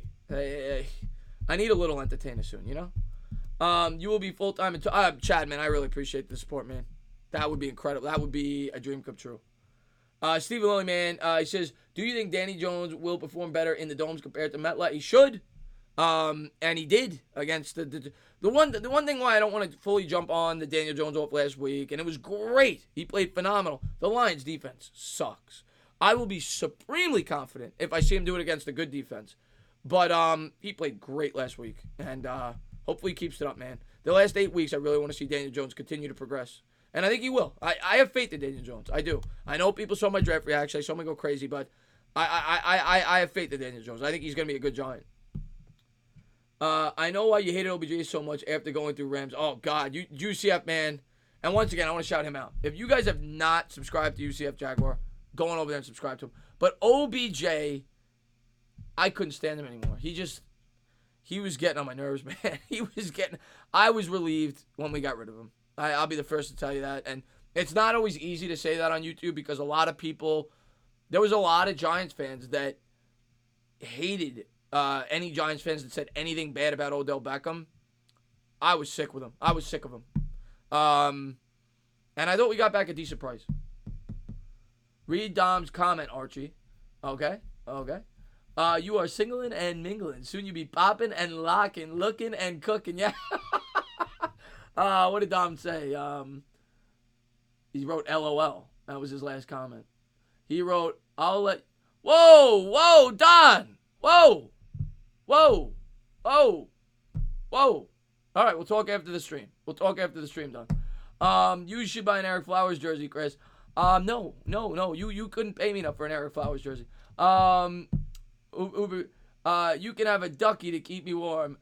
I need a little entertainer soon, You will be full-time. Chad, man, I really appreciate the support, man. That would be incredible. That would be a dream come true. Stephen Lilly, man, he says, do you think Danny Jones will perform better in the domes compared to MetLife? He should. And he did against the one thing why I don't want to fully jump on the Daniel Jones off last week, and it was great. He played phenomenal. The Lions defense sucks. I will be supremely confident if I see him do it against a good defense. But he played great last week, and hopefully he keeps it up, man. The last 8 weeks, I really want to see Daniel Jones continue to progress. And I think he will. I have faith in Daniel Jones. I do. I know people saw my draft reaction. I saw me go crazy, but I have faith in Daniel Jones. I think he's going to be a good Giant. I know why you hated OBJ so much after going through Rams. Oh, God. UCF, man. And once again, I want to shout him out. If you guys have not subscribed to UCF Jaguar, go on over there and subscribe to him. But OBJ, I couldn't stand him anymore. He was getting on my nerves, man. I was relieved when we got rid of him. I'll be the first to tell you that. And it's not always easy to say that on YouTube because a lot of people, there was a lot of Giants fans that hated any Giants fans that said anything bad about Odell Beckham. I was sick with him. I was sick of him. And I thought we got back a decent price. Read Dom's comment, Archie. Okay. You are singling and mingling. Soon you be popping and locking, looking and cooking. Yeah. What did Dom say? He wrote LOL. That was his last comment. He wrote, I'll let... Whoa, Don. Whoa. All right, we'll talk after the stream. Don. You should buy an Eric Flowers jersey, Chris. No. You couldn't pay me enough for an Eric Flowers jersey. Uber, you can have a ducky to keep me warm.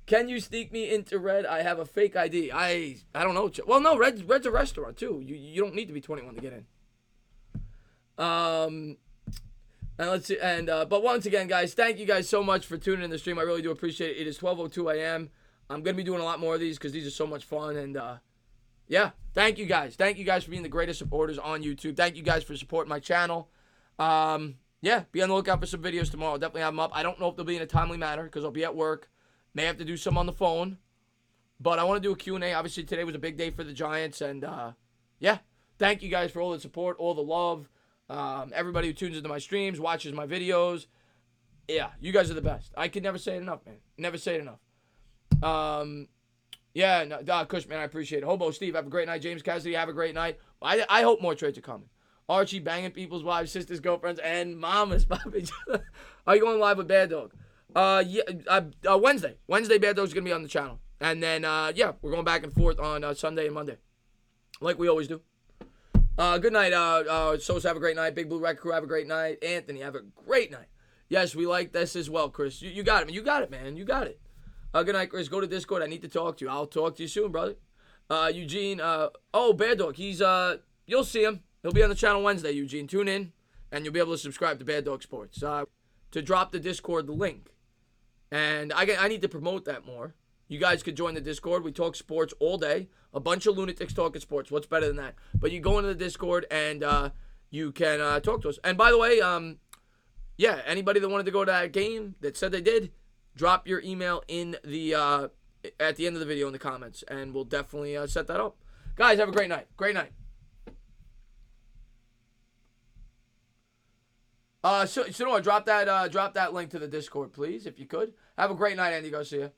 Can you sneak me into Red? I have a fake ID. I don't know. Well, no, Red's a restaurant too. You don't need to be 21 to get in. And let's see. And but once again, guys, thank you guys so much for tuning in the stream. I really do appreciate it. It is 12:02 a.m. I'm gonna be doing a lot more of these because these are so much fun. And yeah, thank you guys. Thank you guys for being the greatest supporters on YouTube. Thank you guys for supporting my channel. Yeah, be on the lookout for some videos tomorrow. I'll definitely have them up. I don't know if they'll be in a timely manner because I'll be at work. May have to do some on the phone. But I want to do a Q&A. Obviously, today was a big day for the Giants. And, yeah, thank you guys for all the support, all the love. Everybody who tunes into my streams, watches my videos. Yeah, you guys are the best. I could never say it enough, man. Never say it enough. Yeah, no, Kush, man, I appreciate it. Hobo Steve, have a great night. James Cassidy, have a great night. I hope more trades are coming. Archie banging people's wives, sisters, girlfriends, and mamas. Are you going live with Bad Dog? Wednesday. Wednesday, Bad Dog's going to be on the channel. And then, yeah, we're going back and forth on Sunday and Monday. Like we always do. Good night. Sosa, have a great night. Big Blue Record Crew, have a great night. Anthony, have a great night. Yes, we like this as well, Chris. You got it, man. You got it, man. You got it. Good night, Chris. Go to Discord. I need to talk to you. I'll talk to you soon, brother. Eugene, Bad Dog. He's, you'll see him. He'll be on the channel Wednesday, Eugene. Tune in, and you'll be able to subscribe to Bad Dog Sports. To drop the Discord link. And I need to promote that more. You guys could join the Discord. We talk sports all day. A bunch of lunatics talking sports. What's better than that? But you go into the Discord, and you can talk to us. And by the way, yeah, anybody that wanted to go to that game that said they did, drop your email in the at the end of the video in the comments, and we'll definitely set that up. Guys, have a great night. Great night. So drop that link to the Discord, please, if you could. Have a great night, Andy Garcia.